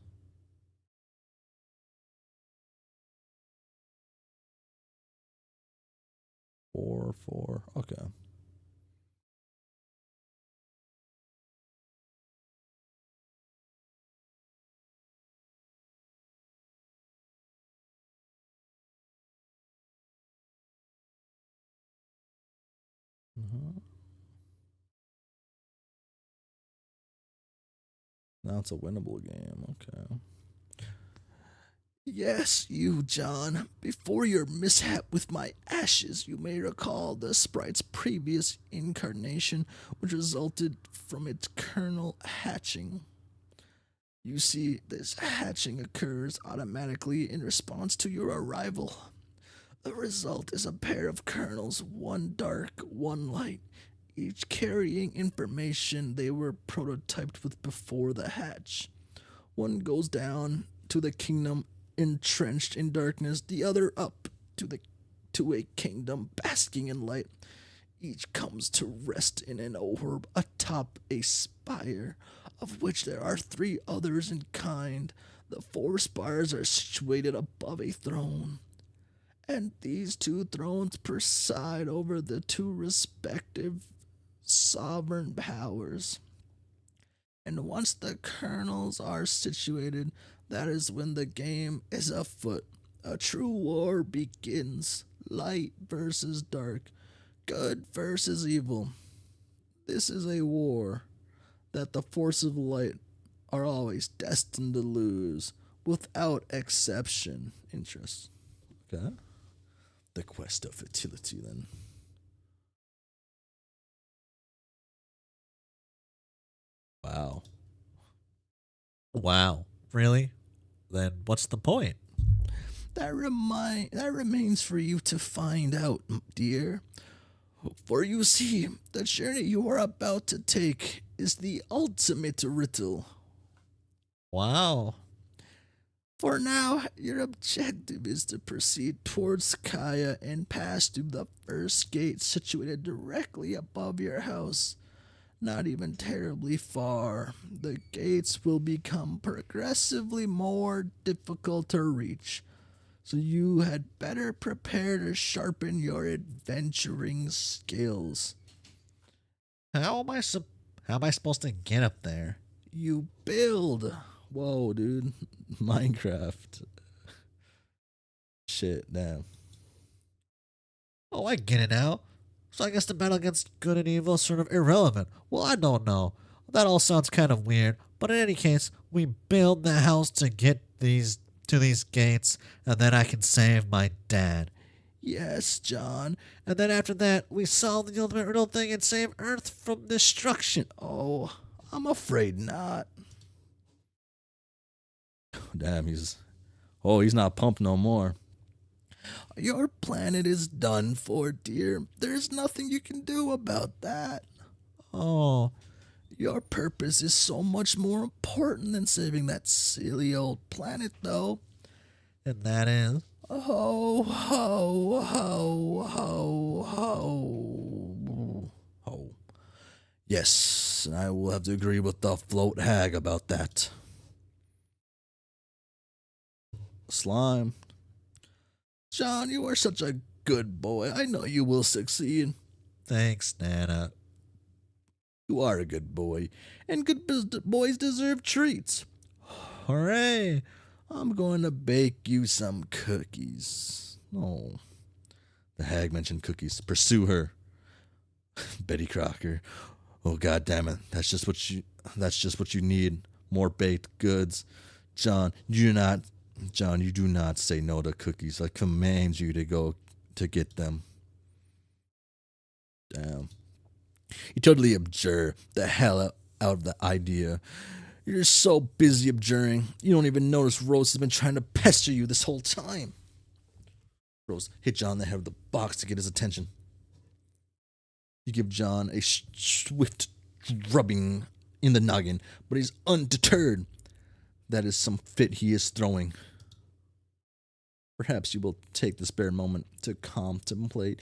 4, 4. Okay. Mhm. Now it's a winnable game. Okay. Yes, you, John. Before your mishap with my ashes, you may recall the sprite's previous incarnation, which resulted from its kernel hatching. You see, this hatching occurs automatically in response to your arrival. The result is a pair of kernels, one dark, one light, each carrying information they were prototyped with before the hatch. One goes down to the kingdom entrenched in darkness, the other up to a kingdom basking in light. Each comes to rest in an orb atop a spire, of which there are 3 others in kind. The 4 spires are situated above a throne, and these 2 thrones preside over the 2 respective sovereign powers. And once the kernels are situated, that is when the game is afoot. A true war begins. Light versus dark. Good versus evil. This is a war that the force of light are always destined to lose, without exception. Interest. Okay. The quest of fertility, then. Wow. Wow. Really? Then what's the point? That remains for you to find out, dear. For you see, the journey you are about to take is the ultimate riddle. Wow. For now, your objective is to proceed towards Kaya and pass through the first gate situated directly above your house. Not even terribly far. The gates will become progressively more difficult to reach, so you had better prepare to sharpen your adventuring skills. How am I supposed to get up there? You build. Whoa, dude. Minecraft. Shit, damn. Oh, I get it now. So I guess the battle against good and evil is sort of irrelevant. Well, I don't know. That all sounds kind of weird. But in any case, we build the house to get these gates, and then I can save my dad. Yes, John. And then after that, we solve the ultimate riddle thing and save Earth from destruction. Oh, I'm afraid not. Damn, he's not pumped no more. Your planet is done for, dear. There's nothing you can do about that. Oh, Your purpose is so much more important than saving that silly old planet, though. and that is? Ho, ho, ho, ho, ho. Ho. Yes, I will have to agree with the float hag about that. Slime. John, you are such a good boy. I know you will succeed. Thanks, Nana. You are a good boy, and good boys deserve treats. Hooray! I'm going to bake you some cookies. Oh, the hag mentioned cookies. Pursue her, Betty Crocker. Oh, God damn it! That's just what you need. More baked goods, John. You do not say no to cookies. I command you to go to get them. Damn. You totally abjure the hell out of the idea. You're so busy abjuring, you don't even notice Rose has been trying to pester you this whole time. Rose hit John on the head with the box to get his attention. You give John a swift rubbing in the noggin, but he's undeterred. That is some fit he is throwing. Perhaps you will take the spare moment to contemplate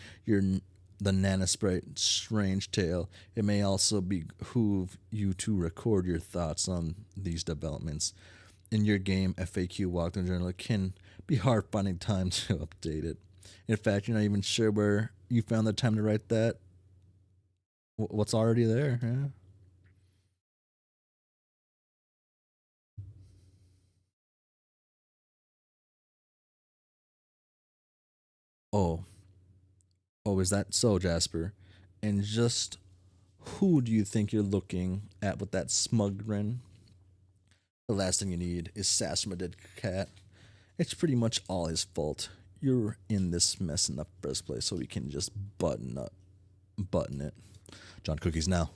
the Nana Sprite's strange tale. It may also behoove you to record your thoughts on these developments. In your game, FAQ walkthrough journal, it can be hard finding time to update it. In fact, you're not even sure where you found the time to write that. What's already there? Yeah. Oh, oh, is that so, Jasper? And just who do you think you're looking at with that smug grin? The last thing you need is sass from a dead cat. It's pretty much all his fault. You're in this mess in the first place, so we can just button it. John, cookies now.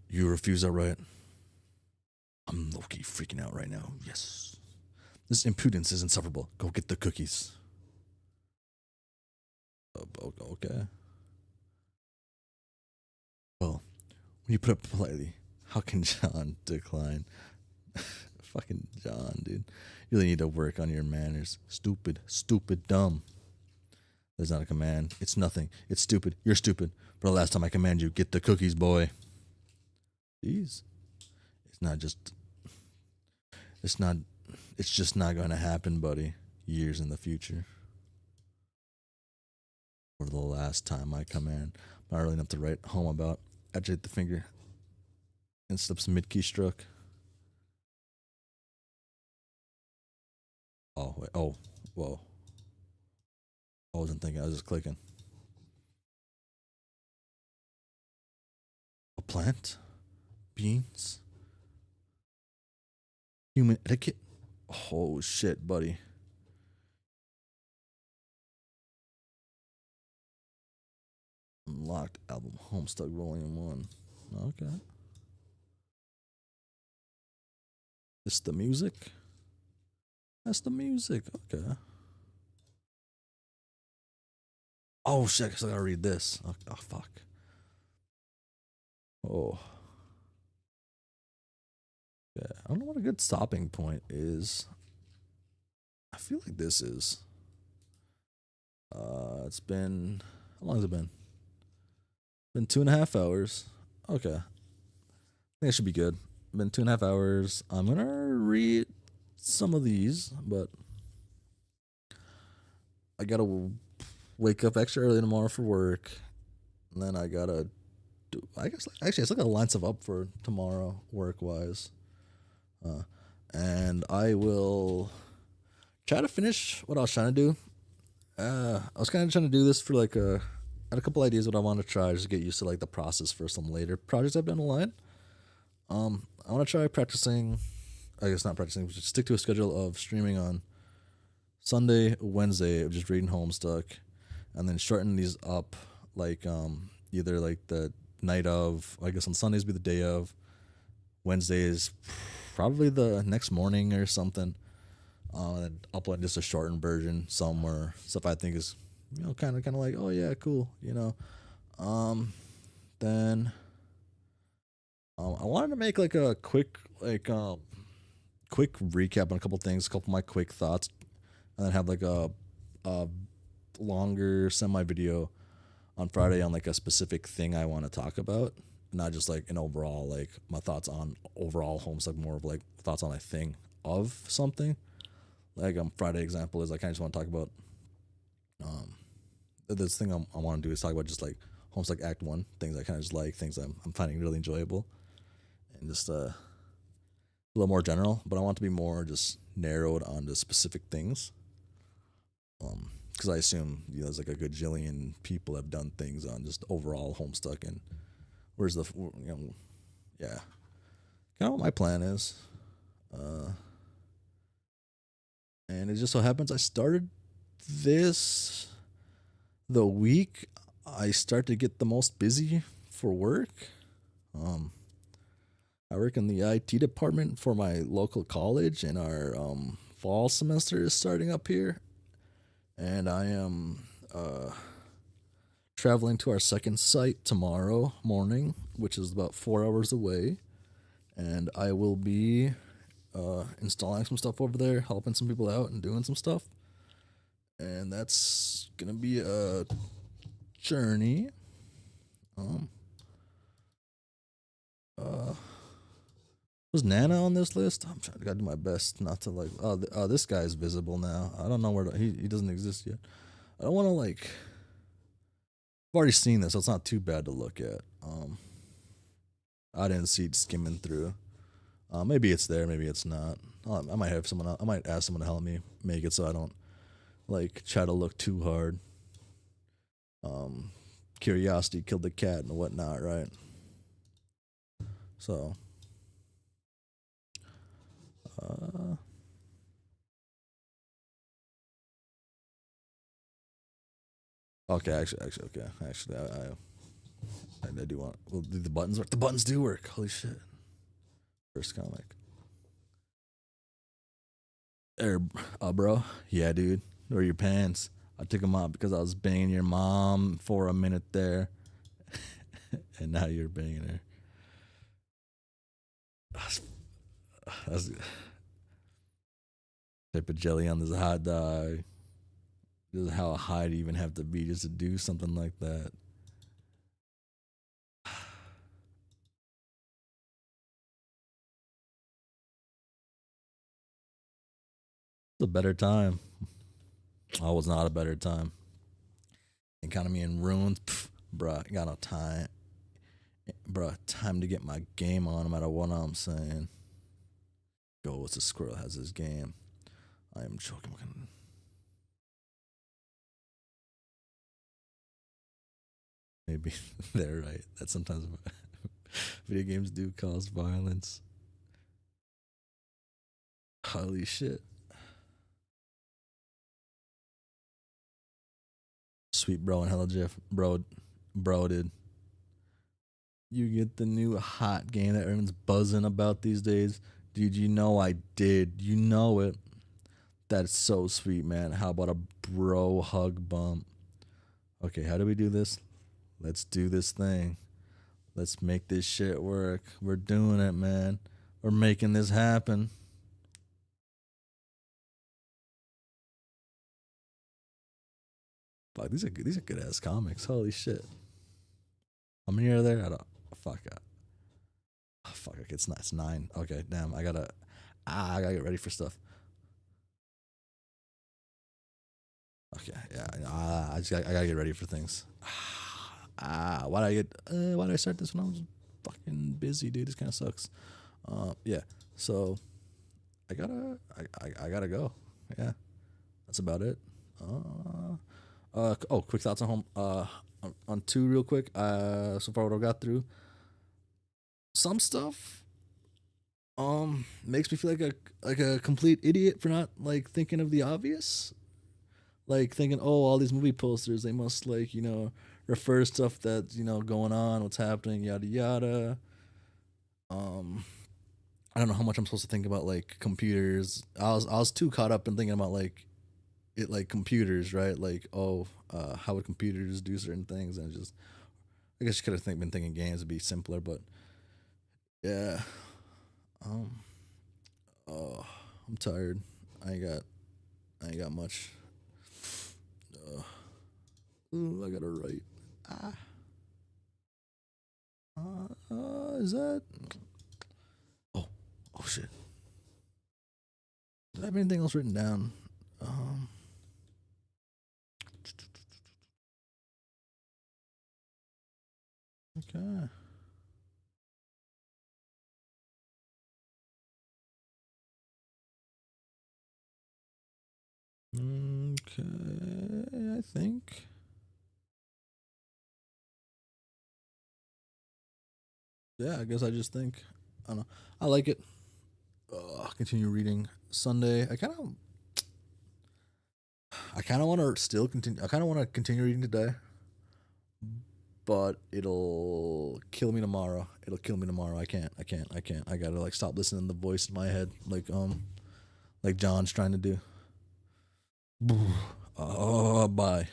You refuse, all right? I'm low-key freaking out right now. Yes. This impudence is insufferable. Go get the cookies. Okay. Well, when you put it politely, how can John decline? Fucking John, dude. You really need to work on your manners. Stupid, dumb. There's not a command. It's nothing. It's stupid. You're stupid. For the last time I command you, get the cookies, boy. Jeez. It's just not going to happen, buddy. Years in the future. For the last time I command. Not really enough to write home about. Agitate the finger. And slips mid keystroke. Oh, wait. Oh, whoa. I wasn't thinking. I was just clicking. A plant? Beans? Human etiquette? Oh, shit, buddy. Unlocked album Homestuck Volume 1. Okay. It's the music? That's the music. Okay. Oh shit, I guess I gotta read this. Oh fuck. Oh. Yeah. I don't know what a good stopping point is. I feel like this is. It's been, how long has it been? Been 2.5 hours. Okay. I think it should be good. Been 2.5 hours. I'm gonna read some of these, but I gotta wake up extra early tomorrow for work. And then I gotta do, I guess, actually, I still gotta line stuff up for tomorrow, work wise. And I will try to finish what I was trying to do. I was kind of trying to do this for like I had a couple ideas what I want to try just to get used to like the process for some later projects I've done online. I want to try practicing. I guess not practicing, but just stick to a schedule of streaming on Sunday, Wednesday of just reading Homestuck, and then shorten these up like either like the night of. I guess on Sundays be the day of. Wednesdays probably the next morning or something. And upload just a shortened version somewhere. Stuff I think is, kind of like, oh yeah, cool, Then I wanted to make like a quick quick recap on a couple things, a couple of my quick thoughts, and then have like a longer semi video on Friday on like a specific thing I want to talk about, not just like an overall like my thoughts on overall Homestuck, more of like thoughts on a thing of something. Like Friday example is like I just want to talk about this thing I want to do is talk about just like Homestuck Act 1, things I kind of just like, things I'm finding really enjoyable, and just a little more general, but I want to be more just narrowed onto specific things. Because I assume there's like a gajillion people have done things on just overall Homestuck, and where's the yeah, kind of what my plan is. And it just so happens I started this the week I start to get the most busy for work. I work in the IT department for my local college, and our fall semester is starting up here. And I am traveling to our second site tomorrow morning, which is about 4 hours away. And I will be installing some stuff over there, helping some people out, and doing some stuff. And that's gonna be a journey. Was Nana on this list? I'm trying to do my best not to like. Oh, this guy's visible now. I don't know where he doesn't exist yet. I don't want to like. already seen this, so it's not too bad to look at. I didn't see it skimming through. Maybe it's there, maybe it's not. I might have someone. I might ask someone to help me make it so I don't like try to look too hard. Curiosity killed the cat and whatnot, right? So, okay, actually, I do want. Well, do the buttons work? The buttons do work. Holy shit! First comic. Bro. Yeah, dude. Where are your pants? I took them out because I was banging your mom for a minute there, and now you're banging her. That's type of jelly on this hot dog. This is how high to even have to be just to do something like that. It's a better time. Oh, it was not a better time. Economy in ruins. Pff, bruh, got no time. Bruh, time to get my game on no matter what I'm saying. Go, it's a squirrel has his game. I am joking. Maybe they're right. That sometimes video games do cause violence. Holy shit. Sweet bro and hella Jeff. Bro did. You get the new hot game that everyone's buzzing about these days. Dude, you know I did. You know it. That's so sweet, man. How about a bro hug bump? Okay, how do we do this? Let's do this thing. Let's make this shit work. We're doing it, man. We're making this happen. Fuck, these are good ass comics. Holy shit. How many are there? I don't. Fuck. Fuck. Okay, it's not. It's 9. Okay, damn. I gotta get ready for stuff. Okay, yeah. I gotta get ready for things. Why did I start this when I was fucking busy, dude? This kind of sucks. Yeah. So I gotta go. Yeah, that's about it. Quick thoughts on home. On 2 real quick. So far what I got through. Some stuff makes me feel like a complete idiot for not like thinking of the obvious. Like thinking, oh, all these movie posters, they must like, refer stuff that's, going on, what's happening, yada yada. I don't know how much I'm supposed to think about like computers. I was too caught up in thinking about like it like computers, right? Like, how would computers do certain things, and just I guess you could have been thinking games would be simpler, but yeah. Um oh, I'm tired. I ain't got much. I gotta write. Is that? Oh, oh shit. Did I have anything else written down? Okay. Okay, I think. Yeah, I guess I just think. I don't know. I like it. Continue reading Sunday. I kind of want to still continue. I kind of want to continue reading today, but it'll kill me tomorrow. It'll kill me tomorrow. I can't. I gotta like stop listening to the voice in my head, like John's trying to do. Bye.